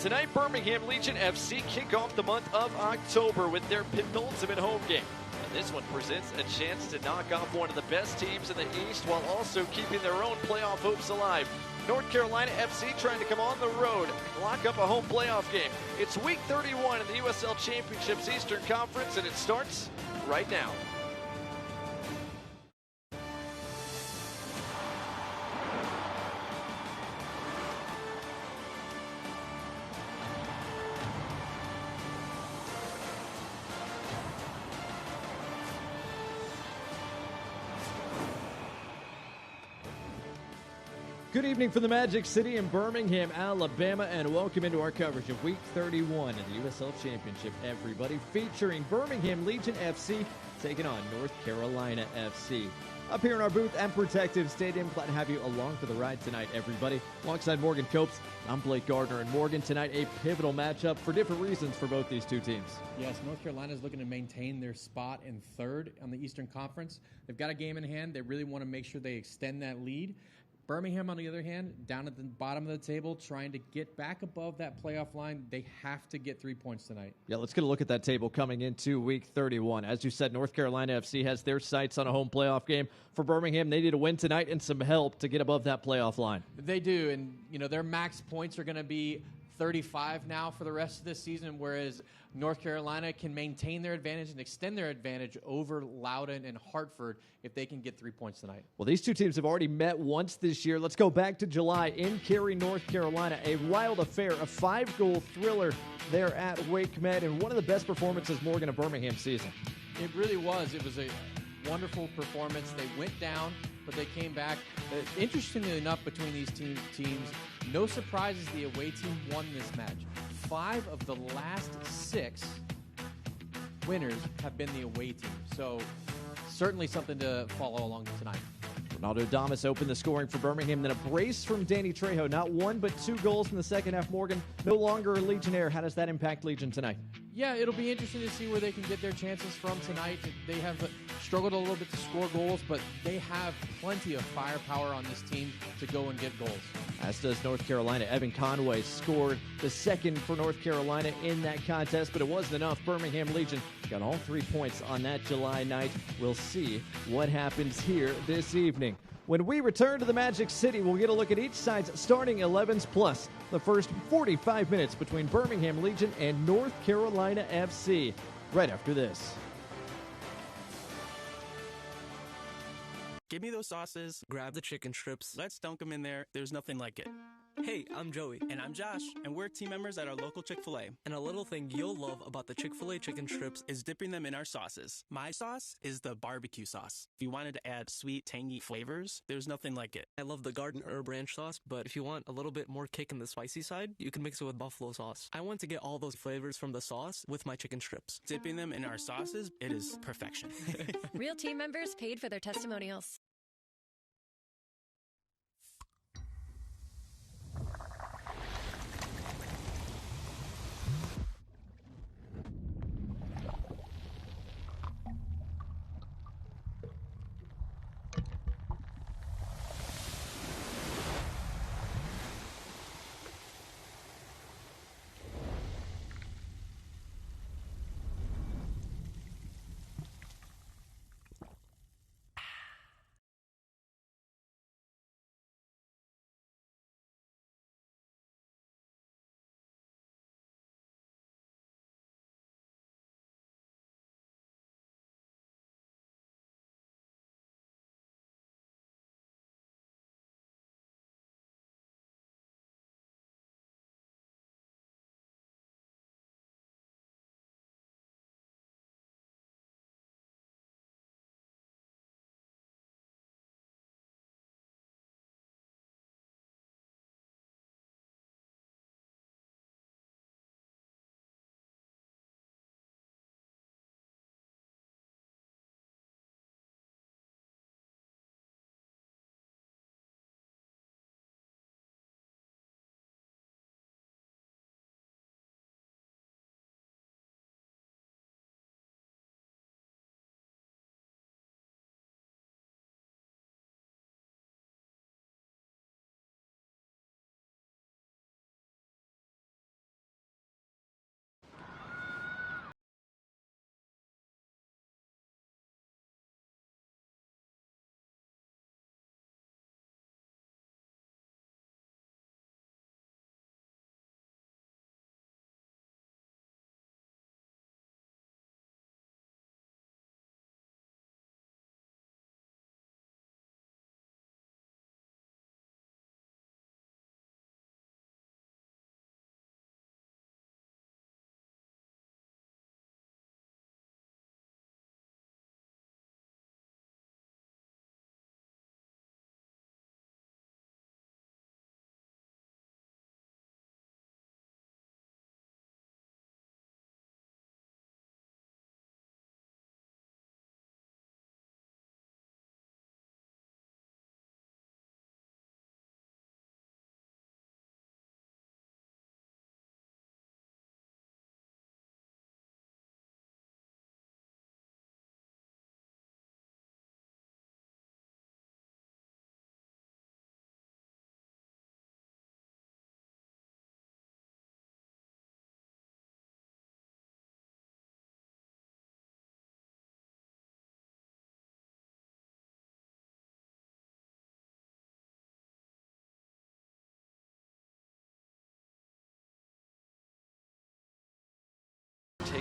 Tonight, Birmingham Legion FC kick off the month of October with their penultimate home game. And this one presents a chance to knock off one of the best teams in the East while also keeping their own playoff hopes alive. North Carolina FC trying to come on the road, lock up a home playoff game. It's week 31 in the USL Championship's Eastern Conference, and it starts right now. Good evening from the Magic City in Birmingham, Alabama, and welcome into our coverage of Week 31 in the USL Championship, everybody, featuring Birmingham Legion FC taking on North Carolina FC. Up here in our booth at Protective Stadium, glad to have you along for the ride tonight, everybody. Alongside Morgan Copes, I'm Blake Gardner, and Morgan, tonight a pivotal matchup for different reasons for both these two teams. Yes, North Carolina is looking to maintain their spot in third on the Eastern Conference. They've got a game in hand. They really want to make sure they extend that lead. Birmingham, on the other hand, down at the bottom of the table, trying to get back above that playoff line. They have to get 3 points tonight. Yeah, let's get a look at that table coming into Week 31. As you said, North Carolina FC has their sights on a home playoff game. For Birmingham, they need a win tonight and some help to get above that playoff line. They do, and their max points are going to be 35 now for the rest of this season, whereas North Carolina can maintain their advantage and extend their advantage over Loudoun and Hartford if they can get 3 points tonight. Well, these two teams have already met once this year. Let's go back to July in Cary, North Carolina. A wild affair, a 5-goal thriller there at Wake Med, and one of the best performances, Morgan, of Birmingham season. It really was. It was a wonderful performance. They went down, but they came back. Interestingly enough, between these teams, no surprises, the away team won this match. 5 of the last 6 winners have been the away team. So certainly something to follow along tonight. Ronaldo Damas opened the scoring for Birmingham, then a brace from Danny Trejo. Not 1, but 2 goals in the second half. Morgan, no longer a Legionnaire. How does that impact Legion tonight? Yeah, it'll be interesting to see where they can get their chances from tonight. They have struggled a little bit to score goals, but they have plenty of firepower on this team to go and get goals. As does North Carolina. Evan Conway scored the second for North Carolina in that contest, but it wasn't enough. Birmingham Legion got all 3 points on that July night. We'll see what happens here this evening. When we return to the Magic City, we'll get a look at each side's starting 11s plus the first 45 minutes between Birmingham Legion and North Carolina FC right after this. Give me those sauces, grab the chicken strips, let's dunk them in there. There's nothing like it. Hey, I'm Joey. And I'm Josh, and we're team members at our local Chick-fil-A. And a little thing you'll love about the Chick-fil-A chicken strips Is dipping them in our sauces. My sauce is the barbecue sauce. If you wanted to add sweet, tangy flavors, there's nothing like it. I love the garden herb ranch sauce, but if you want a little bit more kick in the spicy side, you can mix it with buffalo sauce. I want to get all those flavors from the sauce with my chicken strips. Dipping them in our sauces, it is perfection. Real team members paid for their testimonials.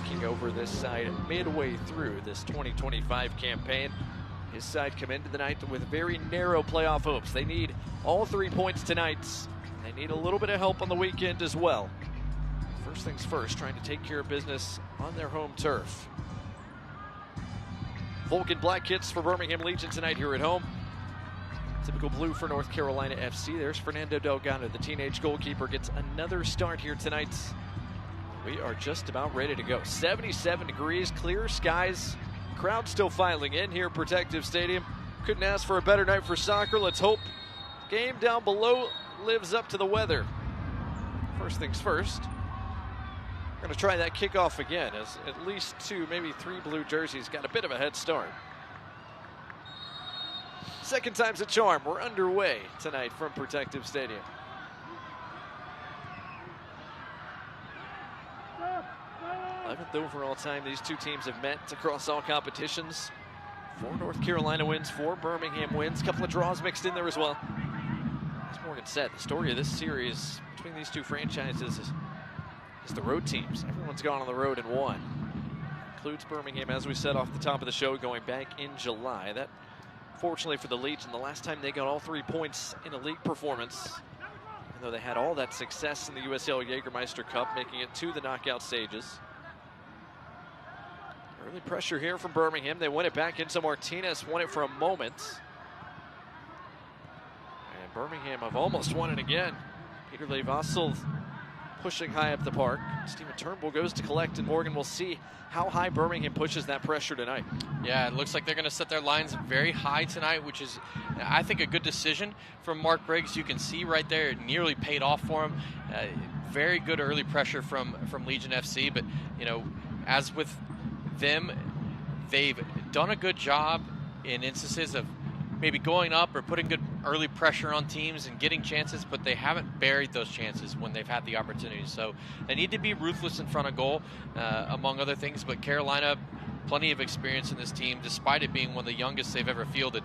taking over this side midway through this 2025 campaign. His side come into the night with very narrow playoff hopes. They need all 3 points tonight. They need a little bit of help on the weekend as well. First things first, trying to take care of business on their home turf. Vulcan black kits for Birmingham Legion tonight here at home. Typical blue for North Carolina FC. There's Fernando Delgado, the teenage goalkeeper, gets another start here tonight. We are just about ready to go. 77 degrees, clear skies. Crowd still filing in here at Protective Stadium. Couldn't ask for a better night for soccer. Let's hope game down below lives up to the weather. First things first, we're going to try that kickoff again, as at least 2, maybe 3 blue jerseys got a bit of a head start. Second time's a charm. We're underway tonight from Protective Stadium. Eleventh overall time these two teams have met across all competitions. 4 North Carolina wins, 4 Birmingham wins, a couple of draws mixed in there as well. As Morgan said, the story of this series between these two franchises is the road teams. Everyone's gone on the road and won. Includes Birmingham, as we said off the top of the show, going back in July. That, fortunately for the Legion, the last time they got all 3 points in a league performance, even though they had all that success in the USL Jägermeister Cup, making it to the knockout stages. Early pressure here from Birmingham. They win it back into Martinez, won it for a moment. And Birmingham have almost won it again. Peter Levassel pushing high up the park. Stephen Turnbull goes to collect, and Morgan will see how high Birmingham pushes that pressure tonight. Yeah, it looks like they're going to set their lines very high tonight, which is, I think, a good decision from Mark Briggs. You can see right there it nearly paid off for him. Very good early pressure from Legion FC, but, you know, as with them, they've done a good job in instances of maybe going up or putting good early pressure on teams and getting chances, but they haven't buried those chances when they've had the opportunity. So they need to be ruthless in front of goal, among other things. But Carolina, plenty of experience in this team, despite it being one of the youngest they've ever fielded.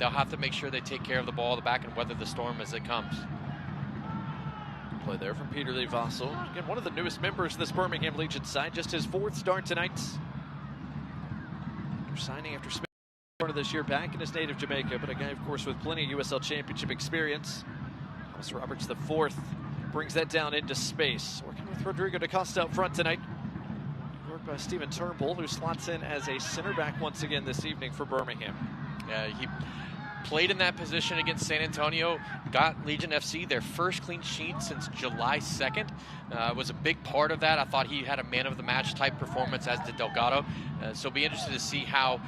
They'll have to make sure they take care of the ball at the back and weather the storm as it comes. Play there from Peter Levassel. Again, one of the newest members of this Birmingham Legion side, just his 4th start tonight. After signing after Smith of this year back in his native Jamaica, but a guy, of course, with plenty of USL Championship experience. Thomas Roberts, the 4th, brings that down into space. Working with Rodrigo da Costa up front tonight. Worked by Stephen Turnbull, who slots in as a center back once again this evening for Birmingham. Yeah, he played in that position against San Antonio, got Legion FC their first clean sheet since July 2nd. Was a big part of that. I thought he had a man of the match type performance, as did Delgado. So be interested to see how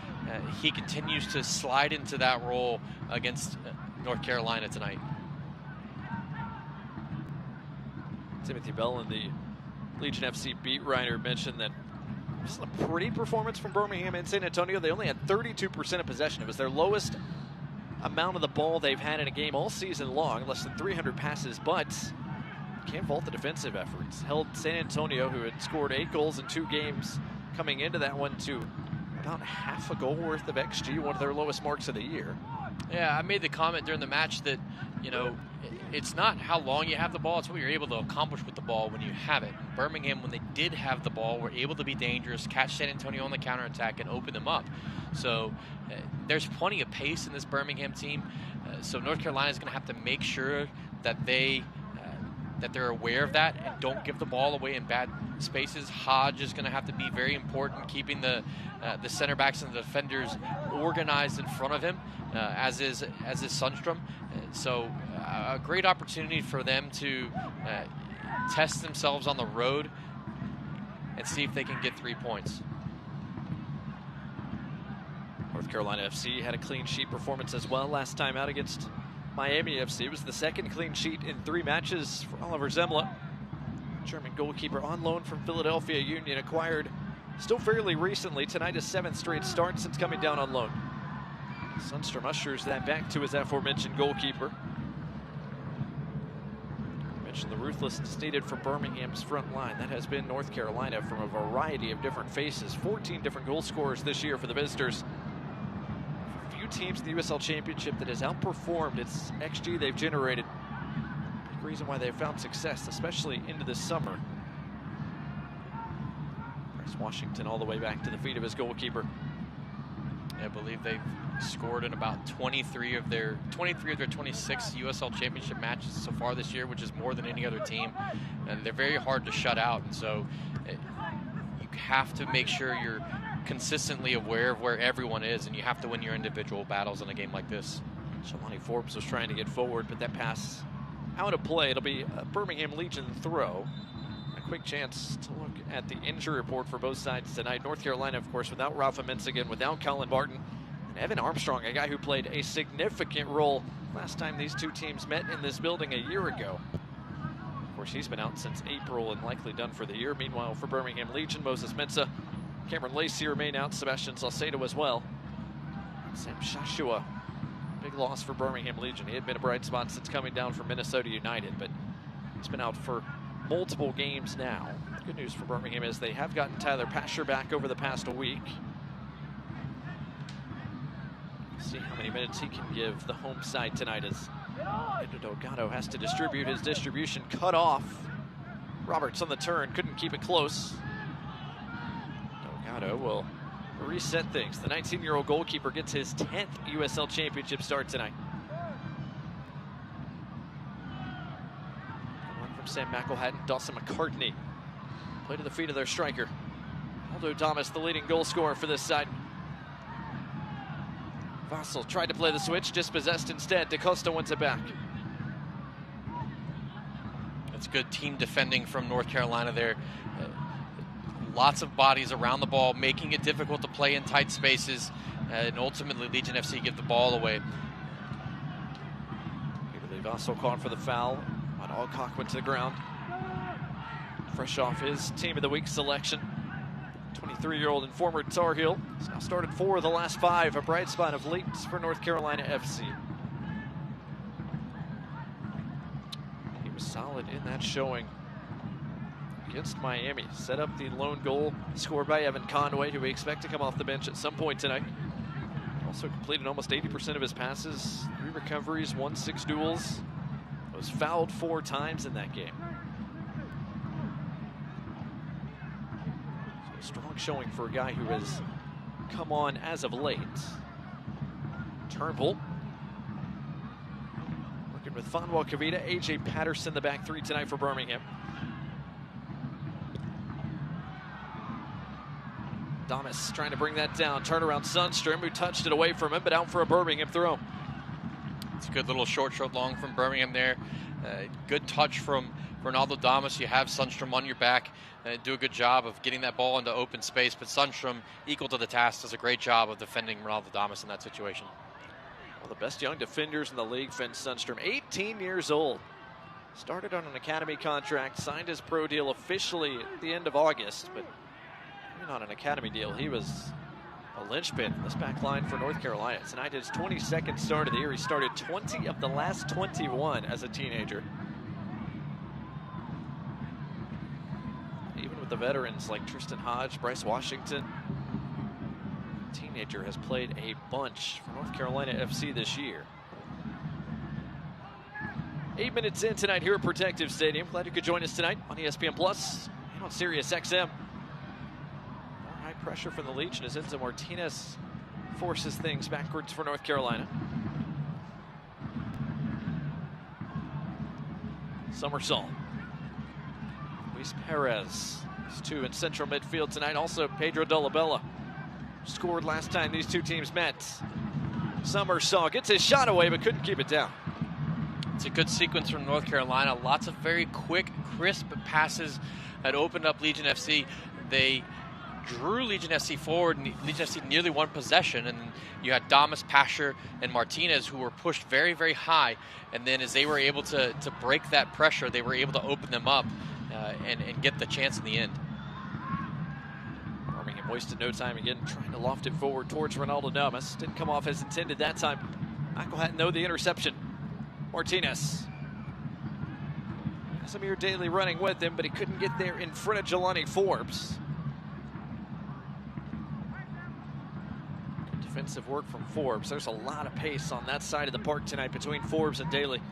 he continues to slide into that role against North Carolina tonight. Timothy Bellin, the Legion FC beat writer, mentioned that this is a pretty performance from Birmingham and San Antonio. They only had 32% of possession. It was their lowest amount of the ball they've had in a game all season long, less than 300 passes, but can't fault the defensive efforts. Held San Antonio, who had scored 8 goals in 2 games coming into that one, to about half a goal worth of XG, one of their lowest marks of the year. Yeah, I made the comment during the match that, you know, it's not how long you have the ball, it's what you're able to accomplish with the ball when you have it. Birmingham, when they did have the ball, were able to be dangerous, catch San Antonio on the counterattack, and open them up. So there's plenty of pace in this Birmingham team. So North Carolina is going to have to make sure that they're aware of that and don't give the ball away in bad spaces. Hodge is going to have to be very important, keeping the center backs and the defenders organized in front of him, as is Sundstrom. So a great opportunity for them to test themselves on the road and see if they can get 3 points. North Carolina FC had a clean sheet performance as well last time out against Miami FC. It was the 2nd clean sheet in 3 matches for Oliver Zemla. German goalkeeper on loan from Philadelphia Union, acquired still fairly recently. Tonight, his 7th straight start since coming down on loan. Sundstrom ushers that back to his aforementioned goalkeeper. I mentioned the ruthlessness needed for Birmingham's front line. That has been North Carolina from a variety of different faces. 14 different goal scorers this year for the visitors. Few teams in the USL Championship that has outperformed its XG they've generated. Big reason why they've found success, especially into this summer. Washington all the way back to the feet of his goalkeeper. I believe they've scored in about 23 of their 26 USL Championship matches so far this year, which is more than any other team. And they're very hard to shut out. And so you have to make sure you're consistently aware of where everyone is, and you have to win your individual battles in a game like this. Jelani Forbes was trying to get forward, but that pass out of play. It'll be a Birmingham Legion throw. A quick chance to look at the injury report for both sides tonight. North Carolina, of course, without Rafa Menzigan, without Colin Barton, and Evan Armstrong, a guy who played a significant role last time these two teams met in this building a year ago. Of course, he's been out since April and likely done for the year. Meanwhile, for Birmingham Legion, Moses Mensah, Cameron Lacey remain out, Sebastian Salcedo as well. Sam Shashua, big loss for Birmingham Legion. He had been a bright spot since coming down from Minnesota United, but he's been out for multiple games now. Good news for Birmingham is they have gotten Tyler Pasher back over the past week. See how many minutes he can give the home side tonight as Delgado has to distribute his distribution. Cut off. Roberts on the turn, couldn't keep it close. Delgado will reset things. The 19-year-old goalkeeper gets his 10th USL Championship start tonight. One from Sam McElhatton, Dawson McCartney. Play to the feet of their striker. Aldo Damas, the leading goal scorer for this side. Vassell tried to play the switch, dispossessed instead. DaCosta wins it back. That's good team defending from North Carolina there. Lots of bodies around the ball, making it difficult to play in tight spaces, and ultimately Legion FC give the ball away. Peter Vassell called for the foul. But Alcock went to the ground. Fresh off his Team of the Week selection. 23-year-old and former Tar Heel. He's now started 4 of the last 5. A bright spot of late for North Carolina FC. He was solid in that showing against Miami. Set up the lone goal scored by Evan Conway, who we expect to come off the bench at some point tonight. Also completed almost 80% of his passes, 3 recoveries, won 6 duels. Was fouled 4 times in that game. So a strong showing for a guy who has come on as of late. Turnbull working with Fonwa Kavita, AJ Patterson, the back 3 tonight for Birmingham. Damas trying to bring that down. Turnaround Sundstrom, who touched it away from him, but out for a Birmingham throw. It's a good little short long from Birmingham there. Good touch from Ronaldo Damas. You have Sundstrom on your back. Do a good job of getting that ball into open space, but Sundstrom, equal to the task, does a great job of defending Ronaldo Damas in that situation. Well, the best young defenders in the league, Finn Sundstrom, 18 years old. Started on an academy contract, signed his pro deal officially at the end of August, but on an academy deal. He was a linchpin in this back line for North Carolina. Tonight his 22nd start of the year. He started 20 of the last 21 as a teenager. Even with the veterans like Tristan Hodge, Bryce Washington, teenager has played a bunch for North Carolina FC this year. 8 minutes in tonight here at Protective Stadium. Glad you could join us tonight on ESPN Plus and on Sirius XM. Pressure from the Legion as Enzo Martinez forces things backwards for North Carolina. Somersault. Luis Perez. These 2 in central midfield tonight. Also Pedro Dolabella scored last time these 2 teams met. Somersault gets his shot away but couldn't keep it down. It's a good sequence from North Carolina. Lots of very quick, crisp passes that opened up Legion FC. They drew Legion FC forward, and Legion FC nearly won possession, and you had Damas, Pasher, and Martinez, who were pushed very, very high, and then as they were able to break that pressure, they were able to open them up and get the chance in the end. Birmingham wasted no time again, trying to loft it forward towards Ronaldo Damas. Didn't come off as intended that time. McElhatton, though, the interception. Martinez. Casimir Daly running with him, but he couldn't get there in front of Jelani Forbes. Defensive work from Forbes. There's a lot of pace on that side of the park tonight between Forbes and Daly.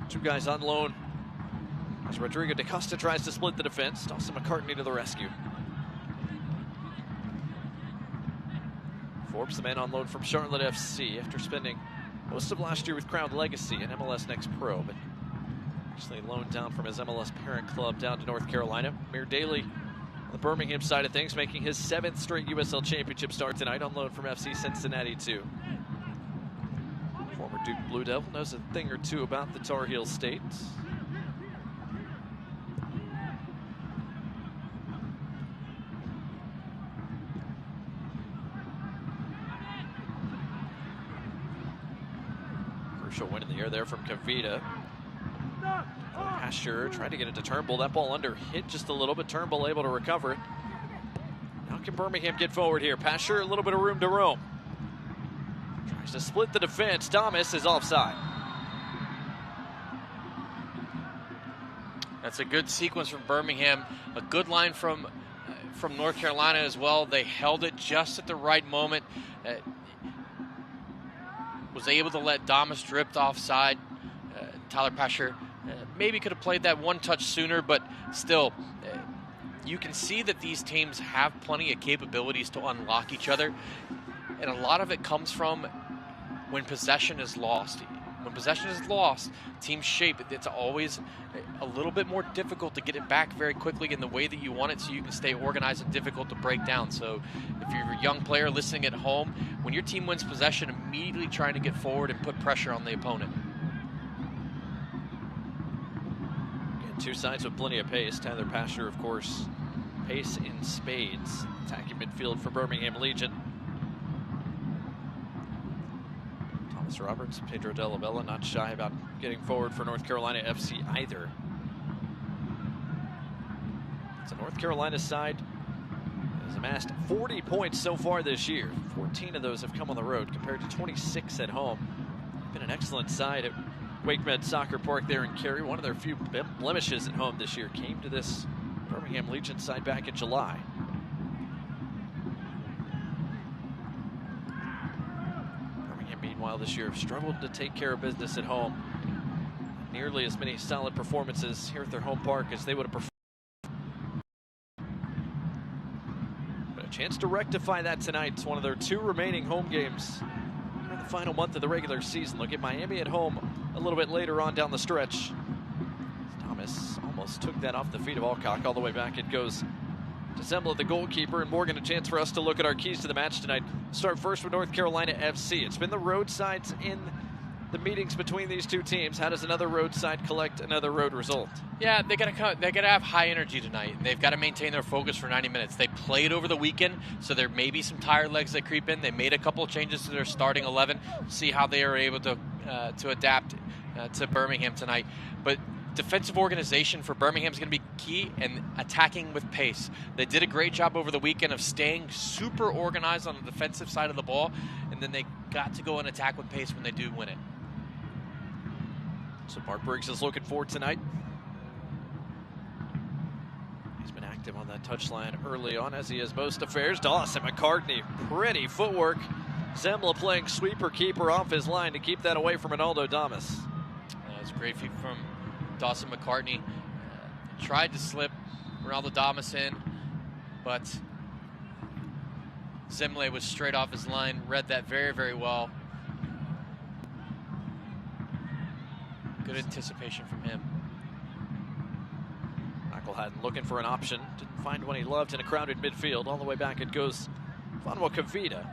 2 guys on loan. As Rodrigo DaCosta tries to split the defense. Dawson McCartney to the rescue. Forbes, the man on loan from Charlotte FC after spending most of last year with Crown Legacy and MLS Next Pro, but actually loaned down from his MLS parent club down to North Carolina. Amir Daly on the Birmingham side of things, making his 7th straight USL Championship start tonight on loan from FC Cincinnati 2. Former Duke Blue Devil knows a thing or two about the Tar Heel State. Crucial win in the air there from Kavita. Asher tried to get it to Turnbull. That ball under hit just a little bit. Turnbull able to recover it. Now can Birmingham get forward here? Pasher, a little bit of room to roam. Tries to split the defense. Thomas is offside. That's a good sequence from Birmingham. A good line from North Carolina as well. They held it just at the right moment. Was able to let Damas drift offside. Tyler Pasher maybe could have played that one touch sooner, but still, you can see that these teams have plenty of capabilities to unlock each other, and a lot of it comes from when possession is lost. When possession is lost, teams shape. It's always a little bit more difficult to get it back very quickly in the way that you want it so you can stay organized and difficult to break down. So if you're a young player listening at home, when your team wins possession, immediately trying to get forward and put pressure on the opponent. Two sides with plenty of pace. Tyler Pasher, of course, pace in spades. Attacking midfield for Birmingham Legion. Thomas Roberts, Pedro Della Bella, not shy about getting forward for North Carolina FC either. So North Carolina's side has amassed 40 points so far this year. 14 of those have come on the road compared to 26 at home. Been an excellent side at WakeMed Soccer Park there in Cary. One of their few blemishes at home this year came to this Birmingham Legion side back in July. Birmingham, meanwhile, this year have struggled to take care of business at home. Nearly as many solid performances here at their home park as they would have preferred. But a chance to rectify that tonight. It's one of their 2 remaining home games in the final month of the regular season. Look at Miami at home a little bit later on down the stretch. Thomas almost took that off the feet of Alcock. All the way back it goes to Zembla, the goalkeeper. And Morgan, a chance for us to look at our keys to the match tonight. Start first with North Carolina FC. It's been the road sides in the meetings between these two teams. How does another road side collect another road result? Yeah, they gotta have high energy tonight. They've got to maintain their focus for 90 minutes. They played over the weekend, so there may be some tired legs that creep in. They made a couple of changes to their starting 11. See how they are able to adapt to Birmingham tonight. But defensive organization for Birmingham is going to be key, and attacking with pace. They did a great job over the weekend of staying super organized on the defensive side of the ball, and then they got to go and attack with pace when they do win it. So Mark Briggs is looking forward tonight. He's been active on that touchline early on, as he has most affairs. Dawson McCartney, pretty footwork. Zembla playing sweeper-keeper off his line to keep that away from Ronaldo Damas. That was great feat from Dawson McCartney. Tried to slip Ronaldo Damas in, but Zembla was straight off his line, read that very, very well. Good anticipation from him. Michael Haddon looking for an option. Didn't find one he loved in a crowded midfield. All the way back it goes Fanwa Kavita.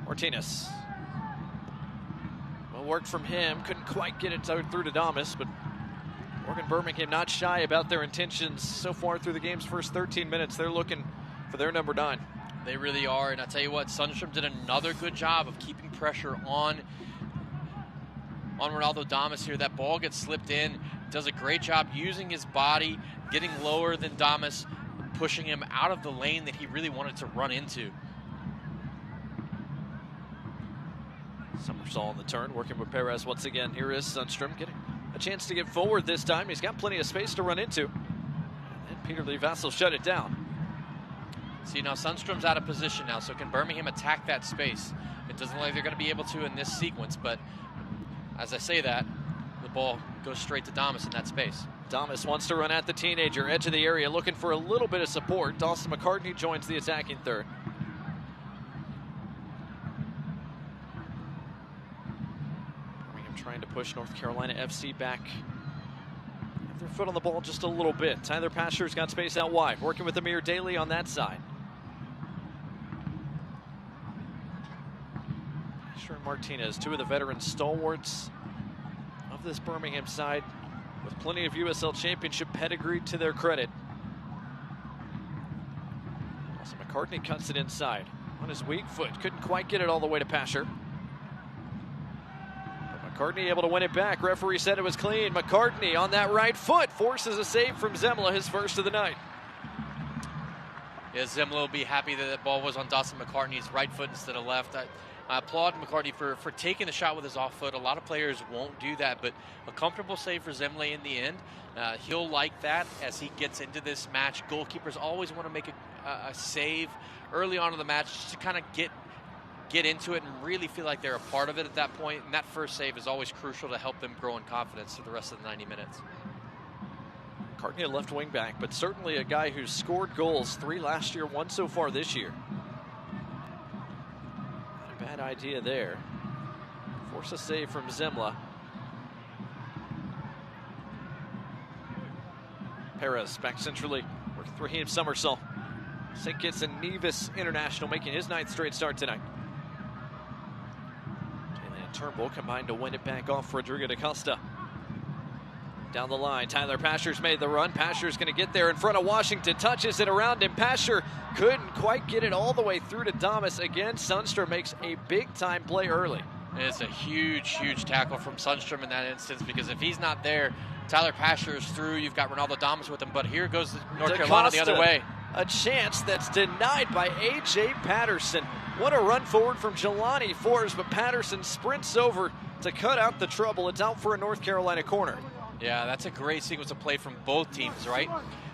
Martinez. Well worked from him. Couldn't quite get it through to Damas, but Morgan Birmingham not shy about their intentions so far through the game's first 13 minutes. They're looking for their number 9. They really are, and I tell you what, Sundstrom did another good job of keeping pressure on Ronaldo Damas here. That ball gets slipped in, does a great job using his body, getting lower than Damas, pushing him out of the lane that he really wanted to run into. Somersault on the turn, working with Perez once again. Here is Sundstrom getting a chance to get forward this time. He's got plenty of space to run into. And then Peter Lee Vassell shut it down. See, now Sundstrom's out of position now, so can Birmingham attack that space? It doesn't look like they're going to be able to in this sequence, but as I say that, the ball goes straight to Damas in that space. Damas wants to run at the teenager, edge of the area, looking for a little bit of support. Dawson McCartney joins the attacking third. Birmingham trying to push North Carolina FC back. Have their foot on the ball just a little bit. Tyler Pasher's got space out wide, working with Amir Daly on that side. Pasher and Martinez, two of the veteran stalwarts of this Birmingham side, with plenty of USL Championship pedigree to their credit. Also, McCartney cuts it inside on his weak foot. Couldn't quite get it all the way to Pasher. But McCartney able to win it back. Referee said it was clean. McCartney on that right foot forces a save from Zemla, his first of the night. Yeah, Zemla will be happy that that ball was on Dawson McCartney's right foot instead of left. I applaud McCartney for taking the shot with his off foot. A lot of players won't do that, but a comfortable save for Zemle in the end. He'll like that as he gets into this match. Goalkeepers always want to make a save early on in the match just to kind of get into it and really feel like they're a part of it at that point. And that first save is always crucial to help them grow in confidence for the rest of the 90 minutes. McCartney, a left wing back, but certainly a guy who's scored goals, 3 last year, 1 so far this year. Bad idea there. Force a save from Zemla. Perez back centrally, working through Raheem Summersall. St. Kitts and Nevis international making his 9th straight start tonight. Jalen Turnbull combined to win it back off Rodrigo da Costa. Down the line, Tyler Pasher's made the run. Pasher's going to get there in front of Washington, touches it around him. Pasher couldn't quite get it all the way through to Damas. Again, Sundstrom makes a big-time play early. And it's a huge, huge tackle from Sundstrom in that instance, because if he's not there, Tyler Pasher is through. You've got Ronaldo Damas with him, but here goes North Carolina the other way. A chance that's denied by A.J. Patterson. What a run forward from Jelani Forbes, but Patterson sprints over to cut out the trouble. It's out for a North Carolina corner. Yeah, that's a great sequence of play from both teams, right?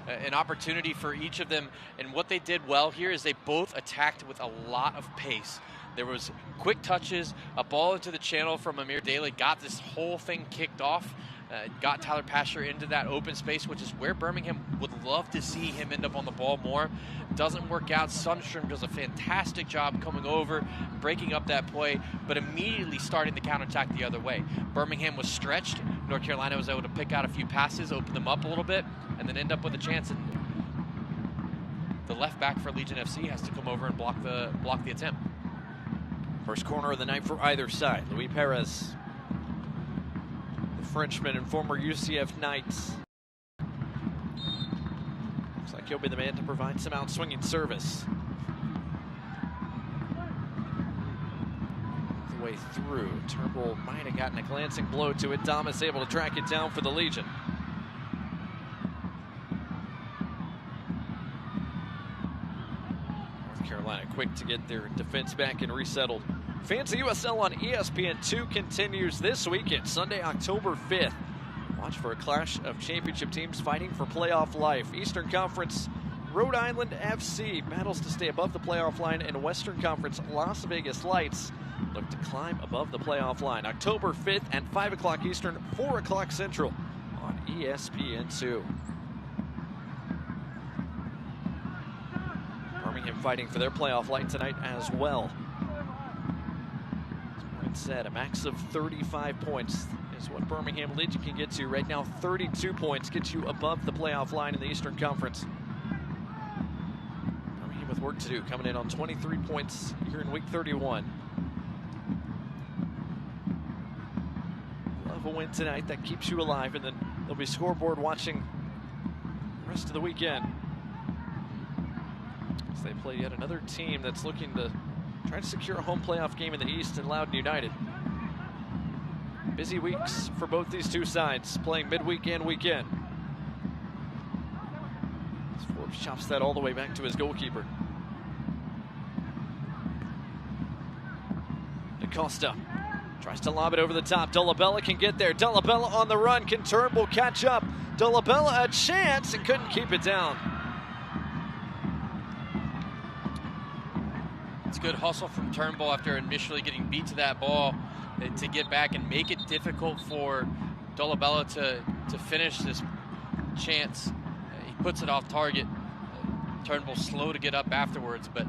An opportunity for each of them. And what they did well here is they both attacked with a lot of pace. There was quick touches, a ball into the channel from Amir Daly, got this whole thing kicked off, got Tyler Pasher into that open space, which is where Birmingham would love to see him end up on the ball more. Doesn't work out. Sundstrom does a fantastic job coming over, breaking up that play, but immediately starting the counterattack the other way. Birmingham was stretched. North Carolina was able to pick out a few passes, open them up a little bit, and then end up with a chance. And the left back for Legion FC has to come over and block the attempt. First corner of the night for either side. Luis Perez, the Frenchman and former UCF Knight. Looks like he'll be the man to provide some out-swinging service. All the way through. Turnbull might have gotten a glancing blow to it. Damas able to track it down for the Legion. North Carolina quick to get their defense back and resettled. Fancy USL on ESPN2 continues this weekend, Sunday, October 5th. Watch for a clash of championship teams fighting for playoff life. Eastern Conference, Rhode Island FC battles to stay above the playoff line, and Western Conference, Las Vegas Lights look to climb above the playoff line. October 5th at 5 o'clock Eastern, 4 o'clock Central on ESPN2. Birmingham fighting for their playoff light tonight as well. Said a max of 35 points is what Birmingham Legion can get to. Right now, 32 points gets you above the playoff line in the Eastern Conference. Birmingham with work to do, coming in on 23 points here in week 31. Love a win tonight that keeps you alive, and then there'll be scoreboard watching the rest of the weekend as they play yet another team that's looking to trying to secure a home playoff game in the East in Loudoun United. Busy weeks for both these two sides, playing midweek and weekend. Forbes chops that all the way back to his goalkeeper. DaCosta tries to lob it over the top. Dolabella can get there. Dolabella on the run. Can Turnbull catch up? Dolabella a chance and couldn't keep it down. It's good hustle from Turnbull after initially getting beat to that ball to get back and make it difficult for Dolabella to finish this chance. He puts it off target. Turnbull slow to get up afterwards, but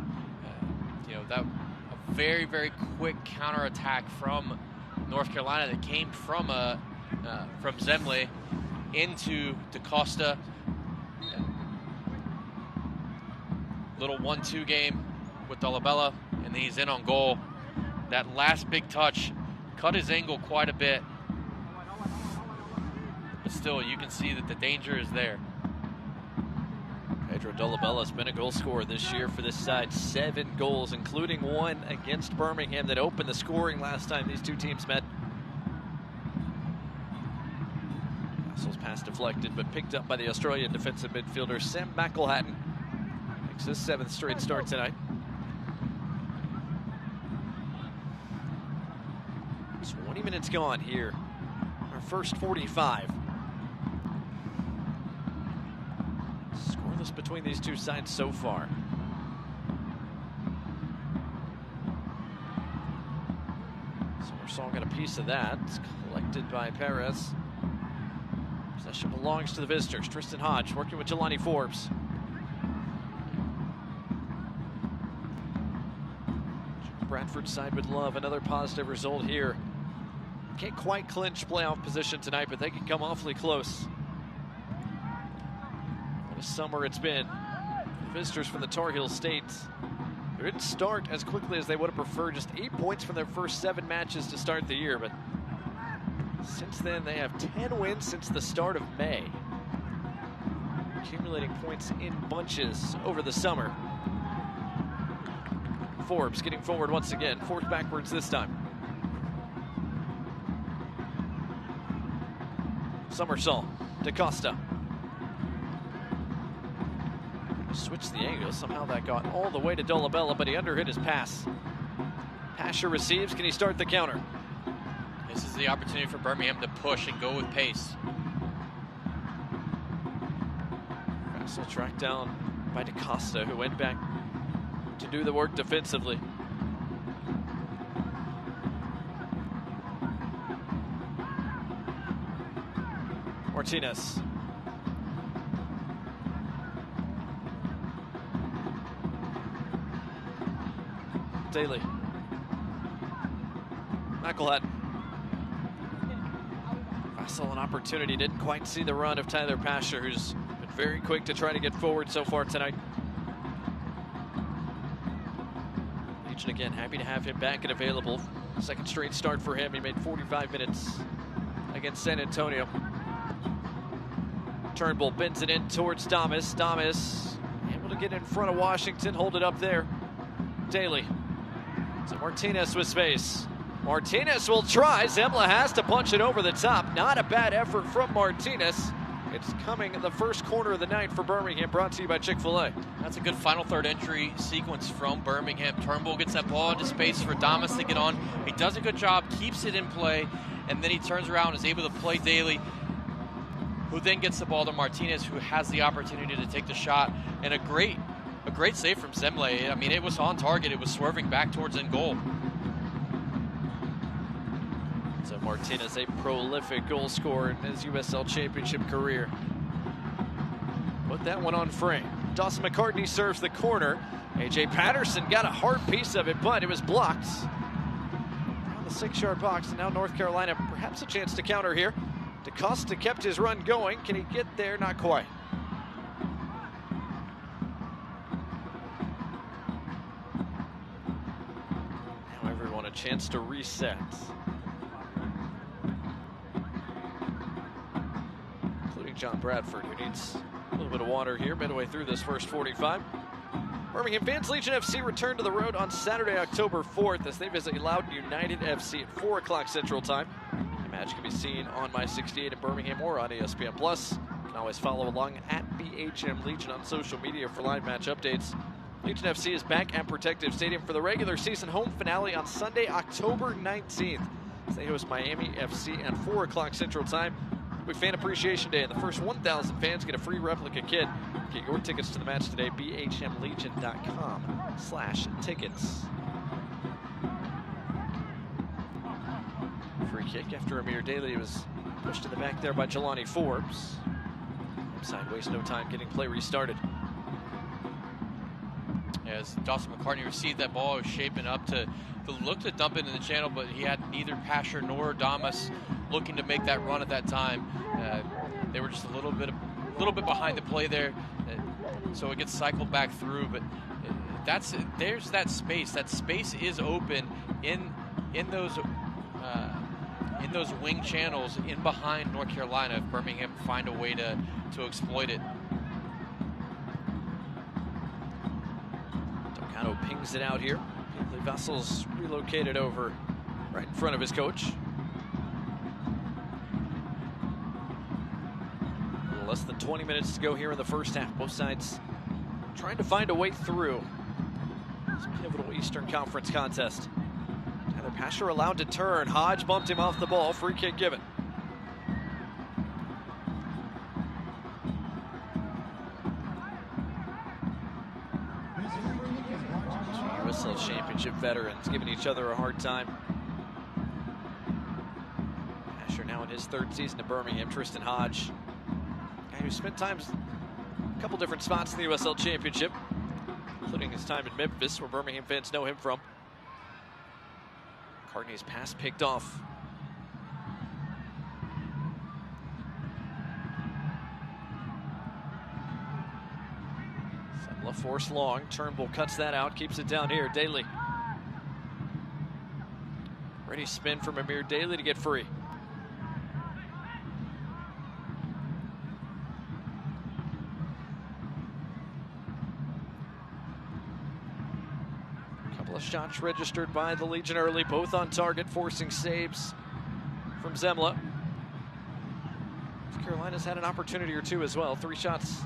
that a very, very quick counterattack from North Carolina that came from Zemle into DaCosta. Little 1-2 game with Dolabella, and then he's in on goal. That last big touch cut his angle quite a bit, but still you can see that the danger is there. Pedro Dolabella's been a goal scorer this year for this side. 7 goals, including one against Birmingham that opened the scoring last time these two teams met. Castle's pass deflected, but picked up by the Australian defensive midfielder Sam McElhatton. Makes his 7th straight start tonight. 20 minutes gone here. Our first 45. Scoreless between these two sides so far. Summersall got a piece of that. It's collected by Perez. Possession belongs to the visitors. Tristan Hodge working with Jelani Forbes. Bradford side would love another positive result here. Can't quite clinch playoff position tonight, but they can come awfully close. What a summer it's been. The visitors from the Tar Heel States, who didn't start as quickly as they would have preferred. Just 8 points from their first 7 matches to start the year, but since then they have 10 wins since the start of May, accumulating points in bunches over the summer. Forbes getting forward once again, forced backwards this time. Summersall, DaCosta. Switched the angle, somehow that got all the way to Dolabella, but he underhit his pass. Pasher receives, can he start the counter? This is the opportunity for Birmingham to push and go with pace. Russell tracked down by DaCosta, who went back to do the work defensively. Martinez. Daly. McElhatton. Vassal an opportunity, didn't quite see the run of Tyler Pasher, who's been very quick to try to get forward so far tonight. Legion again, happy to have him back and available. 2nd straight start for him. He made 45 minutes against San Antonio. Turnbull bends it in towards Damas. Damas able to get in front of Washington, hold it up there. Daly. So Martinez with space. Martinez will try. Zemla has to punch it over the top. Not a bad effort from Martinez. It's coming the first corner of the night for Birmingham, brought to you by Chick-fil-A. That's a good final third entry sequence from Birmingham. Turnbull gets that ball into space for Damas to get on. He does a good job, keeps it in play, and then he turns around and is able to play Daly, who then gets the ball to Martinez, who has the opportunity to take the shot. And a great save from Zemle. I mean, it was on target. It was swerving back towards end goal. So Martinez, a prolific goal scorer in his USL Championship career. Put that one on frame. Dawson McCartney serves the corner. A.J. Patterson got a hard piece of it, but it was blocked. On the 6-yard box, and now North Carolina perhaps a chance to counter here. DaCosta kept his run going. Can he get there? Not quite. Now everyone a chance to reset. Including John Bradford, who needs a little bit of water here midway through this first 45. Birmingham fans, Legion FC return to the road on Saturday, October 4th as they visit Loudoun United FC at 4 o'clock Central Time. The match can be seen on My 68 in Birmingham or on ESPN+. You can always follow along at BHM Legion on social media for live match updates. Legion FC is back at Protective Stadium for the regular season home finale on Sunday, October 19th. As they host Miami FC at 4 o'clock Central Time. With Fan Appreciation Day, and the first 1,000 fans get a free replica kit. Get your tickets to the match today, bhmlegion.com/tickets. Free kick after Amir Daly was pushed to the back there by Jelani Forbes. Offside, waste no time getting play restarted. As Dawson McCartney received that ball, he was shaping up to look to dump it in the channel, but he had neither Pasher nor Damas looking to make that run at that time. They were just a little bit behind the play there, so it gets cycled back through. But there's that space. That space is open in those wing channels in behind North Carolina if Birmingham find a way to exploit it. Delgado pings it out here. The Vessel's relocated over right in front of his coach. Less than 20 minutes to go here in the first half. Both sides trying to find a way through this pivotal Eastern Conference contest. Tyler Pasher allowed to turn. Hodge bumped him off the ball. Free kick given. USL Championship veterans giving each other a hard time. Pasher now in his third season at Birmingham. Tristan Hodge, guy who spent time a couple different spots in the USL Championship, including his time in Memphis, where Birmingham fans know him from. McCartney's pass picked off. Semla forced long. Turnbull cuts that out, keeps it down here. Daly. Ready spin from Amir Daly to get free. Shots registered by the Legion early, both on target, forcing saves from Zemla. Carolina's had an opportunity or two as well. 3 shots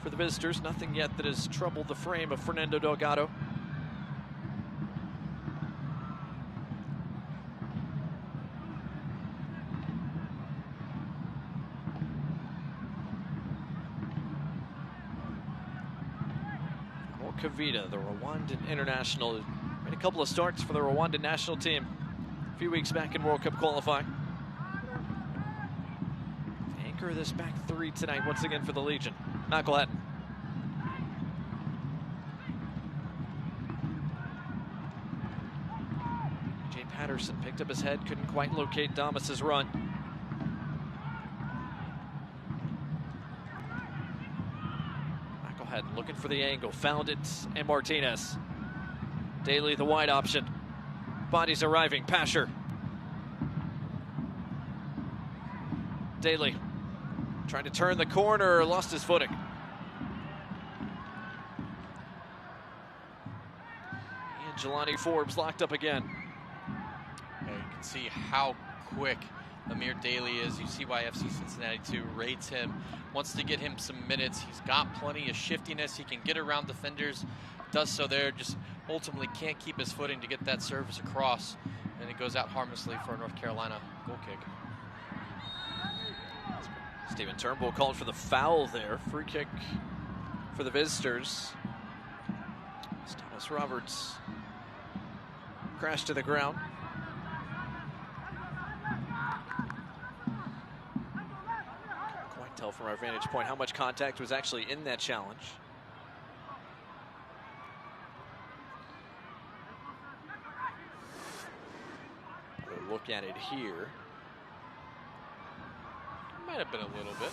for the visitors, nothing yet that has troubled the frame of Fernando Delgado. Kavita, the Rwandan international, made a couple of starts for the Rwandan national team a few weeks back in World Cup qualifying. Anchor this back 3 tonight once again for the Legion. McElhatton. Jay Patterson picked up his head, couldn't quite locate Damas's run. Looking for the angle, found it, and Martinez. Daly, the wide option. Bodies arriving, Pasher. Daly trying to turn the corner, lost his footing. And Jelani Forbes locked up again. Yeah, you can see how quick Amir Daly is. You see why FC Cincinnati 2 rates him, wants to get him some minutes. He's got plenty of shiftiness. He can get around defenders, does so there, just ultimately can't keep his footing to get that service across, and it goes out harmlessly for a North Carolina goal kick. Stephen Turnbull called for the foul there. Free kick for the visitors. As Thomas Roberts crashed to the ground. Tell from our vantage point how much contact was actually in that challenge. We'll look at it here. Might have been a little bit.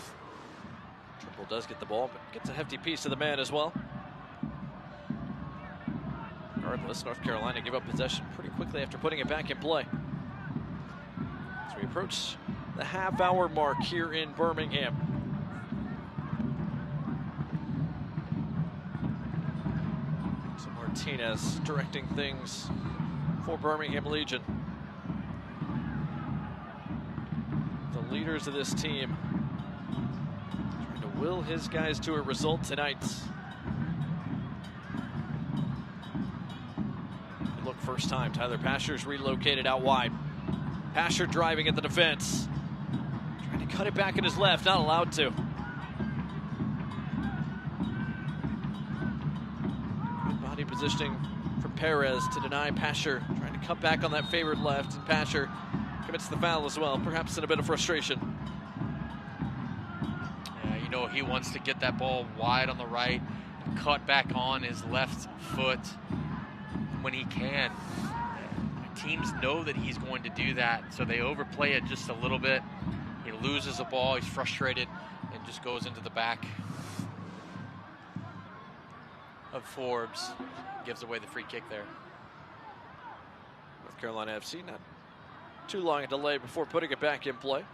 Trimble does get the ball, but gets a hefty piece to the man as well. Regardless, North Carolina give up possession pretty quickly after putting it back in play. As we approach the half-hour mark here in Birmingham. Martinez directing things for Birmingham Legion. The leaders of this team trying to will his guys to a result tonight. Look, first time, Tyler Pasher's relocated out wide. Pasher driving at the defense. Trying to cut it back in his left, not allowed to. Positioning from Perez to deny Pasher, trying to cut back on that favored left, and Pasher commits the foul as well, perhaps in a bit of frustration. Yeah, know he wants to get that ball wide on the right and cut back on his left foot when he can. Teams know that he's going to do that, so they overplay it just a little bit. He loses the ball, he's frustrated, and just goes into the back of Forbes. Gives away the free kick there. North Carolina FC, not too long a delay before putting it back in play.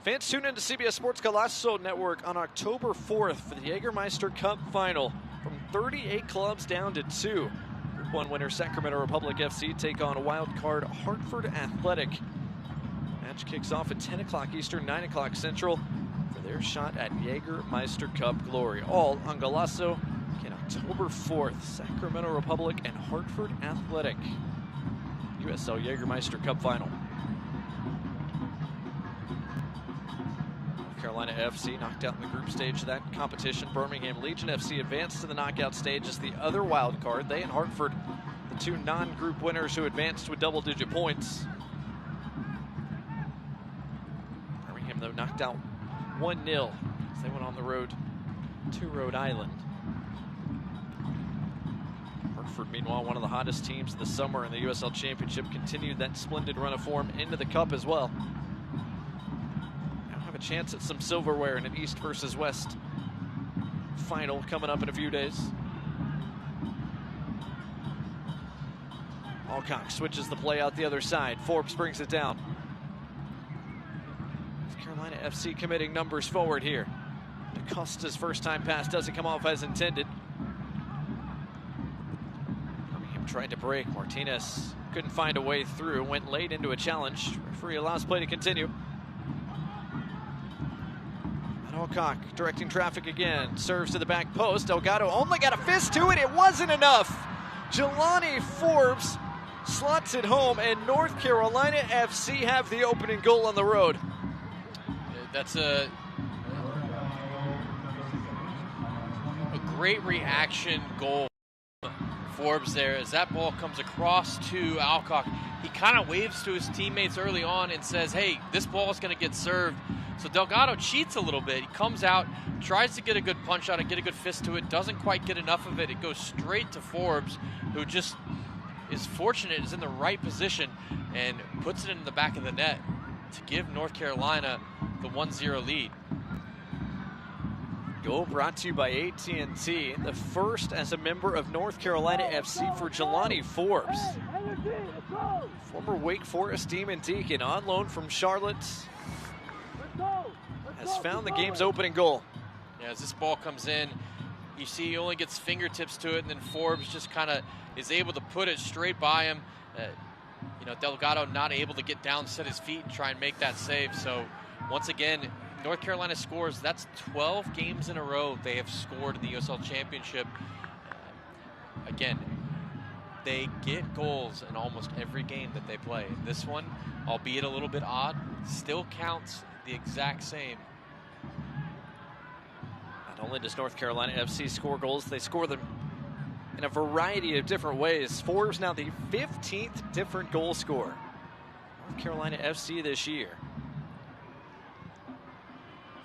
Fans tune into CBS Sports Golazo Network on October 4th for the Jägermeister Cup final. From 38 clubs down to 2. Group 1 winner Sacramento Republic FC take on wild card Hartford Athletic. Match kicks off at 10 o'clock Eastern, 9 o'clock Central for their shot at Jägermeister Cup glory. All on Golazo on October 4th. Sacramento Republic and Hartford Athletic. USL Jägermeister Cup final. North Carolina FC knocked out in the group stage of that competition. Birmingham Legion FC advanced to the knockout stage as the other wild card. They and Hartford, the two non-group winners who advanced with double-digit points. Birmingham, though, knocked out 1-0 as they went on the road to Rhode Island. Hartford, meanwhile, one of the hottest teams of the summer in the USL Championship, continued that splendid run of form into the Cup as well. Now have a chance at some silverware in an East versus West final coming up in a few days. Alcock switches the play out the other side. Forbes brings it down. North Carolina FC committing numbers forward here. DaCosta's first time pass doesn't come off as intended. Tried to break. Martinez couldn't find a way through. Went late into a challenge. Referee allows play to continue. And Alcock directing traffic again. Serves to the back post. Delgado only got a fist to it. It wasn't enough. Jelani Forbes slots it home, and North Carolina FC have the opening goal on the road. That's a great reaction goal. Forbes there as that ball comes across to Alcock. He kind of waves to his teammates early on and says, hey, this ball is going to get served. So Delgado cheats a little bit. He comes out, tries to get a good punch on it, get a good fist to it, doesn't quite get enough of it. It goes straight to Forbes, who just is fortunate, is in the right position, and puts it in the back of the net to give North Carolina the 1-0 lead. Goal brought to you by AT&T, the first as a member of North Carolina FC for Jelani Forbes. Former Wake Forest Demon Deacon on loan from Charlotte has found the game's opening goal. Yeah, as this ball comes in, you see he only gets fingertips to it, and then Forbes just kind of is able to put it straight by him. Delgado not able to get down, set his feet, and try and make that save. So once again, North Carolina scores. That's 12 games in a row they have scored in the USL Championship. Again, they get goals in almost every game that they play. This one, albeit a little bit odd, still counts the exact same. Not only does North Carolina FC score goals, they score them in a variety of different ways. Forbes now the 15th different goal scorer. North Carolina FC this year.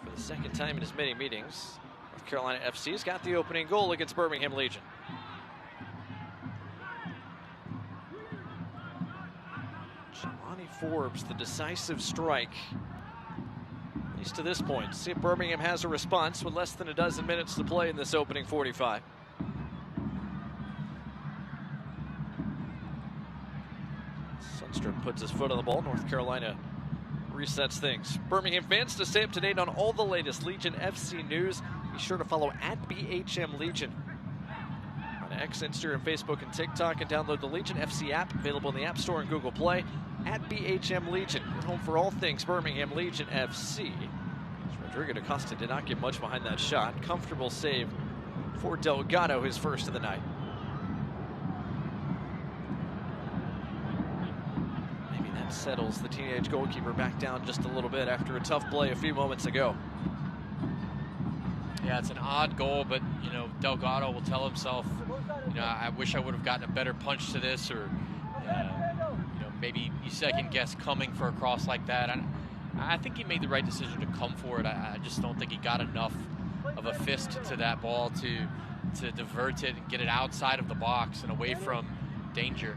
For the second time in as many meetings, North Carolina FC's got the opening goal against Birmingham Legion. Jelani Forbes, the decisive strike, at least to this point. See if Birmingham has a response with less than a dozen minutes to play in this opening 45. Sundstrom puts his foot on the ball. North Carolina resets things. Birmingham fans, to stay up to date on all the latest Legion FC news, be sure to follow @BHM Legion on X, Instagram, Facebook, and TikTok, and download the Legion FC app, available in the App Store and Google Play. @BHM Legion, your home for all things Birmingham Legion FC. Rodrigo DaCosta did not get much behind that shot. Comfortable save for Delgado, his first of the night. Settles the teenage goalkeeper back down just a little bit after a tough play a few moments ago. Yeah, it's an odd goal, but Delgado will tell himself, I wish I would have gotten a better punch to this, or maybe you second guess coming for a cross like that. I think he made the right decision to come for it. I just don't think he got enough of a fist to that ball to divert it and get it outside of the box and away from danger.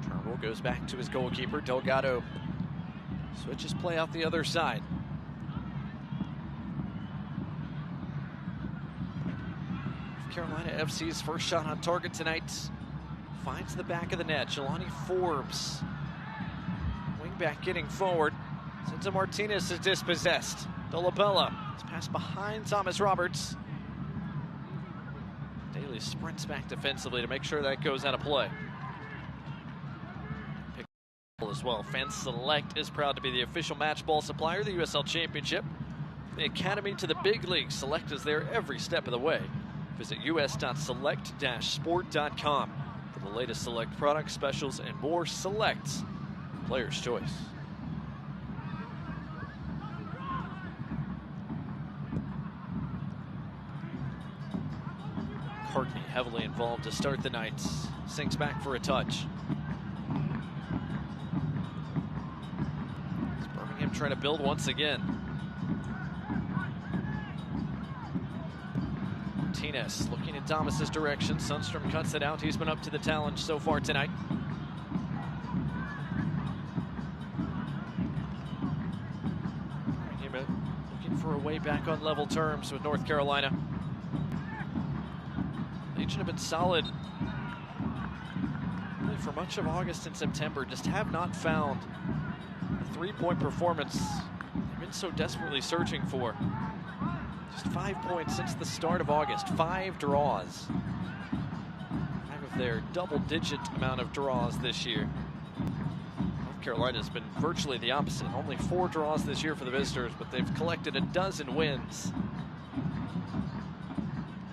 Turnbull goes back to his goalkeeper. Delgado switches play out the other side. Carolina FC's first shot on target tonight finds the back of the net. Jelani Forbes, wingback getting forward. Zinza Martinez is dispossessed. Dolabella is passed behind Thomas Roberts. Daly sprints back defensively to make sure that goes out of play. Pick as well. Fans Select is proud to be the official match ball supplier of the USL Championship. The Academy to the big league. Select is there every step of the way. Visit us.select-sport.com for the latest Select products, specials, and more. Select, player's choice. Courtney heavily involved to start the night. Sinks back for a touch. It's Birmingham trying to build once again. Martinez looking in Thomas's direction. Sundstrom cuts it out. He's been up to the challenge so far tonight. Looking for a way back on level terms with North Carolina. Legion have been solid really for much of August and September. Just have not found the three-point performance they've been so desperately searching for. Just 5 points since the start of August. 5 draws. 5 of their double-digit amount of draws this year. North Carolina's been virtually the opposite. Only 4 draws this year for the visitors, but they've collected a dozen wins.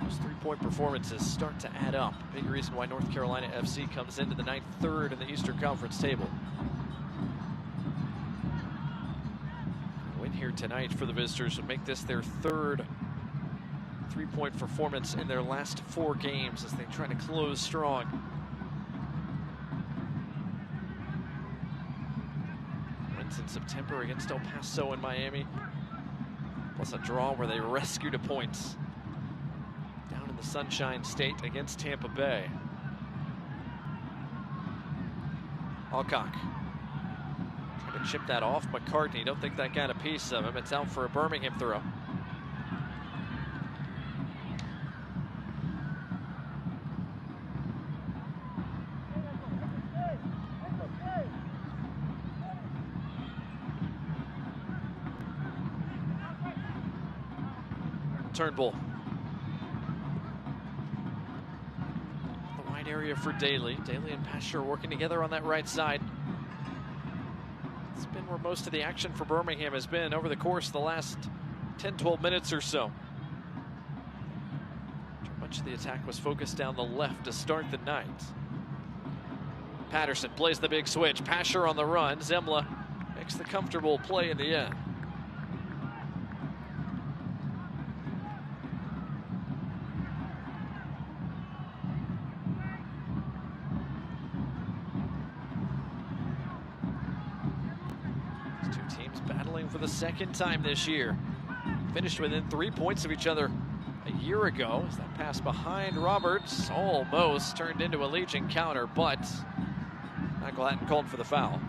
Those three-point performances start to add up. Big reason why North Carolina FC comes into the ninth third in the Eastern Conference table. Here tonight for the visitors would make this their third three-point performance in their last 4 games as they try to close strong. Wins in September against El Paso and Miami, plus a draw where they rescued a point down in the Sunshine State against Tampa Bay. Alcock trying to chip that off McCartney. Don't think that got a piece of him. It's out for a Birmingham throw. Turnbull. The wide area for Daly. Daly and Pasher working together on that right side. It's been where most of the action for Birmingham has been over the course of the last 10-12 minutes or so. Much of the attack was focused down the left to start the night. Patterson plays the big switch. Pasher on the run. Zemla makes the comfortable play in the end. For the second time this year. Finished within 3 points of each other a year ago. As that pass behind Roberts almost turned into a Legion counter, but Michael Hatton called for the foul.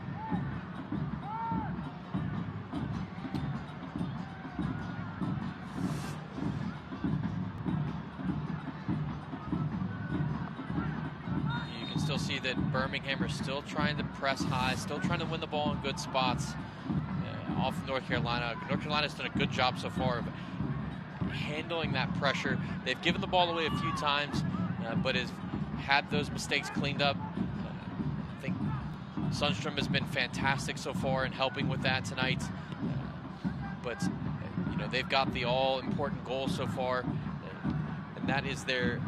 You can still see that Birmingham are still trying to press high, still trying to win the ball in good spots. Off of North Carolina. North Carolina's done a good job so far of handling that pressure. They've given the ball away a few times, but has had those mistakes cleaned up. I think Sundstrom has been fantastic so far in helping with that tonight. But you know, they've got the all-important goal so far, and that is their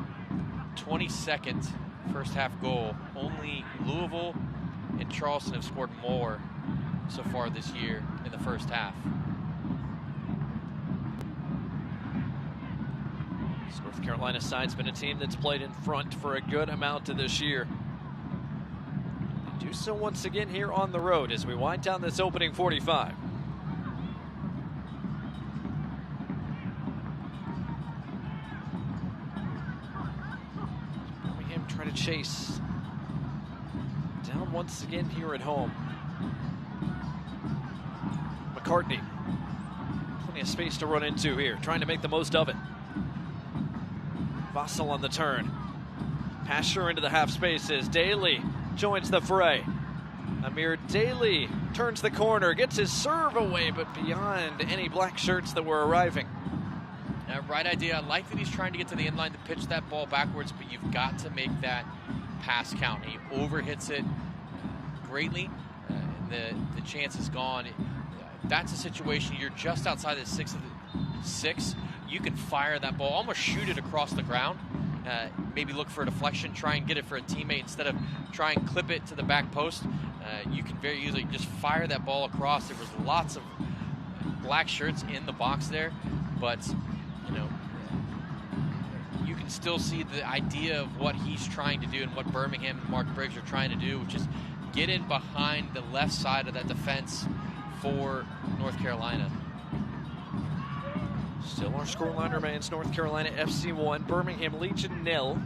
22nd first half goal. Only Louisville and Charleston have scored more so far this year in the first half. This North Carolina side's been a team that's played in front for a good amount of this year. They do so once again here on the road as we wind down this opening 45. Birmingham try to chase. Down once again here at home. McCartney. Plenty of space to run into here, trying to make the most of it. Vassell on the turn. Pasher into the half spaces. Daly joins the fray. Amir Daly turns the corner, gets his serve away, but beyond any black shirts that were arriving. Right idea. I like that he's trying to get to the inline to pitch that ball backwards, but you've got to make that pass count. He overhits it greatly, and the chance is gone. That's a situation you're just outside the 6 of the 6. You can fire that ball, almost shoot it across the ground. Maybe look for a deflection, try and get it for a teammate instead of try and clip it to the back post. You can very easily just fire that ball across. There was lots of black shirts in the box there, but you know, you can still see the idea of what he's trying to do and what Birmingham and Mark Briggs are trying to do, which is get in behind the left side of that defense for North Carolina. Still our scoreline remains North Carolina FC 1, Birmingham Legion 0.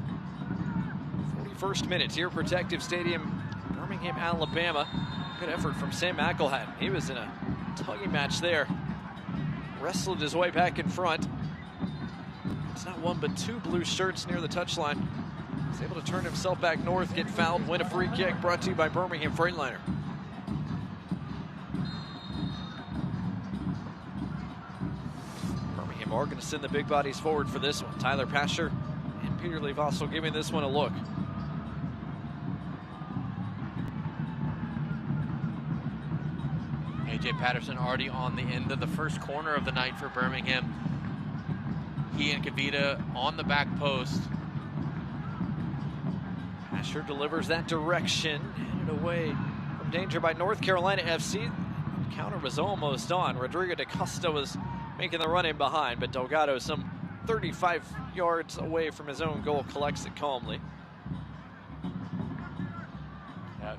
41st minute here, Protective Stadium, Birmingham, Alabama. Good effort from Sam McElhatton. He was in a tugging match there. Wrestled his way back in front. It's not one but two blue shirts near the touchline. He's able to turn himself back north, get fouled, win a free kick, brought to you by Birmingham Freightliner. Birmingham are going to send the big bodies forward for this one. Tyler Pasher and Peter Lee Vossel giving this one a look. A.J. Patterson already on the end of the first corner of the night for Birmingham. He and Kavita on the back post. Asher delivers that direction, headed away from danger by North Carolina FC. The counter was almost on. Rodrigo da Costa was making the run in behind, but Delgado, some 35 yards away from his own goal, collects it calmly.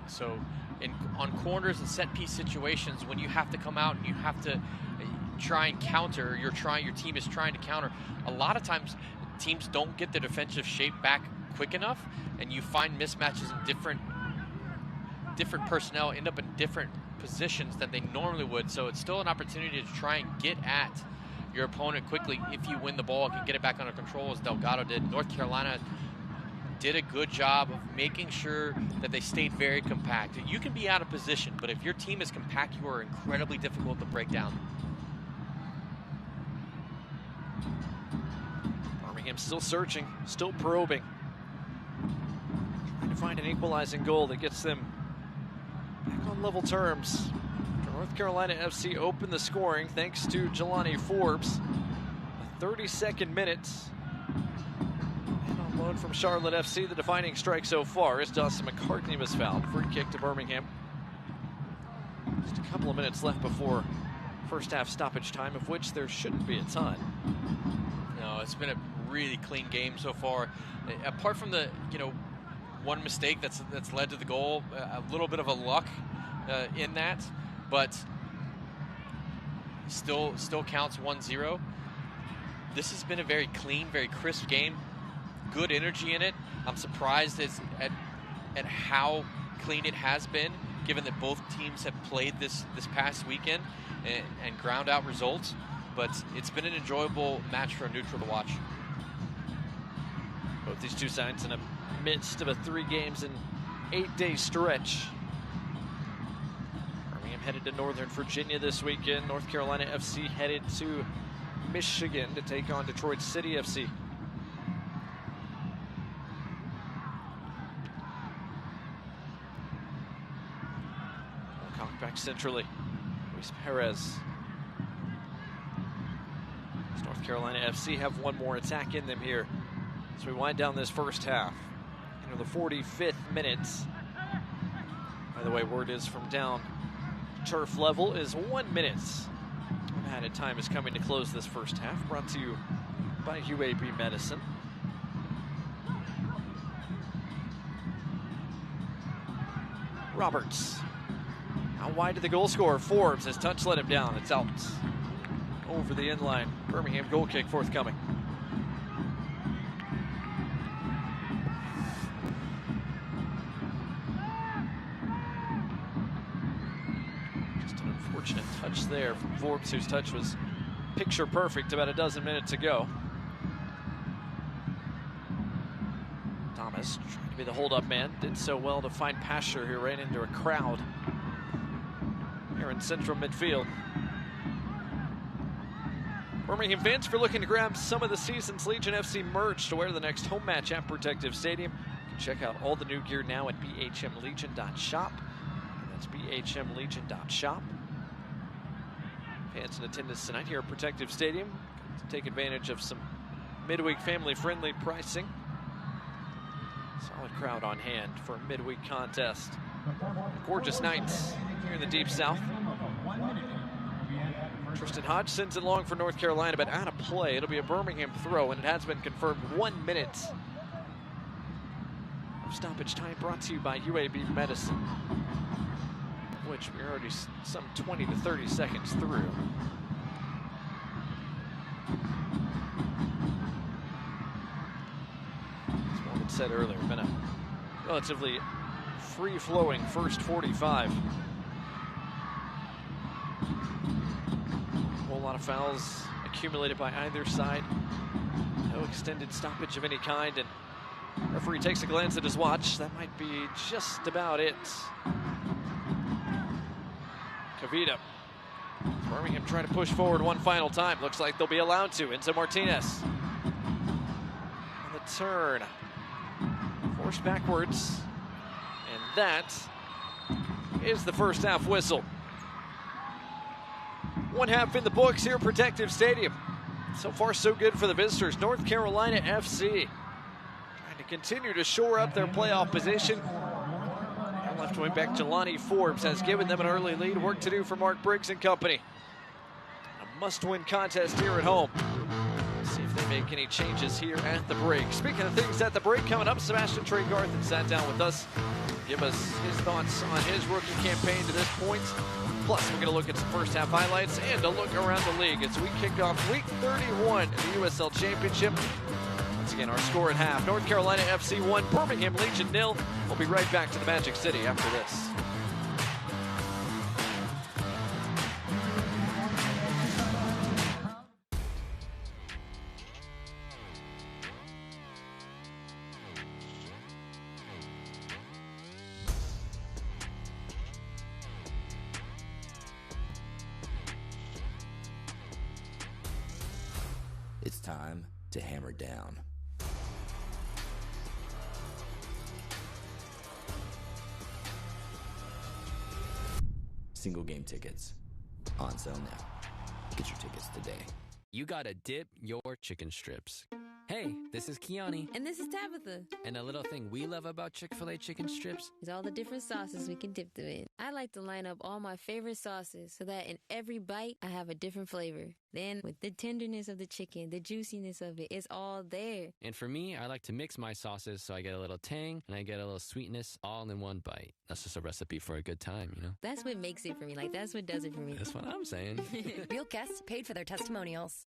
So on corners and set piece situations, when you have to come out and you have to try and counter, your team is trying to counter, a lot of times teams don't get their defensive shape back quick enough, and you find mismatches in different personnel end up in different positions than they normally would. So it's still an opportunity to try and get at your opponent quickly if you win the ball, can get it back under control as Delgado did. North Carolina did a good job of making sure that they stayed very compact. You can be out of position, but if your team is compact, you are incredibly difficult to break down. Birmingham still searching, still probing. Trying to find an equalizing goal that gets them back on level terms. North Carolina FC opened the scoring thanks to Jelani Forbes. A 32nd minute. And on loan from Charlotte FC, the defining strike so far is Dawson McCartney was fouled. Free kick to Birmingham. Just a couple of minutes left before first half stoppage time, of which there shouldn't be a ton. No, it's been a really clean game so far. Apart from the, one mistake that's led to the goal, a little bit of a luck in that, but still counts 1-0. This has been a very clean, very crisp game. Good energy in it. I'm surprised at how clean it has been, given that both teams have played this past weekend and ground out results. But it's been an enjoyable match for a neutral to watch. Both these two sides in the midst of a 3 games and 8-day stretch. Birmingham headed to Northern Virginia this weekend. North Carolina FC headed to Michigan to take on Detroit City FC. Cock back centrally. Luis Perez. Does North Carolina FC have one more attack in them here as we wind down this first half? Into the 45th minute. By the way, word is from down turf level is 1 minute. Added time is coming to close this first half. Brought to you by UAB Medicine. Roberts. How wide to the goal scorer? Forbes. His touch let him down. It's out. Over the inline. Birmingham goal kick forthcoming. Just an unfortunate touch there from Forbes, whose touch was picture perfect about a dozen minutes ago. Thomas trying to be the hold-up man. Did so well to find Pasher, who ran into a crowd here in central midfield. Birmingham fans, if you're looking to grab some of the season's Legion FC merch to wear the next home match at Protective Stadium, you can check out all the new gear now at bhmlegion.shop. That's bhmlegion.shop. Fans in attendance tonight here at Protective Stadium to take advantage of some midweek family-friendly pricing. Solid crowd on hand for a midweek contest. Gorgeous nights here in the Deep South. Tristan Hodge sends it long for North Carolina, but out of play. It'll be a Birmingham throw, and it has been confirmed. 1 minute of stoppage time brought to you by UAB Medicine, which we're already some 20 to 30 seconds through. As Morgan said earlier, been a relatively free-flowing first 45. A whole lot of fouls accumulated by either side. No extended stoppage of any kind, and referee takes a glance at his watch. That might be just about it. Kavita. Birmingham trying to push forward one final time. Looks like they'll be allowed to. Into Martinez. On the turn. Forced backwards. And that is the first half whistle. One half in the books here at Protective Stadium. So far, so good for the visitors. North Carolina FC trying to continue to shore up their playoff position. Left wing back Jelani Forbes has given them an early lead. Work to do for Mark Briggs and company. A must-win contest here at home. See if they make any changes here at the break. Speaking of things at the break, coming up, Sebastian Trey Garthen sat down with us. Give us his thoughts on his rookie campaign to this point. Plus, we're going to look at some first half highlights and a look around the league as we kick off week 31 in the USL Championship. Once again, our score at half. North Carolina FC 1, Birmingham Legion 0. We'll be right back to the Magic City after this. It's time to hammer down. Single game tickets on sale now. Get your tickets today. You gotta dip your chicken strips. Hey, this is Kiani. And this is Tabitha. And a little thing we love about Chick-fil-A chicken strips is all the different sauces we can dip them in. I like to line up all my favorite sauces so that in every bite, I have a different flavor. Then with the tenderness of the chicken, the juiciness of it, it's all there. And for me, I like to mix my sauces so I get a little tang and I get a little sweetness all in one bite. That's just a recipe for a good time, you know? That's what makes it for me. Like, that's what does it for me. That's what I'm saying. Real guests paid for their testimonials.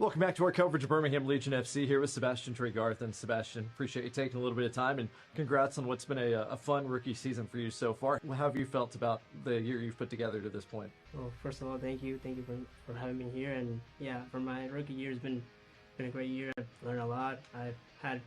Welcome back to our coverage of Birmingham Legion FC here with Sebastian Tregarth. And Sebastian, appreciate you taking a little bit of time, and congrats on what's been a fun rookie season for you so far. How have you felt about the year you've put together to this point? Well, first of all, thank you for having me here. And yeah, for my rookie year, it's been a great year. I've learned a lot. I've had,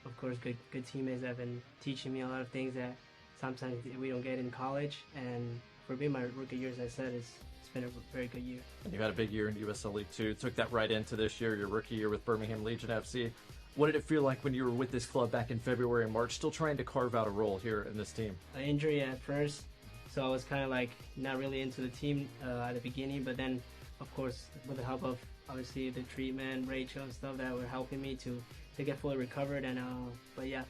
of course, good teammates that have been teaching me a lot of things that sometimes we don't get in college. And for being my rookie year, as I said, it's been a very good year. And you had a big year in USL League Two. Took that right into this year, your rookie year with Birmingham Legion FC. What did it feel like when you were with this club back in February and March, still trying to carve out a role here in this team? An injury at first, so I was kind of like not really into the team at the beginning, but then, of course, with the help of obviously the treatment, Rachel and stuff that were helping me to get fully recovered. And but yeah,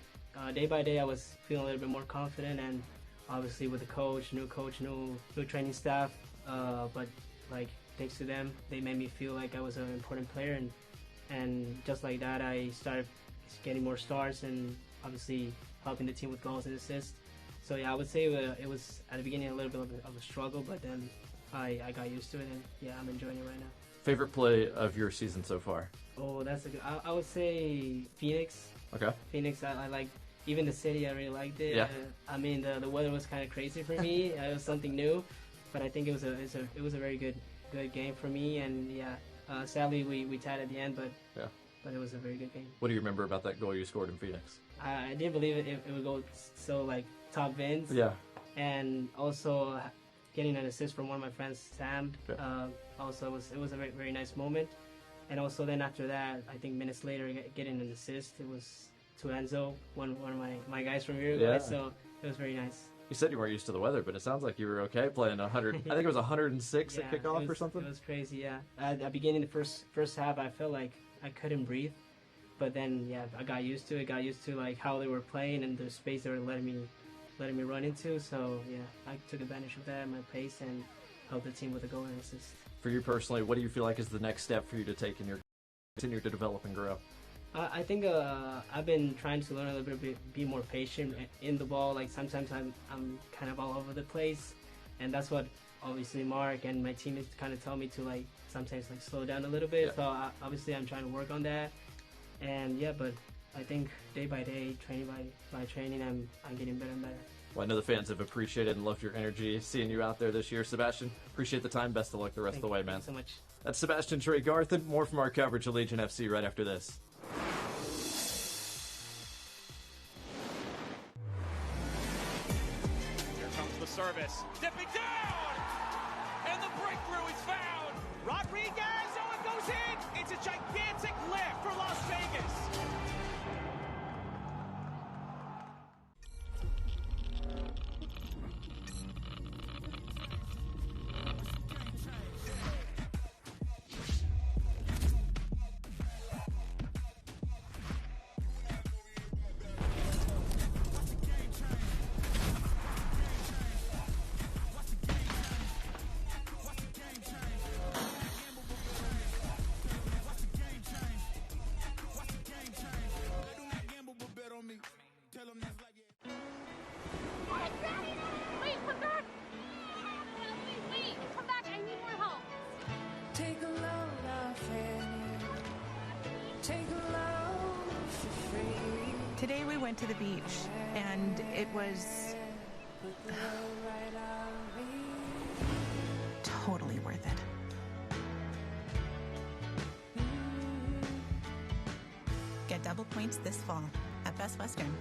day by day I was feeling a little bit more confident, and obviously with the coach, new training staff. But like thanks to them, they made me feel like I was an important player, and just like that, I started getting more starts and obviously helping the team with goals and assists. So yeah, I would say it was at the beginning a little bit of a struggle, but then I got used to it, and yeah, I'm enjoying it right now. Favorite play of your season so far? Oh, that's a good. I would say Phoenix. Okay. Phoenix, I like. Even the city, I really liked it. Yeah. I mean, the weather was kind of crazy for me. It was something new. But I think it was a very good game for me, and yeah, sadly we tied at the end, but it was a very good game. What do you remember about that goal you scored in Phoenix? I didn't believe it would go so like top bins. Yeah. And also getting an assist from one of my friends, Sam. Yeah. Also it was a very, very nice moment, and also then after that, I think minutes later, getting an assist, it was to Enzo, one of my guys from Uruguay. Yeah. So it was very nice. You said you weren't used to the weather, but it sounds like you were okay playing 100. I think it was 106 at kickoff or something. It was crazy, yeah. At the beginning, the first half, I felt like I couldn't breathe, but then yeah, I got used to it. Got used to like how they were playing and the space they were letting me run into. So yeah, I took advantage of that, my pace, and helped the team with a goal and assist. For you personally, what do you feel like is the next step for you to take in your continue to develop and grow? I think I've been trying to learn a little bit, be more patient in the ball. Like sometimes I'm kind of all over the place, and that's what obviously Mark and my teammates kind of tell me to like sometimes like slow down a little bit. Yeah. So obviously I'm trying to work on that, and yeah, but I think day by day, training by training, I'm getting better and better. Well, I know the fans have appreciated and loved your energy, seeing you out there this year. Sebastian, appreciate the time. Best of luck the rest of the way, man. Thank you so much. That's Sebastian Tregarth, and more from our coverage of Legion FC right after this. Service, dipping down, and the breakthrough is found. Rodriguez, oh, it goes in. It's a gigantic lift for Las Vegas. Today we went to the beach, and it was totally worth it. Get double points this fall at Best Western.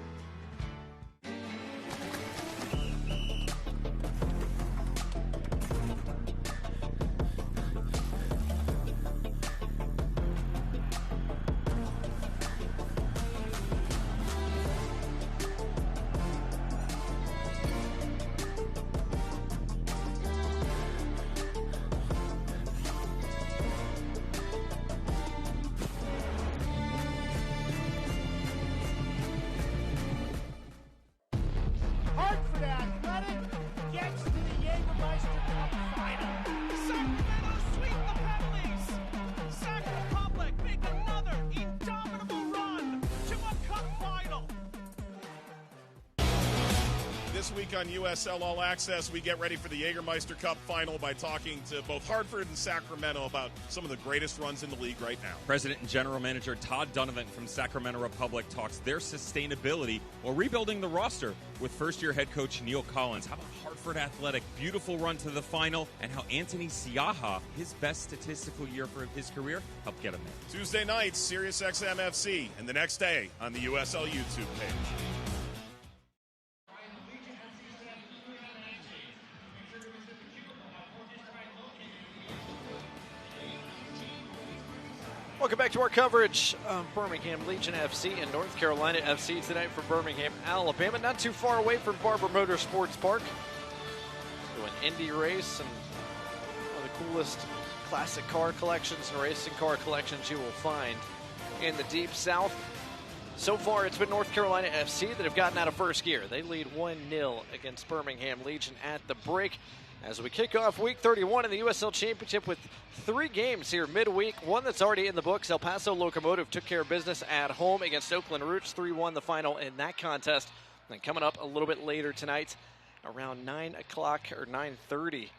this week on USL All Access, we get ready for the Jägermeister Cup final by talking to both Hartford and Sacramento about some of the greatest runs in the league right now. President and General Manager Todd Donovan from Sacramento Republic talks their sustainability while rebuilding the roster with first-year head coach Neil Collins. How about Hartford Athletic? Beautiful run to the final, and how Anthony Siaha, his best statistical year for his career, helped get him there. Tuesday nights, SiriusXM FC, and the next day on the USL YouTube page. Welcome back to our coverage of Birmingham Legion FC and North Carolina FC tonight from Birmingham, Alabama. Not too far away from Barber Motorsports Park. To an Indy race and one of the coolest classic car collections and racing car collections you will find in the Deep South. So far, it's been North Carolina FC that have gotten out of first gear. They lead 1-0 against Birmingham Legion at the break. As we kick off week 31 in the USL Championship with 3 games here midweek. One that's already in the books. El Paso Locomotive took care of business at home against Oakland Roots. 3-1 the final in that contest. And coming up a little bit later tonight, around 9 o'clock or 9:30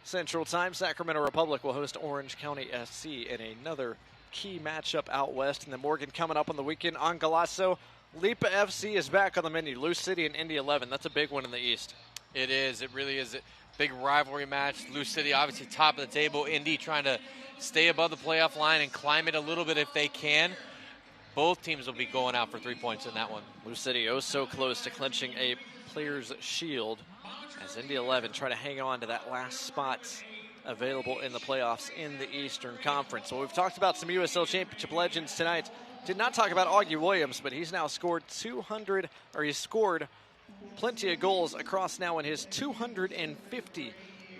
Central Time, Sacramento Republic will host Orange County SC in another key matchup out west. And then Morgan coming up on the weekend on Galasso. Lipa FC is back on the menu. Lou City and Indy 11. That's a big one in the East. It is. It really is. Big rivalry match. Lou City obviously top of the table. Indy trying to stay above the playoff line and climb it a little bit if they can. Both teams will be going out for 3 points in that one. Lou City so close to clinching a Players' Shield as Indy 11 try to hang on to that last spot available in the playoffs in the Eastern Conference. Well, we've talked about some USL Championship legends tonight. Did not talk about Augie Williams, but he's now scored he's scored plenty of goals across now in his 250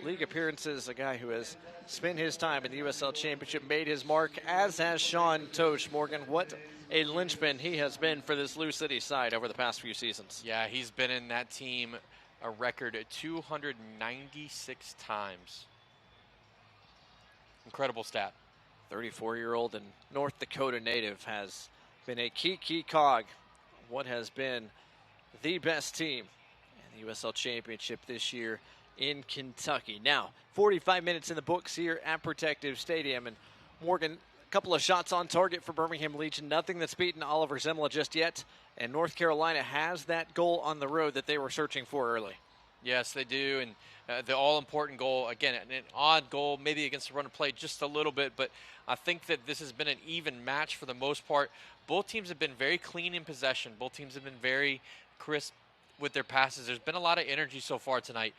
league appearances. A guy who has spent his time in the USL Championship, made his mark, as has Sean Tosh. Morgan, what a linchpin he has been for this Lou City side over the past few seasons. Yeah, he's been in that team a record 296 times. Incredible stat. 34-year-old and North Dakota native has been a key cog. What has been the best team in the USL Championship this year in Kentucky. Now, 45 minutes in the books here at Protective Stadium. And Morgan, a couple of shots on target for Birmingham Legion. Nothing that's beaten Oliver Zimla just yet. And North Carolina has that goal on the road that they were searching for early. Yes, they do. And the all-important goal, again, an odd goal, maybe against the run of play just a little bit. But I think that this has been an even match for the most part. Both teams have been very clean in possession. Both teams have been very crisp with their passes. There's been a lot of energy so far tonight.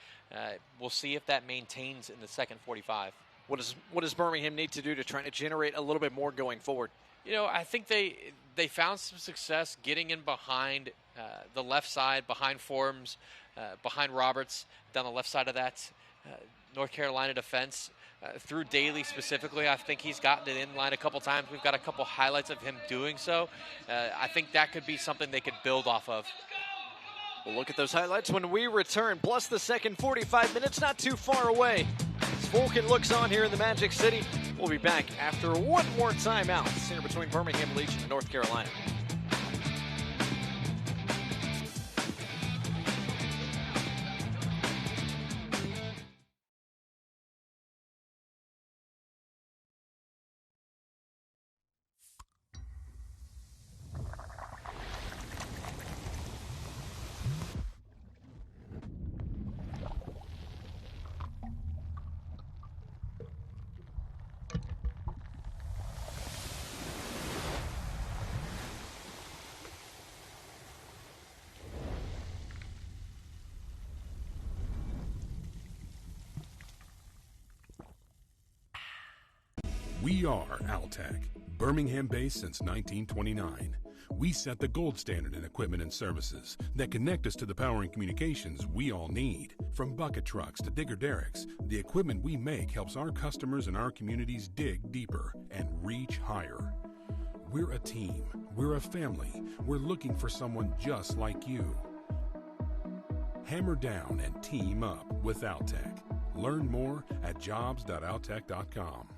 We'll see if that maintains in the second 45. What does Birmingham need to do to try to generate a little bit more going forward? You know, I think they found some success getting in behind the left side, behind Forms, behind Roberts, down the left side of that North Carolina defense. Through Daly specifically, I think he's gotten it in line a couple times. We've got a couple highlights of him doing so. I think that could be something they could build off of. We'll look at those highlights when we return, plus the second 45 minutes, not too far away. As Vulcan looks on here in the Magic City, we'll be back after one more timeout here between Birmingham Legion and North Carolina. We are Altec, Birmingham-based since 1929. We set the gold standard in equipment and services that connect us to the power and communications we all need. From bucket trucks to digger derricks, the equipment we make helps our customers and our communities dig deeper and reach higher. We're a team. We're a family. We're looking for someone just like you. Hammer down and team up with Altec. Learn more at jobs.altec.com.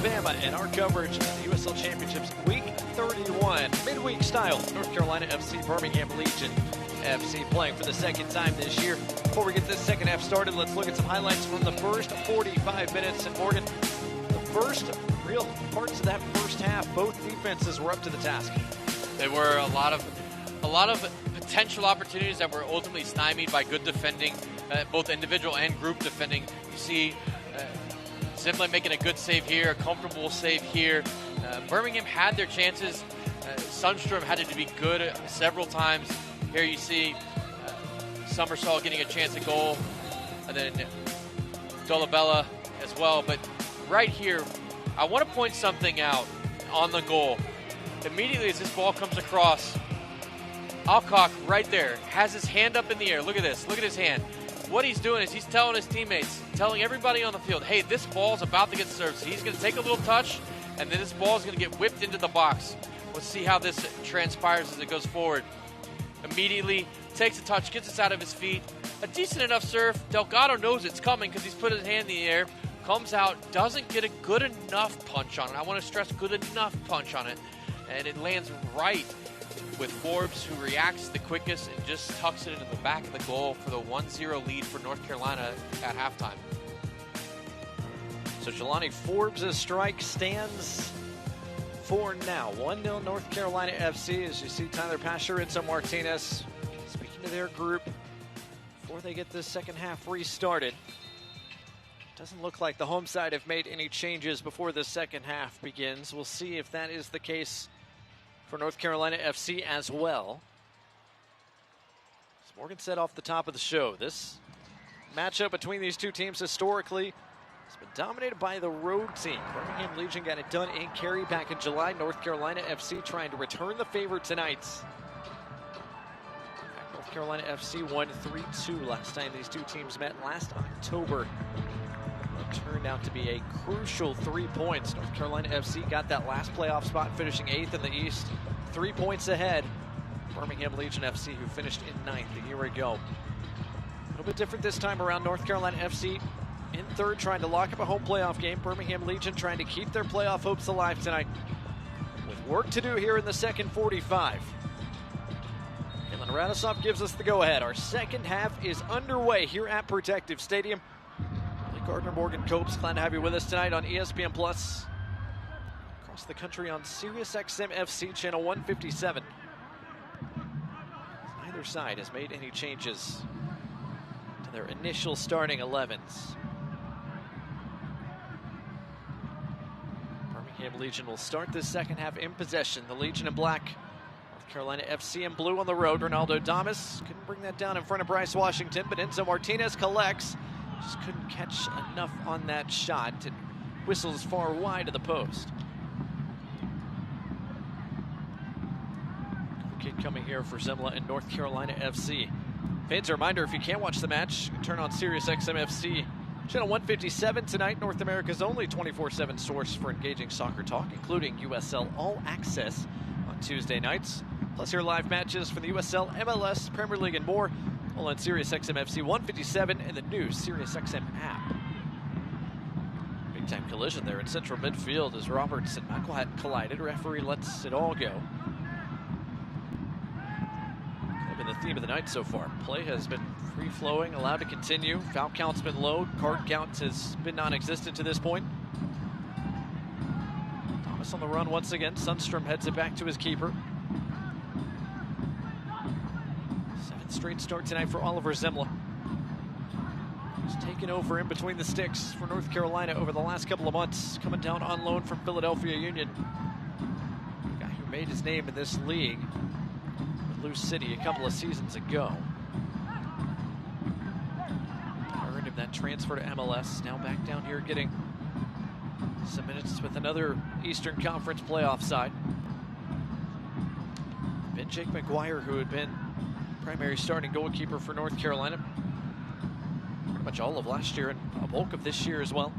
Alabama and our coverage of the USL Championships Week 31, midweek style. North Carolina FC, Birmingham Legion FC playing for the second time this year. Before we get this second half started, let's look at some highlights from the first 45 minutes. And Morgan, the first real parts of that first half, both defenses were up to the task. There were a lot of potential opportunities that were ultimately stymied by good defending, both individual and group defending. You see Zimla making a good save here, a comfortable save here. Birmingham had their chances. Sundstrom had to be good several times. Here you see Somersault getting a chance at goal, and then Dolabella as well. But right here, I want to point something out on the goal. Immediately as this ball comes across, Alcock right there has his hand up in the air. Look at this. Look at his hand. What he's doing is he's telling his teammates, telling everybody on the field, hey, this ball's about to get served. So he's going to take a little touch, and then this ball is going to get whipped into the box. Let's see how this transpires as it goes forward. Immediately takes a touch, gets it out of his feet. A decent enough serve. Delgado knows it's coming because he's put his hand in the air. Comes out, doesn't get a good enough punch on it. I want to stress good enough punch on it. And it lands right with Forbes, who reacts the quickest and just tucks it into the back of the goal for the 1-0 lead for North Carolina at halftime. So Jelani Forbes' strike stands for now. 1-0 North Carolina FC, as you see Tyler Pasher and Enzo Martinez speaking to their group before they get this second half restarted. Doesn't look like the home side have made any changes before the second half begins. We'll see if that is the case for North Carolina FC as well. As Morgan said off the top of the show, this matchup between these two teams historically has been dominated by the road team. Birmingham Legion got it done in Cary back in July. North Carolina FC trying to return the favor tonight. North Carolina FC won 3-2 last time these two teams met last October. It turned out to be a crucial 3 points. North Carolina FC got that last playoff spot, finishing 8th in the East, 3 points ahead. Birmingham Legion FC, who finished in 9th a year ago. A little bit different this time around. North Carolina FC in third, trying to lock up a home playoff game. Birmingham Legion trying to keep their playoff hopes alive tonight, with work to do here in the second 45. Kalen Radosov gives us the go-ahead. Our second half is underway here at Protective Stadium. Gardner, Morgan Copes, glad to have you with us tonight on ESPN Plus, across the country on SiriusXM FC channel 157. Neither side has made any changes to their initial starting 11s. Birmingham Legion will start this second half in possession. The Legion in black, North Carolina FC in blue on the road. Ronaldo Damas couldn't bring that down in front of Bryce Washington, but Enzo Martinez collects. Just couldn't catch enough on that shot. It whistles far wide of the post. Goal kick coming here for Zimla and North Carolina FC. Fans, a reminder, if you can't watch the match, you can turn on SiriusXM FC channel 157 tonight, North America's only 24/7 source for engaging soccer talk, including USL All Access on Tuesday nights. Plus hear live matches for the USL, MLS, Premier League, and more. All on SiriusXM FC 157 and the new SiriusXM app. Big time collision there in central midfield as Roberts and McElhatton collided. Referee lets it all go. Kind of been the theme of the night so far. Play has been free flowing, allowed to continue. Foul count's been low. Card count has been non-existent to this point. Thomas on the run once again. Sundstrom heads it back to his keeper. Straight start tonight for Oliver Zimla. He's taken over in between the sticks for North Carolina over the last couple of months, coming down on loan from Philadelphia Union. The guy who made his name in this league with Lou City a couple of seasons ago. Earned him that transfer to MLS. Now back down here getting some minutes with another Eastern Conference playoff side. Ben Jake McGuire, who had been primary starting goalkeeper for North Carolina pretty much all of last year and a bulk of this year as well.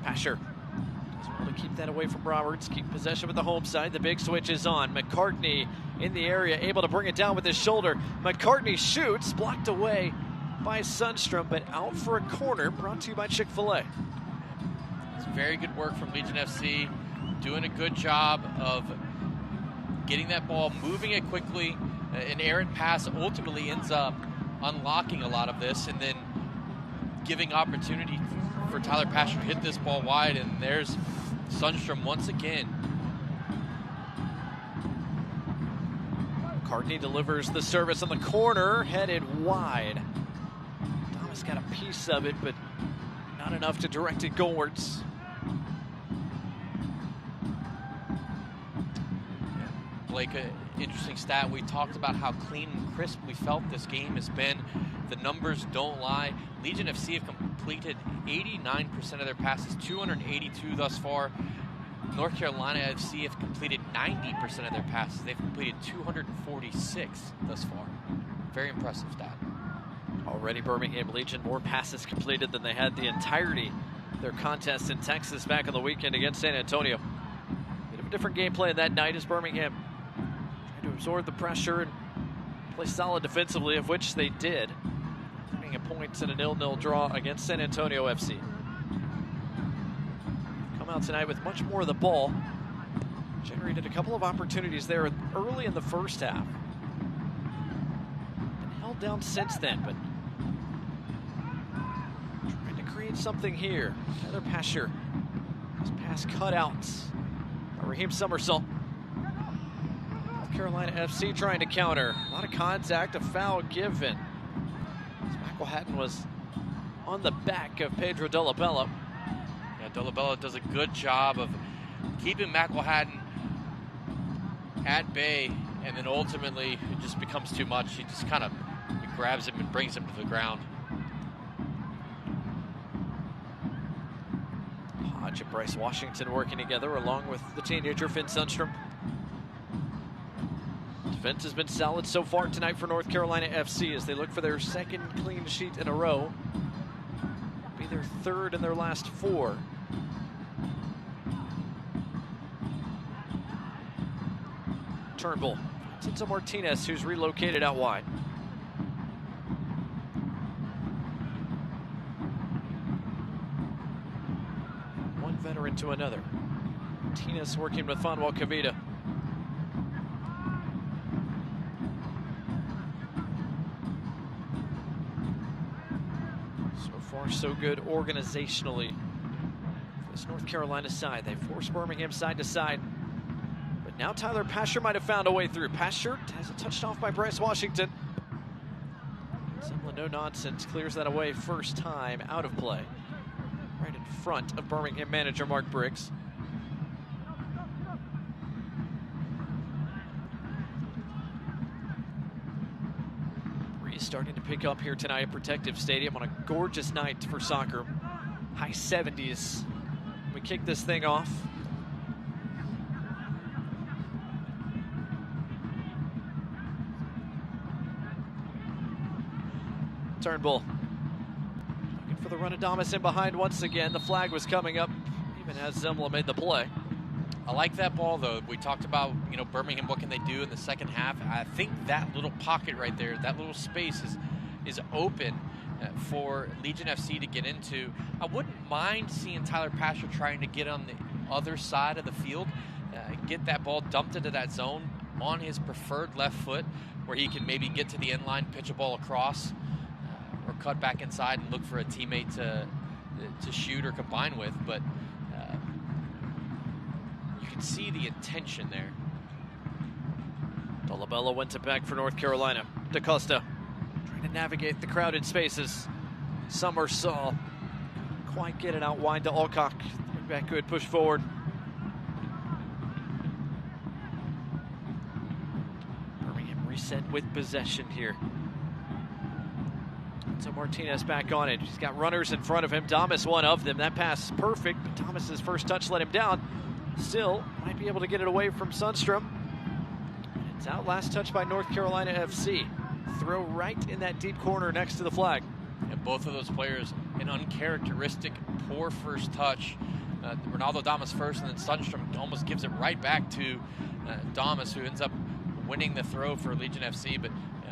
Pasher does well to keep that away from Roberts, keep possession with the home side. The big switch is on. McCartney in the area, able to bring it down with his shoulder. McCartney shoots, blocked away by Sundstrom, but out for a corner, brought to you by Chick-fil-A. very good work from Legion FC, doing a good job of getting that ball, moving it quickly. An errant pass ultimately ends up unlocking a lot of this, and then giving opportunity for Tyler Pasher to hit this ball wide, and there's Sundstrom once again. Cardney delivers the service on the corner, headed wide. Thomas got a piece of it, but not enough to direct it goalwards. Blake, an interesting stat. We talked about how clean and crisp we felt this game has been. The numbers don't lie. Legion FC have completed 89% of their passes, 282 thus far. North Carolina FC have completed 90% of their passes. They've completed 246 thus far. Very impressive stat. Already Birmingham Legion more passes completed than they had the entirety of their contest in Texas back on the weekend against San Antonio. Bit of a different game plan that night as Birmingham tried to absorb the pressure and play solid defensively, of which they did, getting a point in a 0-0 draw against San Antonio FC. Come out tonight with much more of the ball. Generated a couple of opportunities there early in the first half. Been held down since then, but trying to create something here. Tyler Pasher. His pass cut out by Raheem Somersault. North Carolina FC trying to counter. A lot of contact, a foul given. McElhatton was on the back of Pedro Dolabella. Yeah, Dolabella does a good job of keeping McElhatton at bay, and then ultimately it just becomes too much. He just kind of grabs him and brings him to the ground. Hodge and Bryce Washington working together along with the teenager Finn Sundstrom. Defense has been solid so far tonight for North Carolina FC as they look for their second clean sheet in a row. It'll be their third in their last four. Turnbull. It's Martinez who's relocated out wide. One veteran to another. Martinez working with Fonwell Kavita. So far, so good organizationally. For this North Carolina side, they force Birmingham side to side. But now Tyler Pasher might have found a way through. Pasher has it touched off by Bryce Washington. Simla no nonsense clears that away first time out of play. Right in front of Birmingham manager Mark Briggs. Breeze starting to pick up here tonight at Protective Stadium on a gorgeous night for soccer. High 70s. We kick this thing off. Turnbull looking for the run of Damas in behind once again. The flag was coming up even as Zembla made the play. I like that ball though. We talked about, Birmingham, what can they do in the second half. I think that little pocket right there, that little space is open for Legion FC to get into. I wouldn't mind seeing Tyler Pasher trying to get on the other side of the field, get that ball dumped into that zone on his preferred left foot where he can maybe get to the end line, pitch a ball across, or cut back inside and look for a teammate to shoot or combine with. But you can see the intention there. Dolabella went to back for North Carolina. DaCosta trying to navigate the crowded spaces. Somersault quite get it out wide to Alcock. Back good, push forward. Birmingham reset with possession here. So Martinez back on it. He's got runners in front of him. Damas one of them. That pass is perfect, but Damas's first touch let him down. Still might be able to get it away from Sundstrom. It's out last touch by North Carolina FC. Throw right in that deep corner next to the flag. And both of those players, an uncharacteristic poor first touch. Ronaldo Damas first, and then Sundstrom almost gives it right back to Damas, who ends up winning the throw for Legion FC. But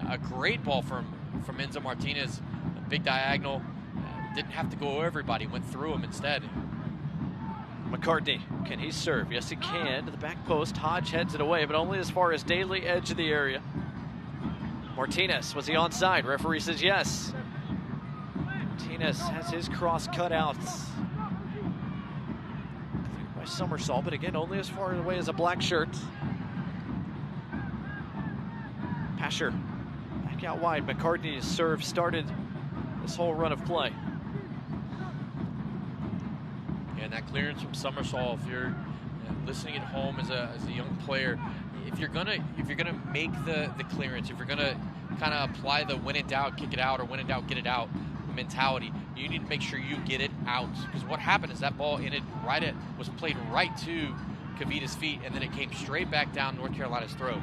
a great ball from Enzo Martinez. A big diagonal. Didn't have to go everybody, went through him instead. McCartney. Can he serve? Yes, he can. To the back post. Hodge heads it away, but only as far as Daly, edge of the area. Martinez, was he onside? Referee says yes. Martinez has his cross cut out. Cleared by Somersault, but again, only as far away as a black shirt. Pasher back out wide. McCartney's serve started this whole run of play. And that clearance from Somersault, if you're listening at home as a young player, if you're gonna make the clearance, if you're gonna kind of apply the when in doubt, kick it out, or when in doubt, get it out mentality, you need to make sure you get it out. Because what happened is that ball was played right to Kavita's feet, and then it came straight back down North Carolina's throat.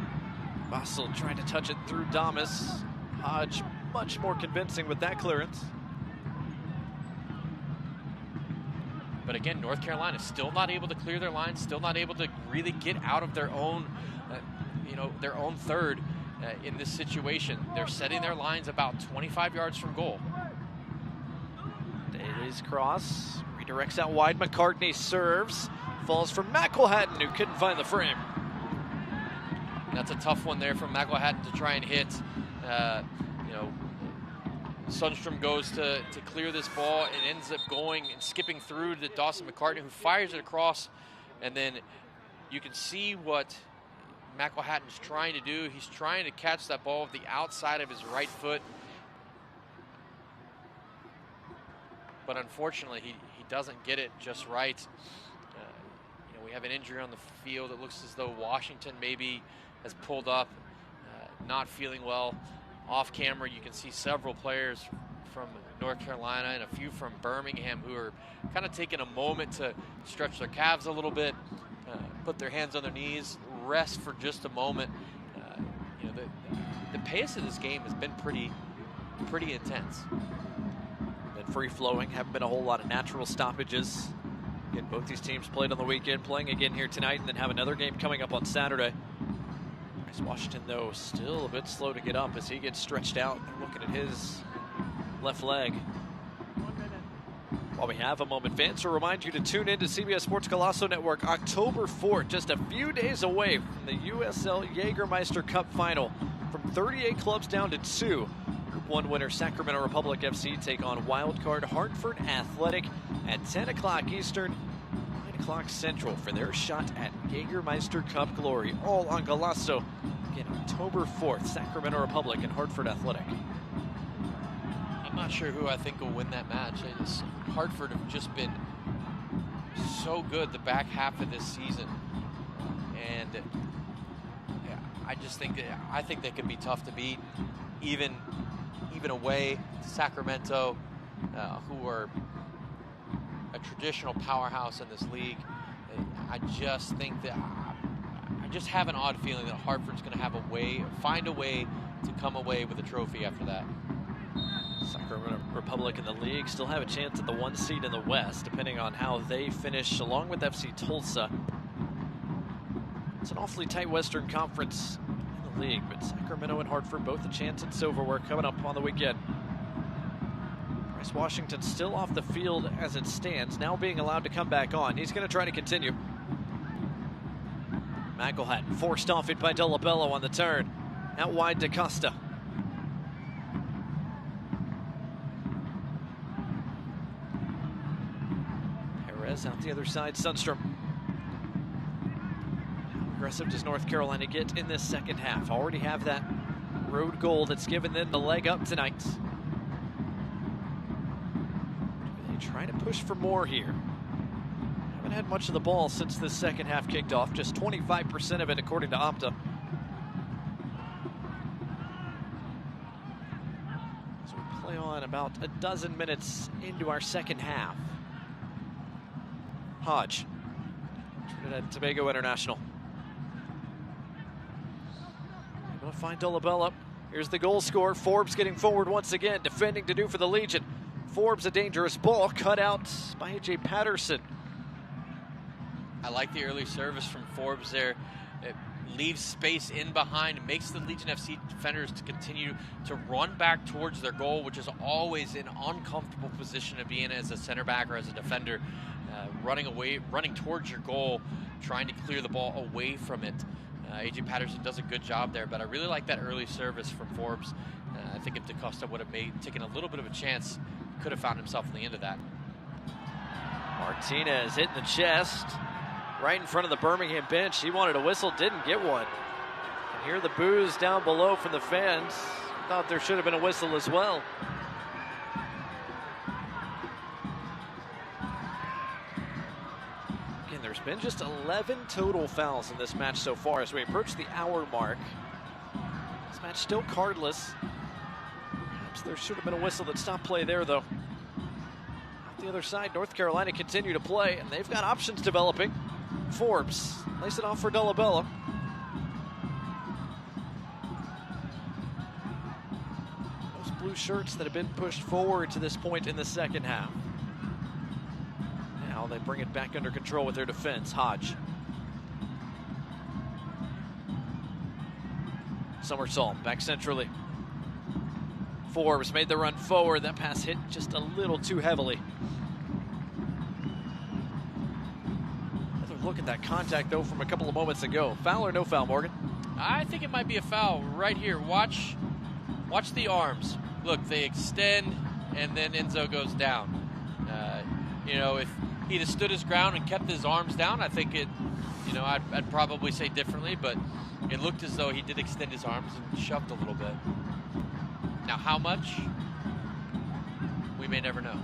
Basel trying to touch it through Damas. Hodge much more convincing with that clearance. But again, North Carolina still not able to clear their lines, still not able to really get out of their own, their own third in this situation. They're setting their lines about 25 yards from goal. Daly's cross redirects out wide. McCartney serves, falls from McElhatton, who couldn't find the frame. And that's a tough one there from McElhatton to try and hit. Sundstrom goes to clear this ball and ends up going and skipping through to Dawson McCartney, who fires it across. And then you can see what McElhatton's trying to do. He's trying to catch that ball with the outside of his right foot. But unfortunately, he doesn't get it just right. We have an injury on the field. It looks as though Washington maybe has pulled up, not feeling well. Off camera, you can see several players from North Carolina and a few from Birmingham who are kind of taking a moment to stretch their calves a little bit, put their hands on their knees, rest for just a moment. The pace of this game has been pretty intense. Been free-flowing, haven't been a whole lot of natural stoppages. Again, both these teams played on the weekend, playing again here tonight, and then have another game coming up on Saturday. Washington, though, still a bit slow to get up as he gets stretched out. Looking at his left leg. While we have a moment, fans, to remind you to tune in to CBS Sports Golazo Network October 4th, just a few days away from the USL Jägermeister Cup final. From 38 clubs down to 2. Group 1 winner Sacramento Republic FC take on wildcard Hartford Athletic at 10 o'clock Eastern, 9 o'clock Central for their shot at Jägermeister Cup glory. All on Golazo. Again, October 4th, Sacramento Republic and Hartford Athletic. I'm not sure who I think will win that match. Hartford have just been so good the back half of this season. And I think they could be tough to beat, even away to Sacramento, who are a traditional powerhouse in this league. I just think that I just have an odd feeling that Hartford's going to find a way to come away with a trophy after that. Sacramento Republic in the league still have a chance at the 1 seed in the West, depending on how they finish, along with FC Tulsa. It's an awfully tight Western Conference in the league, but Sacramento and Hartford both a chance at silverware coming up on the weekend. Bryce Washington still off the field as it stands, now being allowed to come back on. He's going to try to continue. McElhatton forced off it by Dolabello on the turn. Out wide to Costa. Perez out the other side, Sundstrom. How aggressive does North Carolina get in this second half? Already have that road goal that's given them the leg up tonight. They try to push for more here. Haven't had much of the ball since the second half kicked off, just 25% of it according to Opta. So we play on about a dozen minutes into our second half. Hodge, Trinidad and Tobago International. Able to find Dolabella. Here's the goal scorer. Forbes getting forward once again, defending to do for the Legion. Forbes, a dangerous ball, cut out by A.J. Patterson. I like the early service from Forbes there. It leaves space in behind, makes the Legion FC defenders to continue to run back towards their goal, which is always an uncomfortable position to be in as a center back or as a defender. running towards your goal, trying to clear the ball away from it. A.J. Patterson does a good job there, but I really like that early service from Forbes. I think if DaCosta would have taken a little bit of a chance, he could have found himself in the end of that. Martinez hitting the chest right in front of the Birmingham bench. He wanted a whistle, didn't get one. And hear the boos down below from the fans. Thought there should have been a whistle as well. Again, there's been just 11 total fouls in this match so far as we approach the hour mark. This match still cardless. Perhaps there should have been a whistle that stopped play there, though. The other side, North Carolina continue to play, and they've got options developing. Forbes lays it off for Dolabella. Those blue shirts that have been pushed forward to this point in the second half. Now they bring it back under control with their defense. Hodge. Somersault back centrally. Forbes made the run forward. That pass hit just a little too heavily. Look at that contact, though, from a couple of moments ago. Foul or no foul, Morgan? I think it might be a foul right here. Watch the arms. Look, they extend, and then Enzo goes down. If he'd have stood his ground and kept his arms down, I think I'd probably say differently, but it looked as though he did extend his arms and shoved a little bit. Now, how much? We may never know.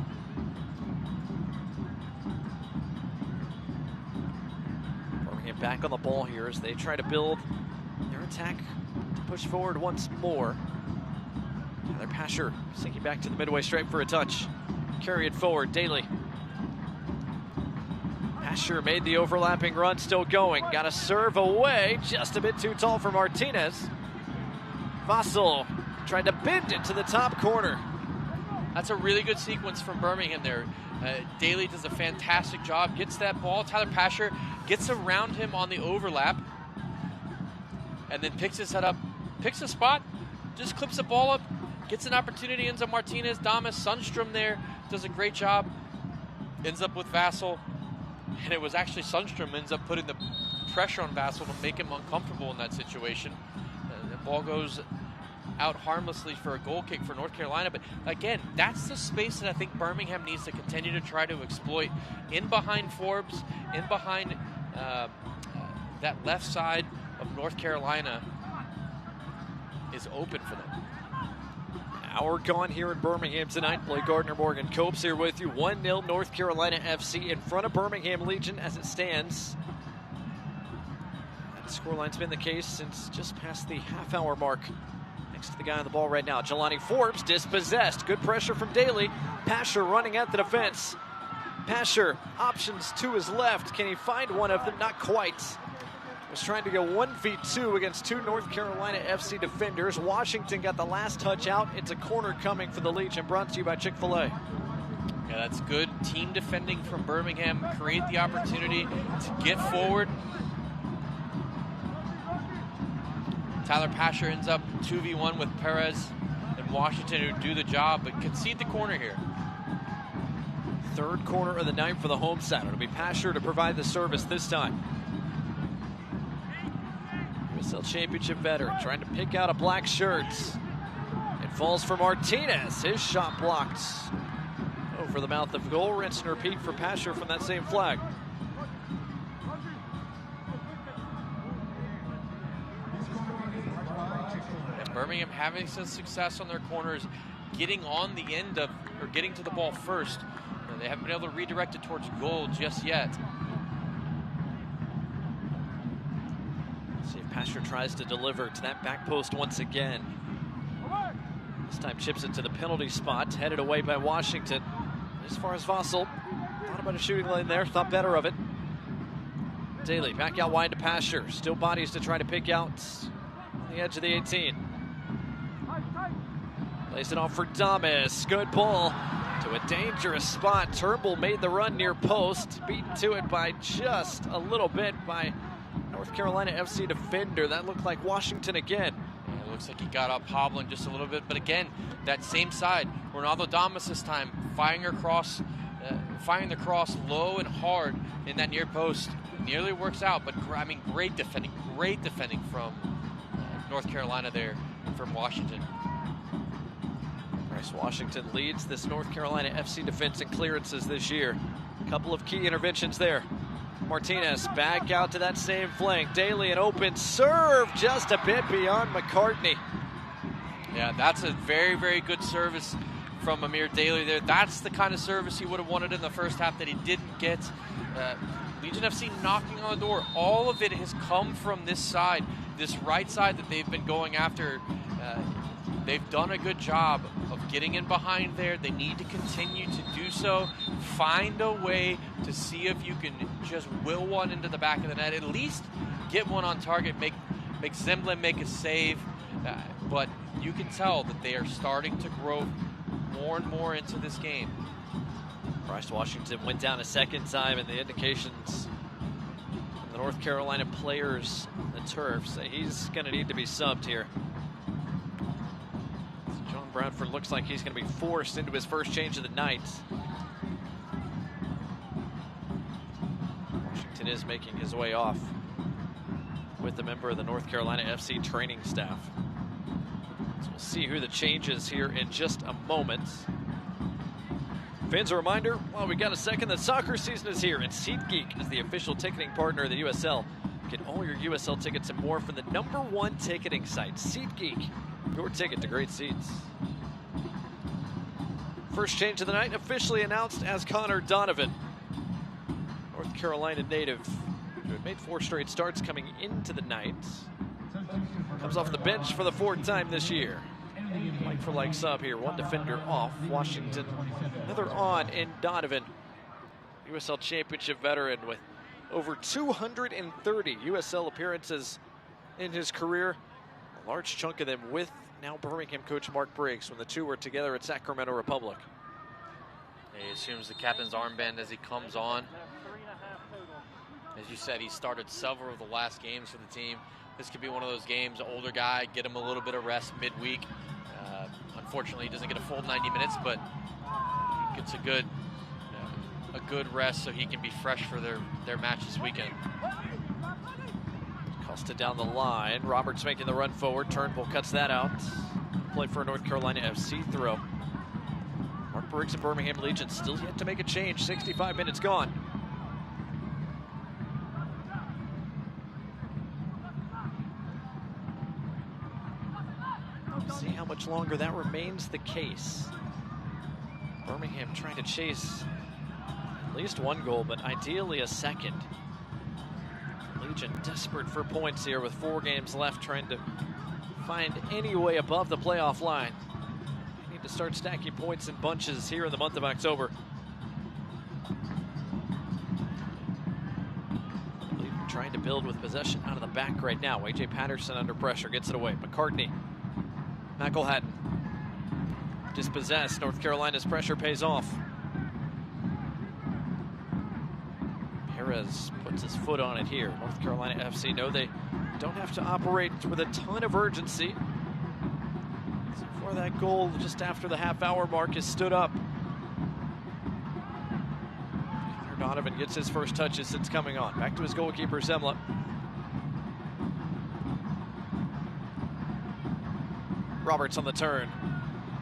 Birmingham back on the ball here as they try to build their attack to push forward once more. Tyler Pasher sinking back to the midway stripe for a touch. Carry it forward, Daly. Pasher made the overlapping run, still going. Got a serve away, just a bit too tall for Martinez. Vassell tried to bend it to the top corner. That's a really good sequence from Birmingham there. Daly does a fantastic job, gets that ball. Tyler Pasher gets around him on the overlap, and then picks his head up, picks a spot, just clips the ball up, gets an opportunity, ends up Martinez, Damas, Sundstrom there, does a great job, ends up with Vassell, and it was actually Sundstrom ends up putting the pressure on Vassell to make him uncomfortable in that situation. The ball goes out harmlessly for a goal kick for North Carolina, but again, that's the space that I think Birmingham needs to continue to try to exploit. In behind Forbes, in behind that left side of North Carolina is open for them. Hour gone here in Birmingham tonight. Blake Gardner, Morgan Copes here with you. 1-0 North Carolina FC in front of Birmingham Legion as it stands. That scoreline's been the case since just past the half-hour mark. Next to the guy on the ball right now, Jelani Forbes dispossessed. Good pressure from Daly. Pasher running at the defense. Pasher, options to his left. Can he find one of them? Not quite. Was trying to go 1v2 against two North Carolina FC defenders. Washington got the last touch out. It's a corner coming for the Legion, brought to you by Chick-fil-A. Yeah, that's good team defending from Birmingham. Create the opportunity to get forward. Tyler Pasher ends up 2v1 with Perez and Washington, who do the job, but concede the corner here. Third corner of the night for the home side. It'll be Pasher to provide the service this time. USL Championship veteran trying to pick out a black shirt. It falls for Martinez. His shot blocked over the mouth of goal. Rinse and repeat for Pasher from that same flag. And Birmingham having some success on their corners, getting on the end of, or getting to the ball first. They haven't been able to redirect it towards goal just yet. See if Pasher tries to deliver to that back post once again. This time chips it to the penalty spot, headed away by Washington. As far as Vassell, thought about a shooting lane there, thought better of it. Daly back out wide to Pasher. Still bodies to try to pick out on the edge of the 18. Lays it off for Damas. Good ball to a dangerous spot. Turnbull made the run near post, beaten to it by just a little bit by North Carolina FC defender. That looked like Washington again. Yeah, it looks like he got up hobbling just a little bit, but again, that same side, Ronaldo Damas this time, firing across firing the cross low and hard in that near post. Nearly works out, but I mean, great defending from North Carolina there from Washington. Bryce Washington leads this North Carolina FC defense in clearances this year. A couple of key interventions there. Martinez back out to that same flank. Daly an open serve just a bit beyond McCartney. Yeah, that's a very, very good service from Amir Daly there. That's the kind of service he would have wanted in the first half that he didn't get. Legion FC knocking on the door. All of it has come from this side, this right side that they've been going after. They've done a good job of getting in behind there. They need to continue to do so. Find a way to see if you can just will one into the back of the net. At least get one on target, make Zemlin make a save. But you can tell that they are starting to grow more and more into this game. Bryce Washington went down a second time, and the indications from the North Carolina players on the turf say he's going to need to be subbed here. John Bradford looks like he's going to be forced into his first change of the night. Washington is making his way off with a member of the North Carolina FC training staff. So we'll see who the change is here in just a moment. Fans, a reminder, while we got a second, that soccer season is here, and SeatGeek is the official ticketing partner of the USL. Get all your USL tickets and more from the #1 ticketing site, SeatGeek. Your ticket to great seats. First change of the night officially announced as Connor Donovan. North Carolina native who had made 4 straight starts coming into the night. Comes off the bench for the 4th time this year. Like for like sub here, 1 defender off. Washington, another on in Donovan. USL Championship veteran with over 230 USL appearances in his career. A large chunk of them with now Birmingham coach Mark Briggs when the two were together at Sacramento Republic. He assumes the captain's armband as he comes on. As you said, he started several of the last games for the team. This could be one of those games, older guy, get him a little bit of rest midweek. Unfortunately, he doesn't get a full 90 minutes, but he gets a good rest so he can be fresh for their match this weekend. Costa down the line. Roberts making the run forward. Turnbull cuts that out. Play for a North Carolina FC throw. Mark Briggs and Birmingham Legion still yet to make a change. 65 minutes gone. See how much longer that remains the case. Birmingham trying to chase at least 1 goal, but ideally a second. Legion desperate for points here with 4 games left, trying to find any way above the playoff line. They need to start stacking points in bunches here in the month of October. Legion trying to build with possession out of the back right now. A.J. Patterson under pressure, gets it away. McCartney, McElhatton, dispossessed. North Carolina's pressure pays off. Perez puts his foot on it here. North Carolina FC know they don't have to operate with a ton of urgency. So for that goal just after the half-hour mark is stood up. Donovan gets his first touches since coming on. Back to his goalkeeper, Zemla. Roberts on the turn.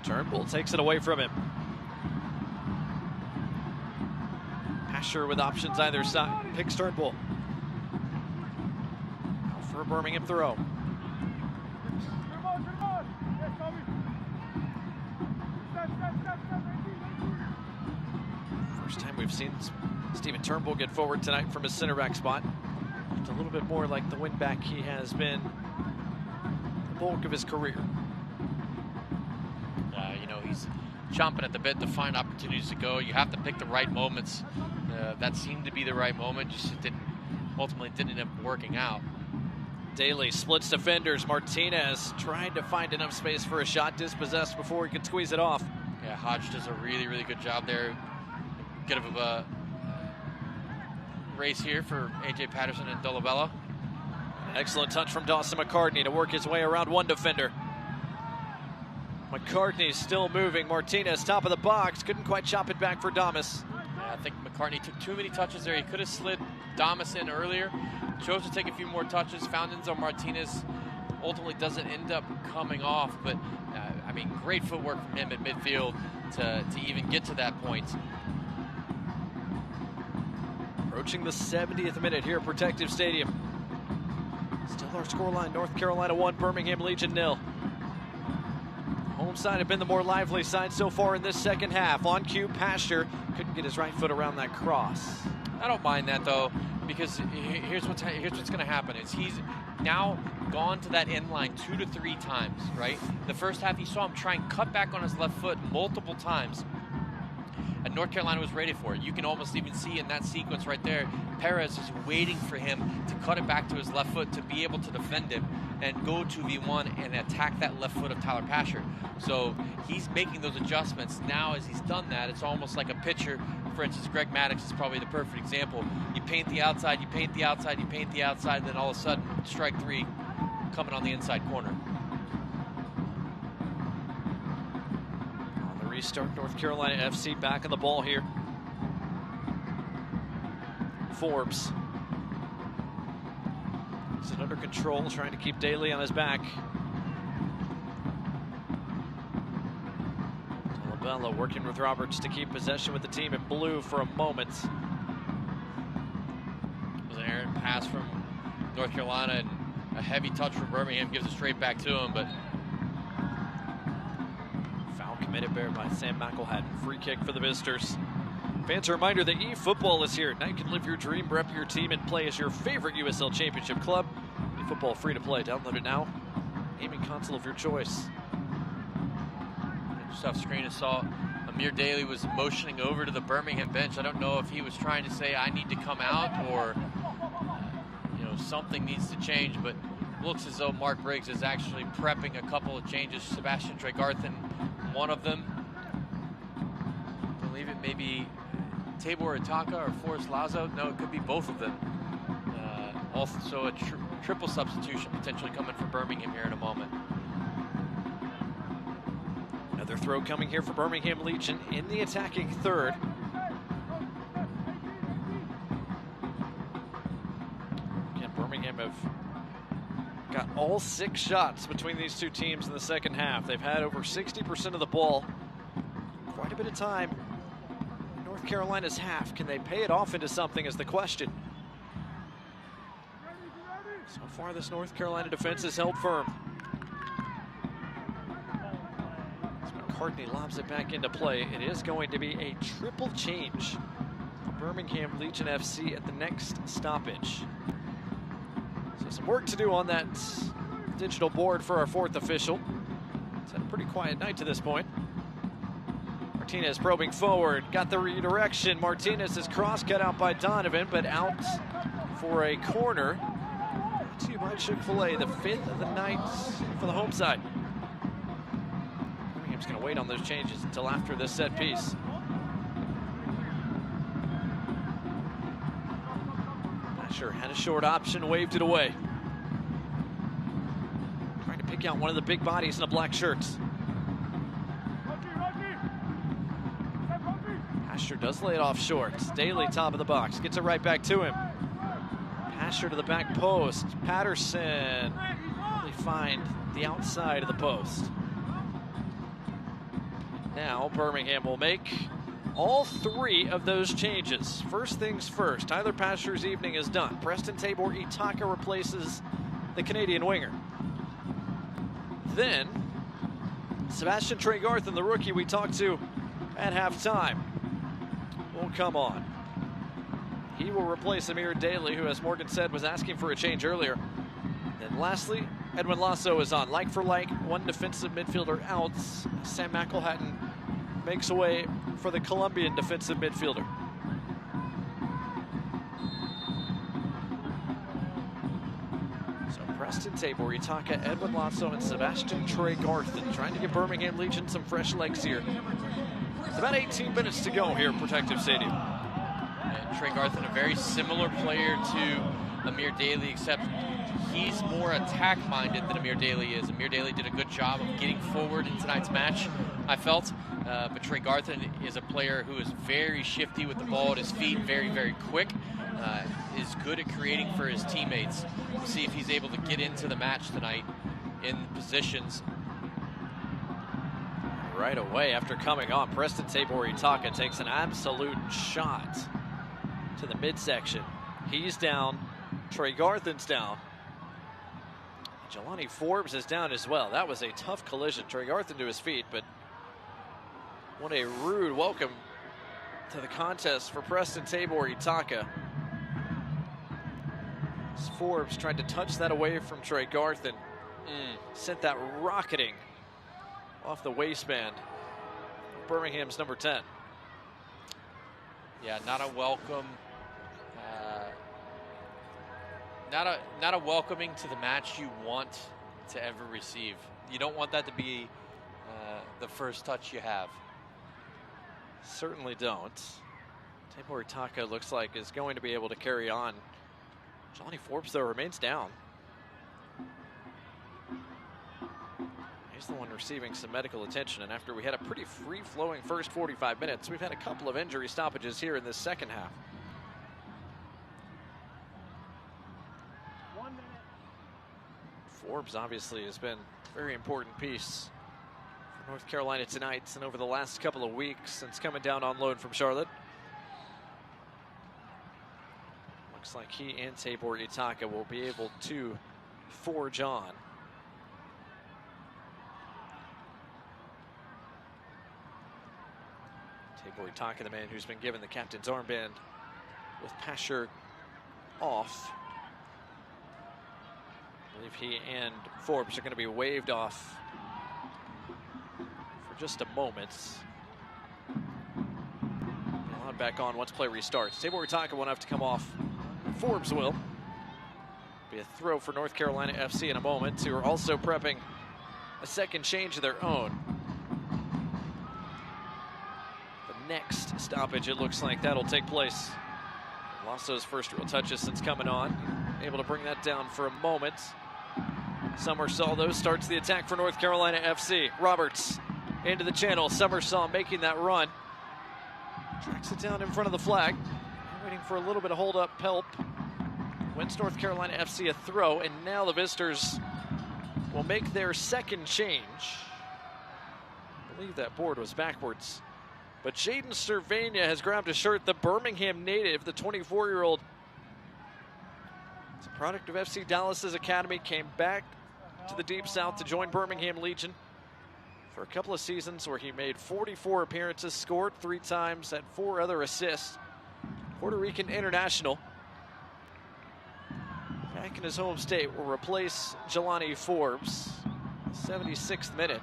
Turnbull takes it away from him. Asher with options either side. Picks Turnbull. Now for a Birmingham throw. First time we've seen Stephen Turnbull get forward tonight from his center back spot. It's a little bit more like the wing back he has been the bulk of his career. He's chomping at the bit to find opportunities to go. You have to pick the right moments. That seemed to be the right moment, just ultimately didn't end up working out. Daly splits defenders. Martinez trying to find enough space for a shot, dispossessed before he can squeeze it off. Yeah, Hodge does a really, really good job there. Good of a race here for A.J. Patterson and Dolabella. Excellent touch from Dawson McCartney to work his way around 1 defender. McCartney still moving. Martinez, top of the box. Couldn't quite chop it back for Damas. Yeah, I think McCartney took too many touches there. He could have slid Damas in earlier. Chose to take a few more touches. Found Enzo Martinez. Ultimately doesn't end up coming off, but I mean, great footwork from him at midfield to even get to that point. Approaching the 70th minute here at Protective Stadium. Still our scoreline, North Carolina 1, Birmingham Legion 0. Home side have been the more lively side so far in this second half. On cue, Pastor couldn't get his right foot around that cross. I don't mind that though, because here's what's going to happen is he's now gone to that end line 2 to 3 times, right? The first half, you saw him try and cut back on his left foot multiple times. And North Carolina was ready for it. You can almost even see in that sequence right there, Perez is waiting for him to cut it back to his left foot to be able to defend him and go 2v1 and attack that left foot of Tyler Pasher. So he's making those adjustments. Now as he's done that, it's almost like a pitcher. For instance, Greg Maddux is probably the perfect example. You paint the outside, you paint the outside, you paint the outside, and then all of a sudden, strike 3 coming on the inside corner. On the restart, North Carolina FC back on the ball here. Forbes. He's it under control, trying to keep Daly on his back. Bella working with Roberts to keep possession with the team in blue for a moment. It was an errant pass from North Carolina, and a heavy touch from Birmingham gives it straight back to him, but foul committed there by Sam McElhatton. Free kick for the visitors. Fans, a reminder that eFootball is here. Now you can live your dream, rep your team, and play as your favorite USL Championship club. eFootball free to play. Download it now. Gaming console of your choice. Just off screen, I saw Amir Daly was motioning over to the Birmingham bench. I don't know if he was trying to say, I need to come out, or something needs to change, but looks as though Mark Briggs is actually prepping a couple of changes. Sebastian Tregarthen, one of them. I believe it may be Tabor Itaka or Forrest Lazo. No, it could be both of them. Also a triple substitution potentially coming for Birmingham here in a moment. Another throw coming here for Birmingham Legion in the attacking third. Again, Birmingham have got all 6 shots between these two teams in the second half. They've had over 60% of the ball. Quite a bit of time in North Carolina's half. Can they pay it off into something is the question. So far, this North Carolina defense has held firm. McCartney lobs it back into play. It is going to be a triple change for Birmingham Legion FC at the next stoppage. So some work to do on that digital board for our 4th official. It's had a pretty quiet night to this point. Martinez probing forward, got the redirection. Martinez's cross cut out by Donovan, but out for a corner. Brought to you by Chick-fil-A, the 5th of the night for the home side. Birmingham's going to wait on those changes until after this set piece. Asher had a short option, waved it away. Trying to pick out one of the big bodies in the black shirts. Asher does lay it off short. Daly, top of the box, gets it right back to him. Asher to the back post. Patterson really find the outside of the post. Now Birmingham will make all 3 of those changes. First things first, Tyler Pasher's evening is done. Preston Tabor Itaka replaces the Canadian winger. Then Sebastian Tregarthen, the rookie we talked to at halftime, will come on. He will replace Amir Daly, who, as Morgan said, was asking for a change earlier. And lastly, Edwin Lasso is on. Like for like, one defensive midfielder out. Sam McElhatton makes way for the Colombian defensive midfielder. So Preston Tabor, Itaka, Edwin Lasso, and Sebastian Tregarthen trying to give Birmingham Legion some fresh legs here. It's about 18 minutes to go here at Protective Stadium. Tregarthen, a very similar player to Amir Daly, except he's more attack-minded than Amir Daly is. Amir Daly did a good job of getting forward in tonight's match, I felt. But Trey Garthen is a player who is very shifty with the ball at his feet, very, very quick, is good at creating for his teammates. We'll see if he's able to get into the match tonight in positions. Right away after coming on, Preston Tabor Itaka takes an absolute shot to the midsection. He's down. Trey Garthen's down. Jelani Forbes is down as well. That was a tough collision. Trey Garthen to his feet, but what a rude welcome to the contest for Preston Tabor Itaka. Forbes tried to touch that away from Trey Garthen. Sent that rocketing off the waistband. Birmingham's number 10. Yeah, not a welcome. Not a welcoming to the match you want to ever receive. You don't want that to be the first touch you have. Certainly don't. Tabor Itaka looks like is going to be able to carry on. Jelani Forbes, though, remains down. He's the one receiving some medical attention, and after we had a pretty free-flowing first 45 minutes, we've had a couple of injury stoppages here in this second half. 1 minute. Forbes obviously has been a very important piece for North Carolina tonight and over the last couple of weeks since coming down on loan from Charlotte. Looks like he and Tabor Itaka will be able to forge on. Tabor Itaka, the man who's been given the captain's armband with Pasher off. I believe he and Forbes are going to be waved off for just a moment. Allowed back on once play restarts. Tabor Itaka won't have to come off. Forbes will. Be a throw for North Carolina FC in a moment, who are also prepping a second change of their own. The next stoppage, it looks like that'll take place. Lost those first real touches since coming on. Able to bring that down for a moment. Summersall, though, starts the attack for North Carolina FC. Roberts into the channel. Summersall making that run. Tracks it down in front of the flag. Waiting for a little bit of hold-up help. Wins North Carolina FC a throw, and now the visitors will make their second change. I believe that board was backwards. But Jaden Cervania has grabbed a shirt. The Birmingham native, the 24-year-old, it's a product of FC Dallas's academy, came back to the Deep South to join Birmingham Legion for a couple of seasons where he made 44 appearances, scored 3 times, had 4 other assists. Puerto Rican international. Back in his home state will replace Jelani Forbes, 76th minute.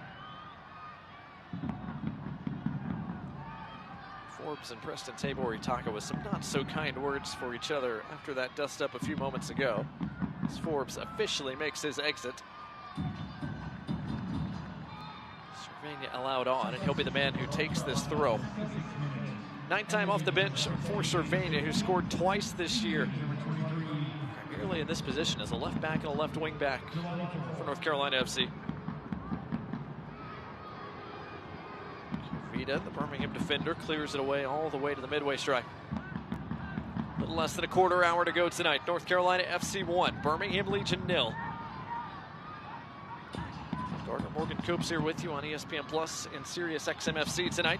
Forbes and Preston Tabor Itaka with some not so kind words for each other after that dust up a few moments ago, as Forbes officially makes his exit. Cervania allowed on, and he'll be the man who takes this throw. 9th time off the bench for Cervania, who scored twice this year, primarily in this position as a left back and a left wing back for North Carolina FC. Vida, the Birmingham defender, clears it away all the way to the midway stripe. A little less than a quarter hour to go tonight. North Carolina FC 1, Birmingham Legion 0. Gardner Morgan Coops here with you on ESPN Plus and Sirius XM FC tonight.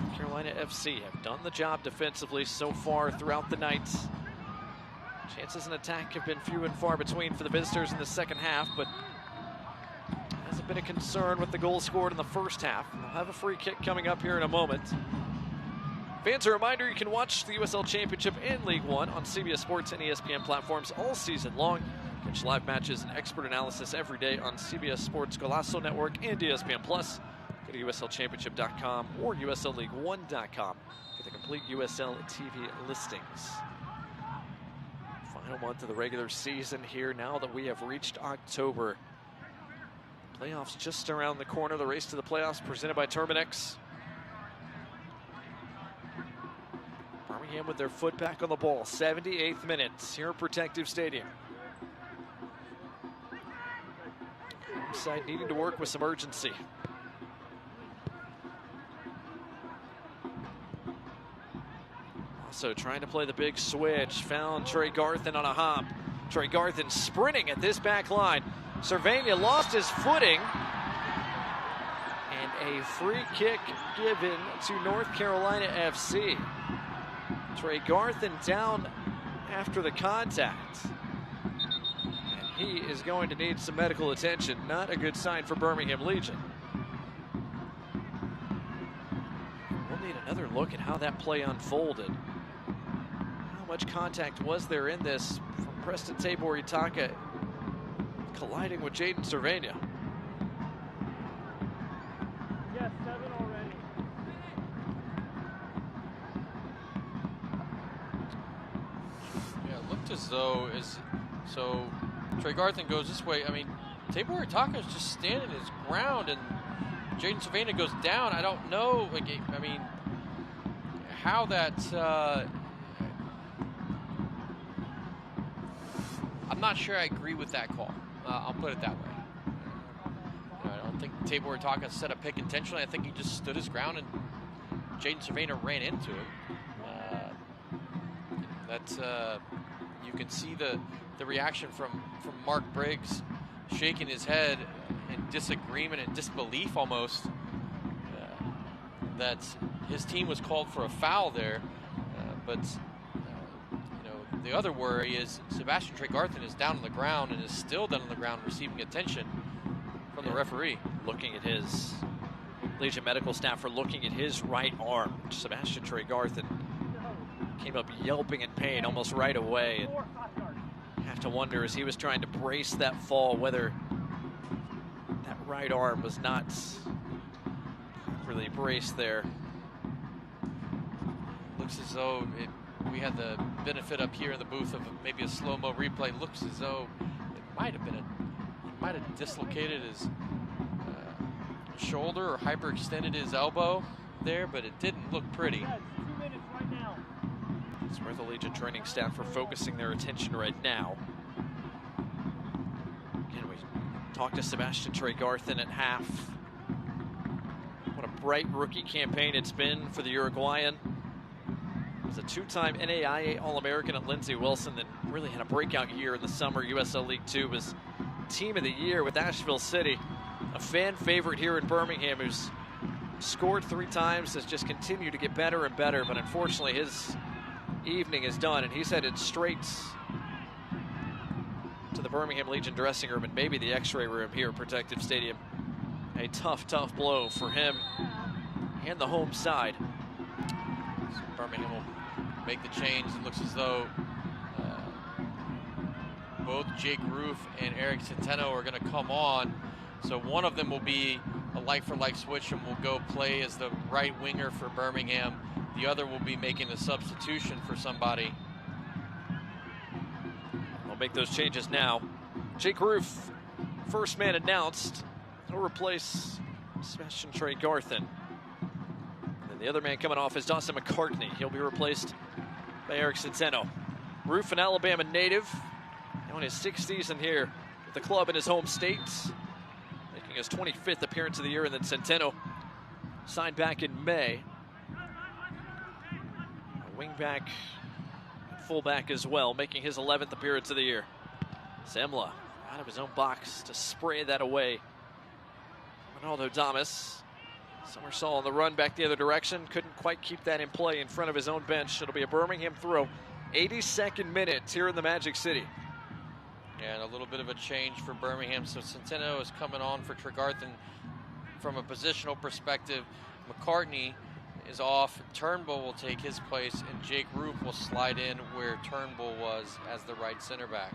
North Carolina FC have done the job defensively so far throughout the night. Chances in attack have been few and far between for the visitors in the second half, but hasn't been a concern with the goal scored in the first half. They'll have a free kick coming up here in a moment. Fans, a reminder, you can watch the USL Championship and League One on CBS Sports and ESPN platforms all season long. Catch live matches and expert analysis every day on CBS Sports, Golazo Network, and ESPN Plus. Go to USLChampionship.com or USLLeague1.com for the complete USL TV listings. Final month of the regular season here now that we have reached October. Playoffs just around the corner. The race to the playoffs presented by Terminix. Birmingham with their foot back on the ball. 78th minute here at Protective Stadium. Side needing to work with some urgency. Also trying to play the big switch. Found Trey Garthen on a hop. Trey Garthen sprinting at this back line. Cervania lost his footing. And a free kick given to North Carolina FC. Trey Garthen down after the contact. And he is going to need some medical attention. Not a good sign for Birmingham Legion. We'll need another look at how that play unfolded. How much contact was there in this from Preston Tabor Itaka colliding with Jaden Cervania? Yes, 7 already. Yeah, it looked as though so Trey Garthen goes this way. I mean, Tabor Itaka is just standing his ground, and Jaden Cervania goes down. I don't know. Like, I mean, how that. I'm not sure I agree with that call. I'll put it that way. I don't think Tabor Itaka set a pick intentionally. I think he just stood his ground and Jaden Cervania ran into him. You can see the reaction from Mark Briggs shaking his head in disagreement and disbelief almost that his team was called for a foul there. But the other worry is Sebastian Trey Garthen is down on the ground and is still down on the ground receiving attention from the referee. Looking at his Legion medical staff are looking at his right arm. Sebastian Trey Garthen came up yelping in pain almost right away. And have to wonder, as he was trying to brace that fall, whether that right arm was not really braced there. Looks as though we had the benefit up here in the booth of maybe a slow-mo replay. Looks as though it might have dislocated his shoulder or hyperextended his elbow there, but it didn't look pretty. 2 minutes right now. It's where the Legion training staff are focusing their attention right now. Again, we talked to Sebastian Trey Garthen at half. What a bright rookie campaign it's been for the Uruguayan. He was a 2-time NAIA All-American at Lindsey Wilson that really had a breakout year in the summer. USL League Two was Team of the Year with Asheville City. A fan favorite here in Birmingham who's scored 3 times, has just continued to get better and better, but unfortunately his evening is done and he's headed straight to the Birmingham Legion dressing room and maybe the x-ray room here at Protective Stadium. A tough blow for him and the home side. So Birmingham will make the change. It looks as though both Jake Roof and Eric Centeno are going to come on. So one of them will be a like-for-like switch and will go play as the right winger for Birmingham. The other will be making a substitution for somebody. They'll make those changes now. Jake Roof, first man announced. He'll replace Sebastian Trey Garthen. And then the other man coming off is Dawson McCartney. He'll be replaced by Eric Centeno. Roof, an Alabama native, now in his 6th season here with the club in his home state, making his 25th appearance of the year, and then Centeno signed back in May. A wingback and fullback as well, making his 11th appearance of the year. Zemla out of his own box to spray that away. Ronaldo Damas, somersault on the run back the other direction, couldn't quite keep that in play in front of his own bench. It'll be a Birmingham throw. 82nd minute here in the Magic City. And a little bit of a change for Birmingham. So Centeno is coming on for Trey Garthen from a positional perspective. McCartney is off. Turnbull will take his place, and Jake Roof will slide in where Turnbull was as the right center back.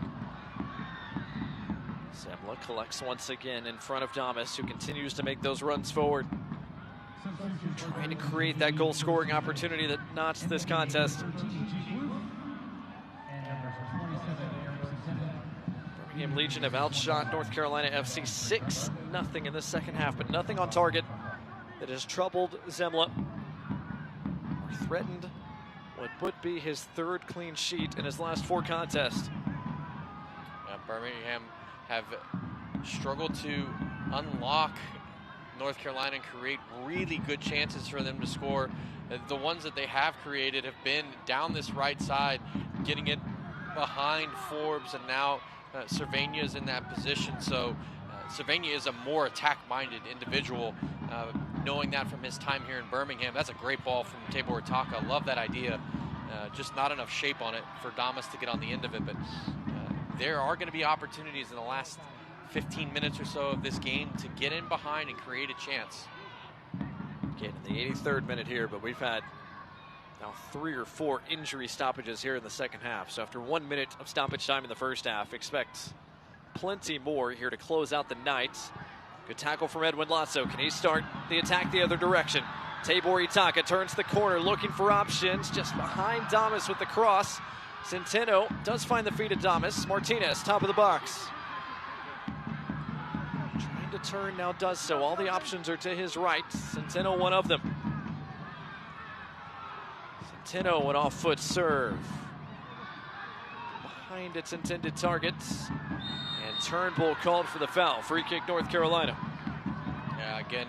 Zemla collects once again in front of Damas, who continues to make those runs forward. Trying to create that goal-scoring opportunity that knots this contest. Birmingham Legion have outshot North Carolina FC 6-0 in the second half, but nothing on target that has troubled Zemla or threatened would be his 3rd clean sheet in his last 4 contests. Birmingham have struggled to unlock North Carolina and create really good chances for them to score. The ones that they have created have been down this right side, getting it behind Forbes, and now Cervania is in that position. So Cervania is a more attack-minded individual, knowing that from his time here in Birmingham. That's a great ball from Tabor Itaka. Love that idea. Just not enough shape on it for Damas to get on the end of it, but there are going to be opportunities in the last 15 minutes or so of this game to get in behind and create a chance. Again, in the 83rd minute here, but we've had now 3 or 4 injury stoppages here in the second half. So after 1 minute of stoppage time in the first half, expect plenty more here to close out the night. Good tackle from Edwin Lasso. Can he start the attack the other direction? Tabor Itaka turns the corner, looking for options, just behind Damas with the cross. Centeno does find the feet of Damas. Martinez, top of the box. Trying to turn, now does so. All the options are to his right. Centeno, one of them. Centeno, an off-foot serve. Behind its intended target. And Turnbull called for the foul. Free kick, North Carolina. Yeah, again,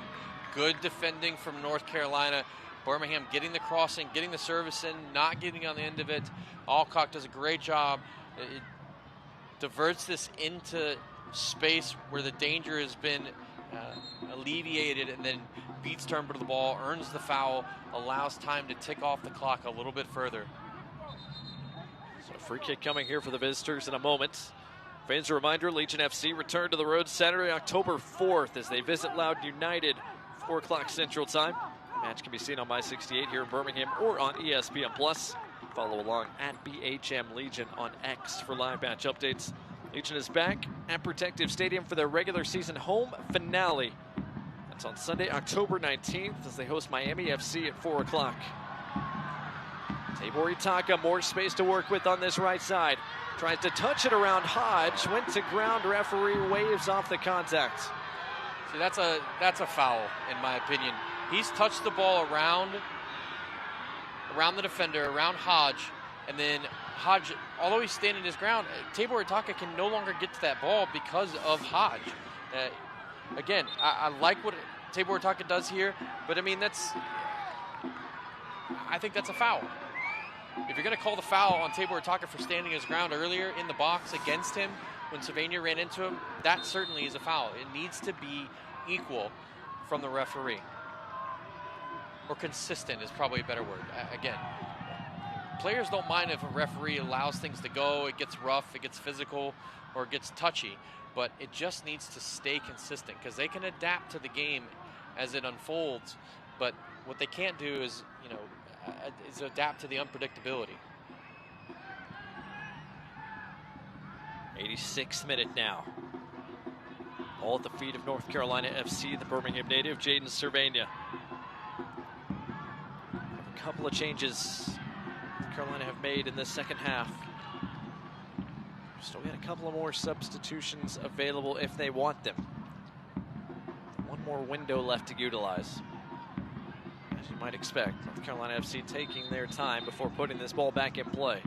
good defending from North Carolina. Birmingham getting the crossing, getting the service in, not getting on the end of it. Alcock does a great job. It diverts this into space where the danger has been alleviated, and then beats Turnbull to the ball, earns the foul, allows time to tick off the clock a little bit further. So free kick coming here for the visitors in a moment. Fans, a reminder, Legion FC return to the road Saturday, October 4th as they visit Loudoun United, 4 o'clock Central Time. The match can be seen on My 68 here in Birmingham or on ESPN+. Follow along at BHM Legion on X for live match updates. Legion is back at Protective Stadium for their regular season home finale. That's on Sunday, October 19th as they host Miami FC at 4 o'clock. Tabor Itaka, more space to work with on this right side. Tries to touch it around Hodge, went to ground, referee waves off the contact. See, that's a foul, in my opinion. He's touched the ball around the defender, around Hodge, and then Hodge, although he's standing his ground, Tabor Itaka can no longer get to that ball because of Hodge. Again, I like what Tabor Itaka does here, but I mean, I think that's a foul. If you're going to call the foul on Tabor Itaka for standing his ground earlier in the box against him when Cervania ran into him, that certainly is a foul. It needs to be equal from the referee. Or consistent is probably a better word. Again, players don't mind if a referee allows things to go, it gets rough, it gets physical, or it gets touchy, but it just needs to stay consistent because they can adapt to the game as it unfolds, but what they can't do is, is adapt to the unpredictability. 86th minute now. All at the feet of North Carolina FC, the Birmingham native, Jaden Cervania. A couple of changes North Carolina have made in this second half. Still got a couple of more substitutions available if they want them. One more window left to utilize. As you might expect, North Carolina FC taking their time before putting this ball back in play.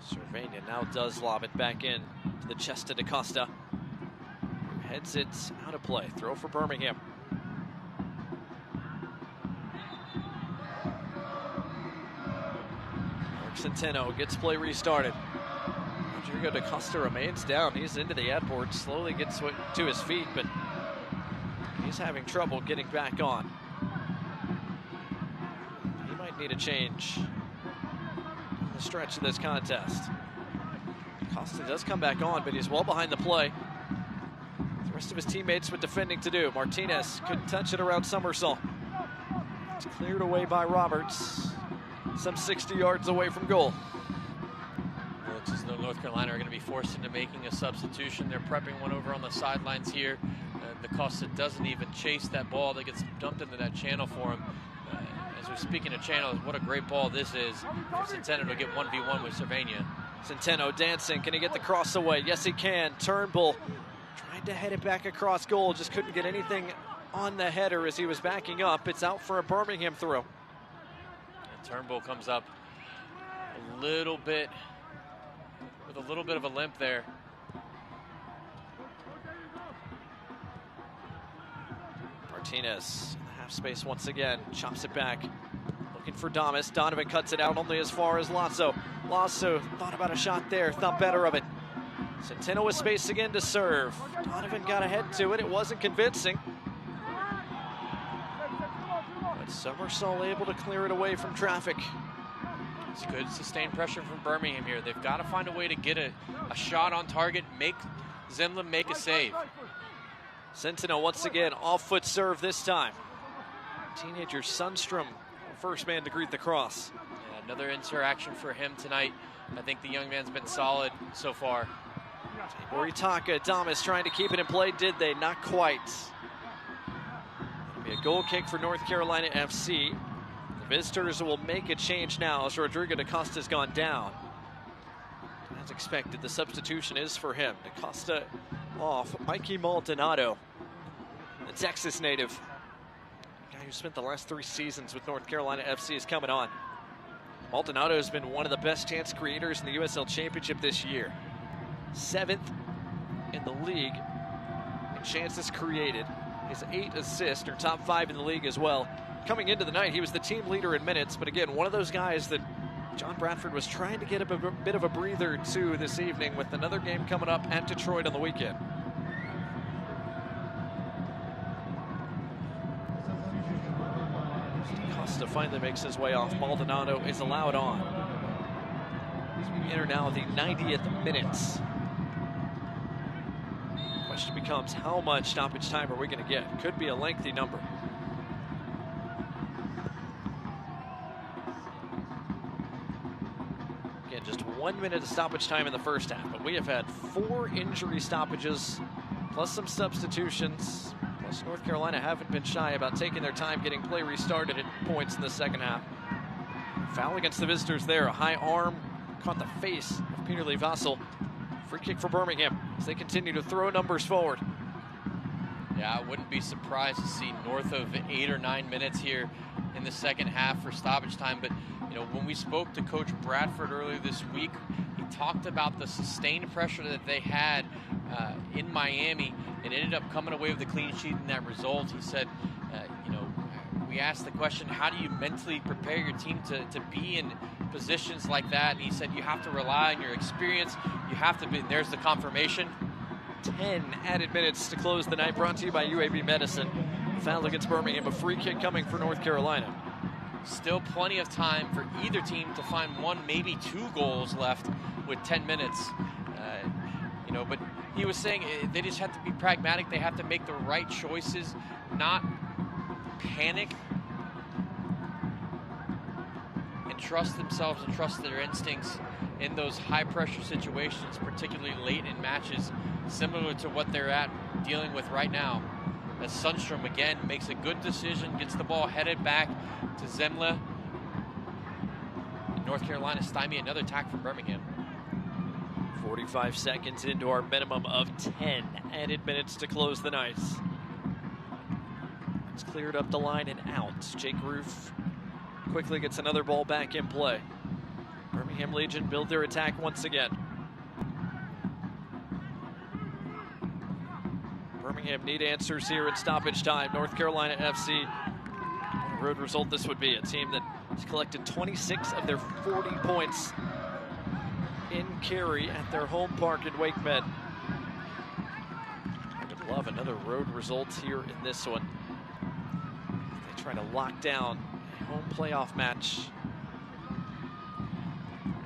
Cervania now does lob it back in to the chest of DaCosta. Heads it out of play. Throw for Birmingham. Centeno gets play restarted. Rodrigo DaCosta remains down. He's into the ad board, slowly gets to his feet, but he's having trouble getting back on. He might need a change in the stretch of this contest. Costa does come back on, but he's well behind the play. The rest of his teammates with defending to do. Martinez couldn't touch it around Somersault. It's cleared away by Roberts, some 60 yards away from goal. It looks as though North Carolina are going to be forced into making a substitution. They're prepping one over on the sidelines here. DaCosta doesn't even chase that ball that gets dumped into that channel for him. As we're speaking of channels, what a great ball this is for Centeno to get 1v1 with Cervania. Centeno dancing. Can he get the cross away? Yes, he can. Turnbull Tried to head it back across goal, just couldn't get anything on the header as he was backing up. It's out for a Birmingham throw. And Turnbull comes up a little bit with a little bit of a limp there. Martinez in the half space once again, chops it back. Looking for Damas. Donovan cuts it out only as far as Lasso. Lasso thought about a shot there, thought better of it. Centeno with space again to serve. Donovan got ahead to it. It wasn't convincing. But Summersall able to clear it away from traffic. It's good sustained pressure from Birmingham here. They've got to find a way to get a shot on target, make Zemlin make a save. Centeno once again, off-foot serve this time. Teenager Sundstrom, first man to greet the cross. Yeah, another interaction for him tonight. I think the young man's been solid so far. Moritaka, Damas trying to keep it in play. Did they? Not quite. It'll be a goal kick for North Carolina FC. The visitors will make a change now as Rodrigo da Costa's gone down. As expected, the substitution is for him. Da Costa off. Mikey Maldonado, the Texas native. The guy who spent the last 3 seasons with North Carolina FC is coming on. Maldonado has been one of the best chance creators in the USL Championship this year. 7th in the league in chances created. His 8 assists are top 5 in the league as well. Coming into the night, he was the team leader in minutes, but again, one of those guys that John Bradford was trying to get a bit of a breather to this evening with another game coming up at Detroit on the weekend. Costa finally makes his way off. Maldonado is allowed on. As we enter now the 90th minute. Question becomes, how much stoppage time are we going to get? Could be a lengthy number. Again, just 1 minute of stoppage time in the first half, but we have had 4 injury stoppages, plus some substitutions. Plus North Carolina haven't been shy about taking their time getting play restarted at points in the second half. Foul against the visitors there, a high arm caught the face of Peter Lee Vassell. Free kick for Birmingham as they continue to throw numbers forward. Yeah, I wouldn't be surprised to see north of 8 or 9 minutes here in the second half for stoppage time. But, you know, when we spoke to Coach Bradford earlier this week, he talked about the sustained pressure that they had in Miami and ended up coming away with a clean sheet in that result. He said, you know, we asked the question, how do you mentally prepare your team to be in positions like that? And he said, you have to rely on your experience. You have to be, there's the confirmation. 10 added minutes to close the night, brought to you by UAB Medicine. Foul against Birmingham, a free kick coming for North Carolina. Still plenty of time for either team to find 1, maybe 2 goals left with 10 minutes. You know, but he was saying they just have to be pragmatic. They have to make the right choices, not panic, and trust themselves and trust their instincts in those high-pressure situations, particularly late in matches, similar to what they're dealing with right now. As Sundstrom again makes a good decision, gets the ball headed back to Zemla. North Carolina stymie another attack from Birmingham. 45 seconds into our minimum of 10 added minutes to close the night. It's cleared up the line and out. Jake Roof quickly gets another ball back in play. Birmingham Legion build their attack once again. Birmingham need answers here in stoppage time. North Carolina FC, what a road result this would be. A team that has collected 26 of their 40 points in Cary at their home park in Wake Med. I would love another road result here in this one. They try to lock down a home playoff match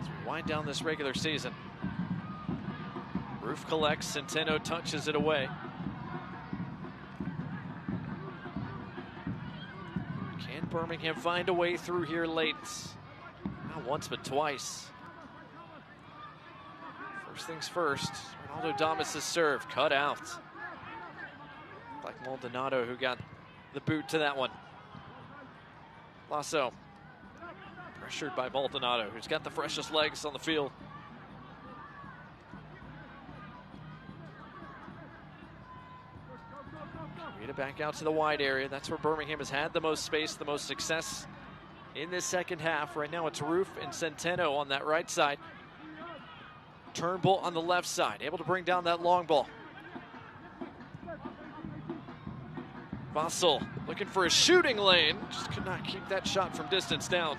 as we wind down this regular season. Roof collects, Centeno touches it away. Can Birmingham find a way through here late? Not once, but twice. First things first, Ronaldo Damas' serve, cut out. Like Maldonado, who got the boot to that one. Lasso, pressured by Maldonado, who's got the freshest legs on the field. it back out to the wide area. That's where Birmingham has had the most space, the most success in this second half. Right now it's Roof and Centeno on that right side. Turnbull on the left side, able to bring down that long ball. Vassell looking for a shooting lane, just could not keep that shot from distance down.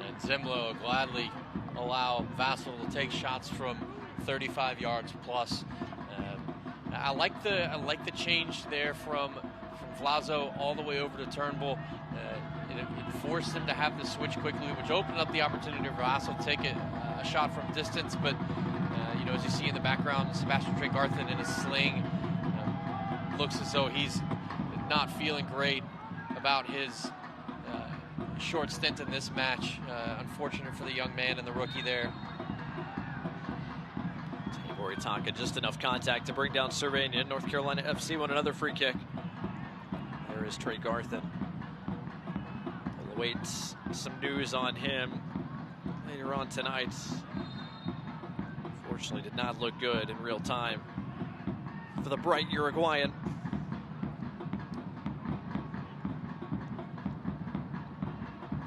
And Zimlo will gladly allow Vassell to take shots from 35 yards plus. I like the change there from Vlazo all the way over to Turnbull. It forced him to have to switch quickly, which opened up the opportunity for Vassell to take a shot from distance. But as you see in the background, Sebastian Tregarthen in a sling. Looks as though he's not feeling great about his short stint in this match. Unfortunate for the young man and the rookie there. Tabor Itaka, just enough contact to bring down Cervania. North Carolina FC won another free kick. There is Tregarthen. We'll await some news on him later on tonight. Unfortunately, did not look good in real time for the bright Uruguayan.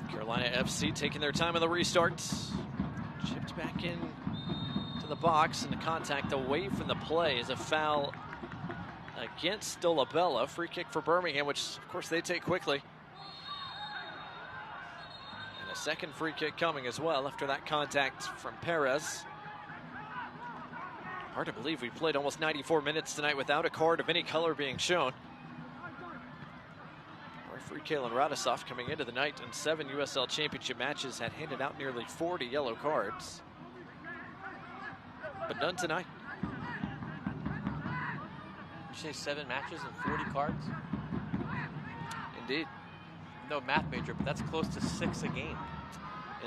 Carolina FC taking their time on the restart. Chipped back in to the box, and the contact away from the play is a foul against Dolabella. Free kick for Birmingham, which of course they take quickly. And a second free kick coming as well after that contact from Perez. Hard to believe we played almost 94 minutes tonight without a card of any color being shown. Referee Kalen Radosov coming into the night in 7 USL Championship matches had handed out nearly 40 yellow cards. But none tonight. Did you say 7 matches and 40 cards? Indeed. No math major, but that's close to 6 a game.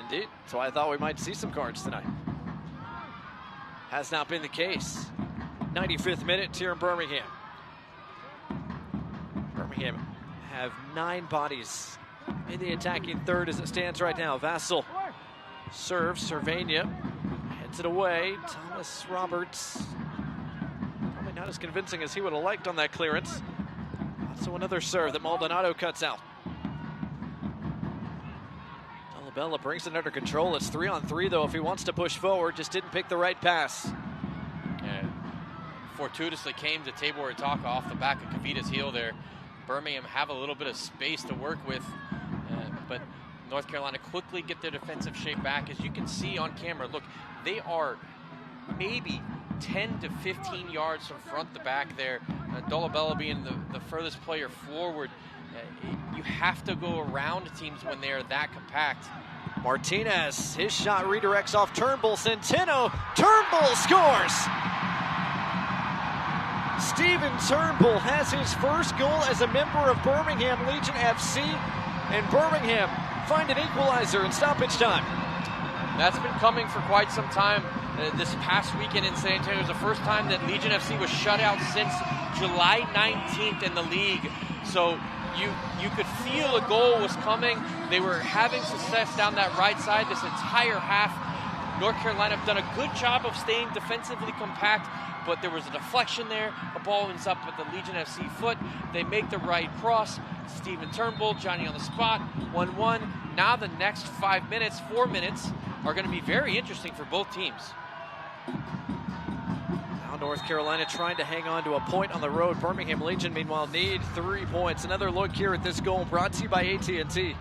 Indeed. So I thought we might see some cards tonight. Has not been the case. 95th minute here in Birmingham. Birmingham have 9 bodies in the attacking third as it stands right now. Vassell serves. Cervania heads it away. Thomas Roberts, probably not as convincing as he would have liked on that clearance. Also another serve that Maldonado cuts out. Dolabella brings it under control. It's 3-on-3 though if he wants to push forward. Just didn't pick the right pass. And fortuitously came to Tabor Itaka off the back of Kavita's heel there. Birmingham have a little bit of space to work with, but North Carolina quickly get their defensive shape back. As you can see on camera, look, they are maybe 10 to 15 yards from front to back there. Dolabella being the furthest player forward. You have to go around teams when they are that compact. Martinez, his shot redirects off Turnbull. Centeno, Turnbull scores! Stephen Turnbull has his first goal as a member of Birmingham Legion FC, and Birmingham find an equalizer in stoppage time. That's been coming for quite some time. This past weekend in San Antonio was the first time that Legion FC was shut out since July 19th in the league. So you could feel a goal was coming. They were having success down that right side this entire half. North Carolina have done a good job of staying defensively compact, but there was a deflection there. A ball ends up at the Legion FC foot. They make the right cross. Stephen Turnbull, Johnny on the spot, 1-1. Now the next 4 minutes are going to be very interesting for both teams. Now North Carolina trying to hang on to a point on the road. Birmingham Legion, meanwhile, need 3 points. Another look here at this goal brought to you by AT&T.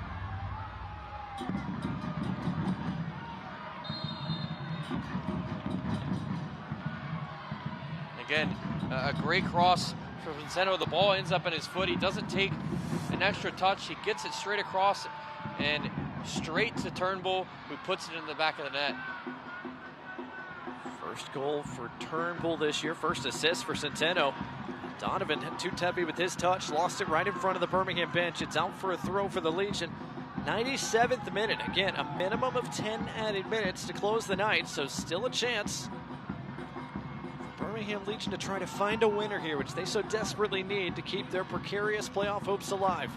Again, a great cross from Vincento. The ball ends up in his foot. He doesn't take an extra touch. He gets it straight across and straight to Turnbull, who puts it in the back of the net. First goal for Turnbull this year. First assist for Centeno. Donovan too heavy with his touch. Lost it right in front of the Birmingham bench. It's out for a throw for the Legion. 97th minute. Again, a minimum of 10 added minutes to close the night, so still a chance for Birmingham Legion to try to find a winner here, which they so desperately need to keep their precarious playoff hopes alive.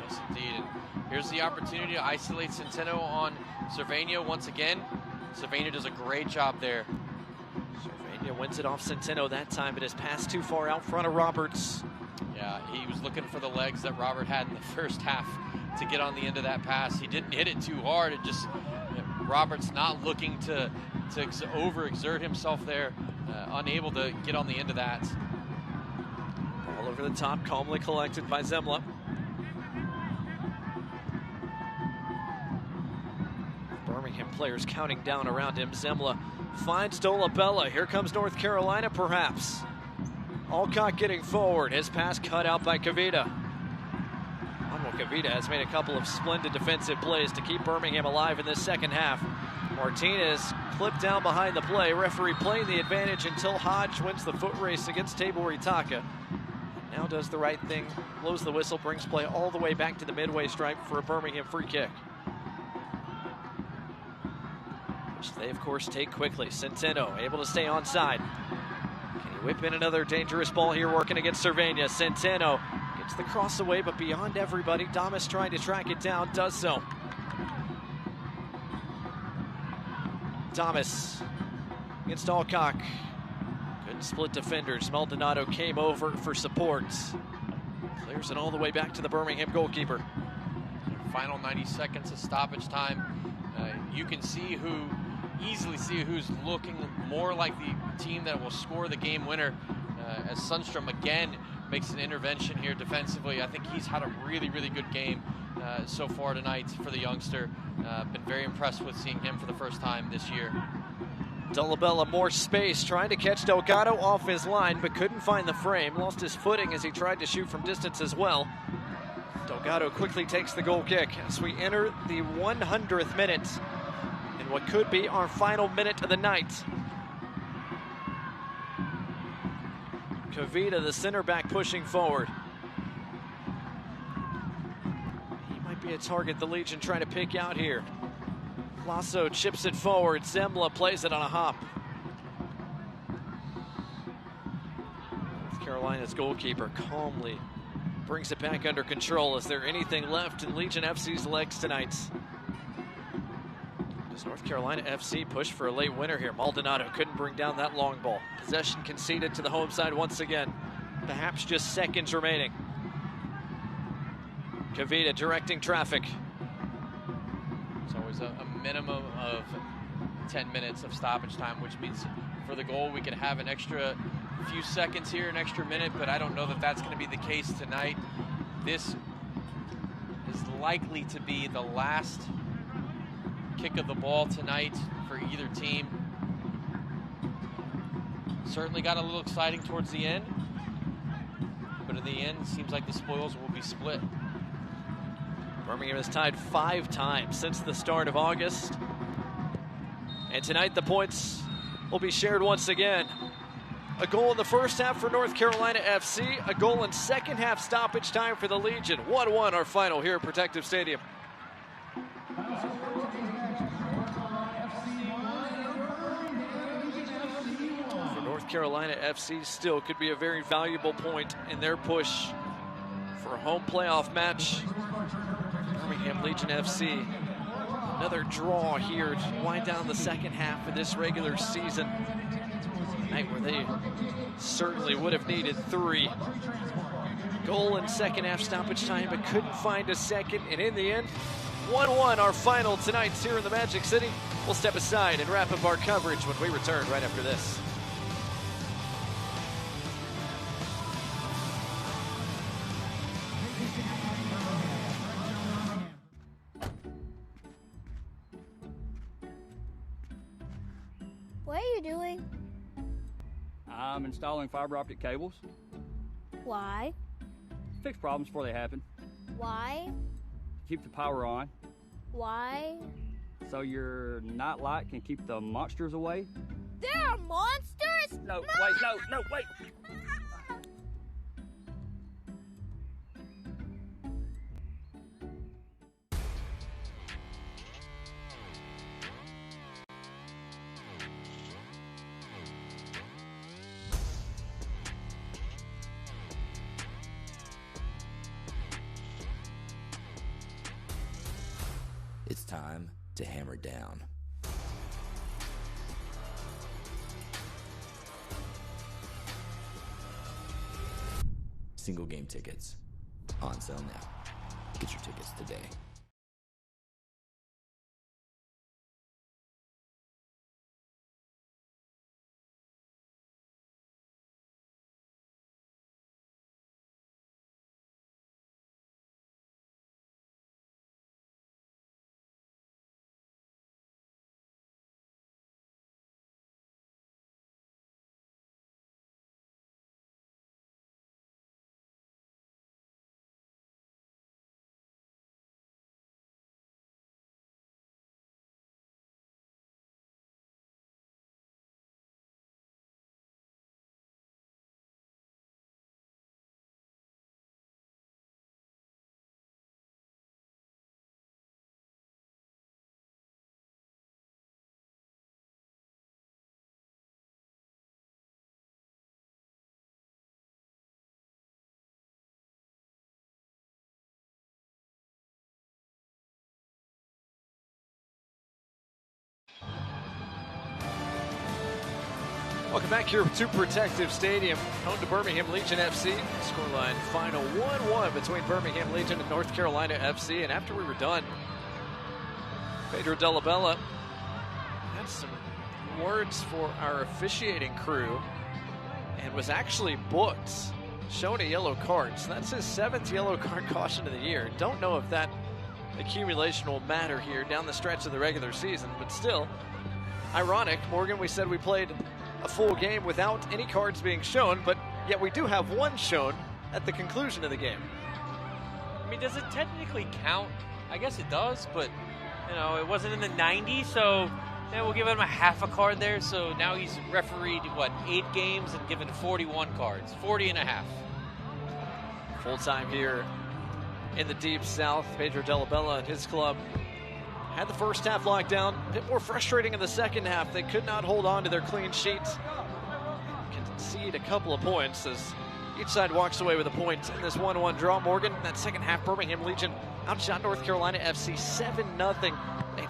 Yes, indeed. And here's the opportunity to isolate Centeno on Cervania once again. Cervania does a great job there. Virginia wins it off Centeno that time, but his pass too far out front of Roberts. Yeah, he was looking for the legs that Robert had in the first half to get on the end of that pass. He didn't hit it too hard. It just, Robert's not looking to overexert himself there, unable to get on the end of that. All over the top, calmly collected by Zemla. Birmingham players counting down around him. Zemla finds Dolabella. Here comes North Carolina, perhaps. Alcock getting forward. His pass cut out by Kavita. Kavita has made a couple of splendid defensive plays to keep Birmingham alive in this second half. Martinez clipped down behind the play. Referee playing the advantage until Hodge wins the foot race against Tabor Itaka. Now does the right thing, blows the whistle, brings play all the way back to the midway stripe for a Birmingham free kick, which they, of course, take quickly. Centeno able to stay onside. Can he whip in another dangerous ball here working against Cervania? Centeno gets the cross away, but beyond everybody. Damas trying to track it down, does so. Damas against Alcock. Couldn't split defenders. Maldonado came over for support. Clears it all the way back to the Birmingham goalkeeper. Final 90 seconds of stoppage time. You can easily see who's looking more like the team that will score the game winner, as Sundstrom again makes an intervention here defensively. I think he's had a really, really good game so far tonight for the youngster. Been very impressed with seeing him for the first time this year. Dolabella more space, trying to catch Delgado off his line, but couldn't find the frame. Lost his footing as he tried to shoot from distance as well. Delgado quickly takes the goal kick as we enter the 100th minute in what could be our final minute of the night. Kavita, the center back, pushing forward. He might be a target the Legion trying to pick out here. Lasso chips it forward. Zemla plays it on a hop. North Carolina's goalkeeper calmly brings it back under control. Is there anything left in Legion FC's legs tonight? Does North Carolina FC push for a late winner here? Maldonado couldn't bring down that long ball. Possession conceded to the home side once again. Perhaps just seconds remaining. Kavita directing traffic. It's always a minimum of 10 minutes of stoppage time, which means for the goal we could have an extra few seconds here, an extra minute, but I don't know that that's going to be the case tonight. This is likely to be the last kick of the ball tonight for either team. Certainly got a little exciting towards the end, but in the end, it seems like the spoils will be split. Birmingham has tied 5 times since the start of August. And tonight the points will be shared once again. A goal in the first half for North Carolina FC, a goal in second half stoppage time for the Legion. 1-1 our final here at Protective Stadium. For North Carolina FC, still could be a very valuable point in their push for a home playoff match. Birmingham Legion FC, another draw here to wind down the second half of this regular season. A night where they certainly would have needed 3. Goal in second half stoppage time, but couldn't find a second. And in the end, 1-1 our final tonight here in the Magic City. We'll step aside and wrap up our coverage when we return right after this. What are you doing? I'm installing fiber optic cables. Why? Fix problems before they happen. Why? Keep the power on. Why? So your night light can keep the monsters away. There are monsters? No, wait. It's time to hammer down. Single game tickets. On sale now. Get your tickets today. Welcome back here to Protective Stadium, home to Birmingham Legion FC. Scoreline final 1-1 between Birmingham Legion and North Carolina FC. And after we were done, Pedro Della Bella had some words for our officiating crew and was actually booked, shown a yellow card. So that's his 7th yellow card caution of the year. Don't know if that accumulation will matter here down the stretch of the regular season, but still, ironic. Morgan, we said we played a full game without any cards being shown, but yet we do have one shown at the conclusion of the game. I mean, does it technically count? I guess it does, but, you know, it wasn't in the 90s, so yeah, we'll give him a half a card there. So now he's refereed, what, 8 games and given 41 cards, 40 and a half. Full time here in the Deep South. Pedro Della Bella and his club had the first half locked down. A bit more frustrating in the second half. They could not hold on to their clean sheets. Concede a couple of points as each side walks away with a point in this 1-1 draw. Morgan, that second half, Birmingham Legion outshot North Carolina FC 7-0. They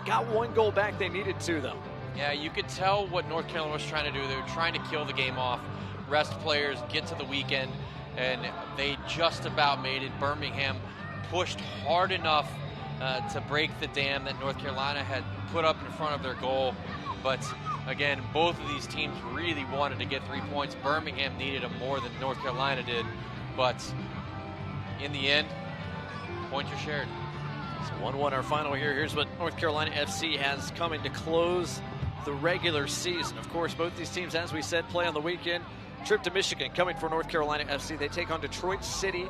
got 1 goal back. They needed 2, though. Yeah, you could tell what North Carolina was trying to do. They were trying to kill the game off, rest players, get to the weekend, and they just about made it. Birmingham pushed hard enough to break the dam that North Carolina had put up in front of their goal. But again, both of these teams really wanted to get 3 points. Birmingham needed them more than North Carolina did. But in the end, points are shared. So 1-1 our final here. Here's what North Carolina FC has coming to close the regular season. Of course, both these teams, as we said, play on the weekend. Trip to Michigan coming for North Carolina FC. They take on Detroit City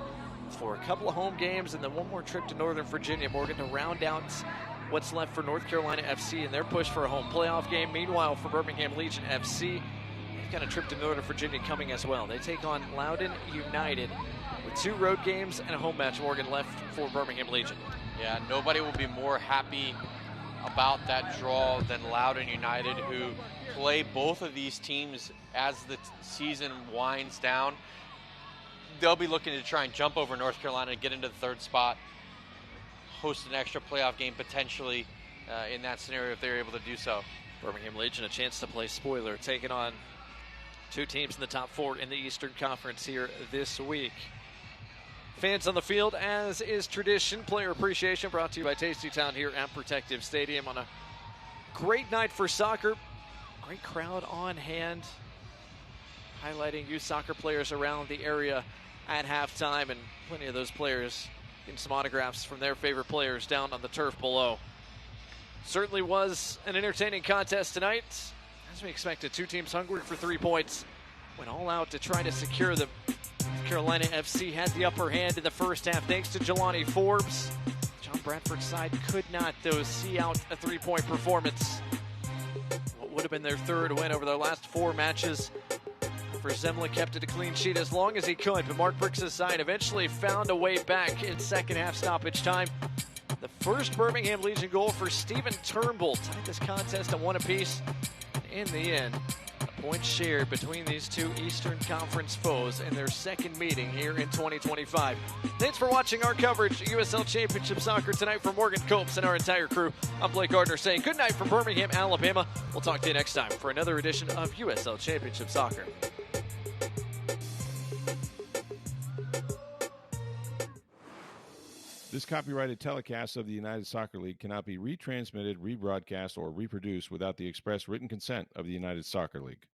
for a couple of home games and then one more trip to Northern Virginia, Morgan, to round out what's left for North Carolina FC in their push for a home playoff game. Meanwhile, for Birmingham Legion FC, they've got a trip to Northern Virginia coming as well. They take on Loudoun United with 2 road games and a home match, Morgan, left for Birmingham Legion. Yeah, nobody will be more happy about that draw than Loudoun United, who play both of these teams as the season winds down. They'll be looking to try and jump over North Carolina and get into the 3rd spot, host an extra playoff game potentially in that scenario if they're able to do so. Birmingham Legion a chance to play spoiler, taking on 2 teams in the top 4 in the Eastern Conference here this week. Fans on the field, as is tradition. Player appreciation brought to you by Tasty Town here at Protective Stadium on a great night for soccer. Great crowd on hand, highlighting youth soccer players around the area at halftime, and plenty of those players getting some autographs from their favorite players down on the turf below. Certainly was an entertaining contest tonight, as we expected. 2 teams hungry for 3 points, went all out to try to secure them. Carolina FC had the upper hand in the first half thanks to Jelani Forbes. John Bradford's side could not, though, see out a 3-point performance. What would have been their 3rd win over their last 4 matches. For Zemlin, kept it a clean sheet as long as he could, but Mark Brooks' side eventually found a way back in second half stoppage time. The first Birmingham Legion goal for Stephen Turnbull tied this contest at 1 apiece. In the end, a point shared between these 2 Eastern Conference foes in their second meeting here in 2025. Thanks for watching our coverage of USL Championship Soccer tonight. For Morgan Copes and our entire crew, I'm Blake Gardner saying good night from Birmingham, Alabama. We'll talk to you next time for another edition of USL Championship Soccer. This copyrighted telecast of the United Soccer League cannot be retransmitted, rebroadcast, or reproduced without the express written consent of the United Soccer League.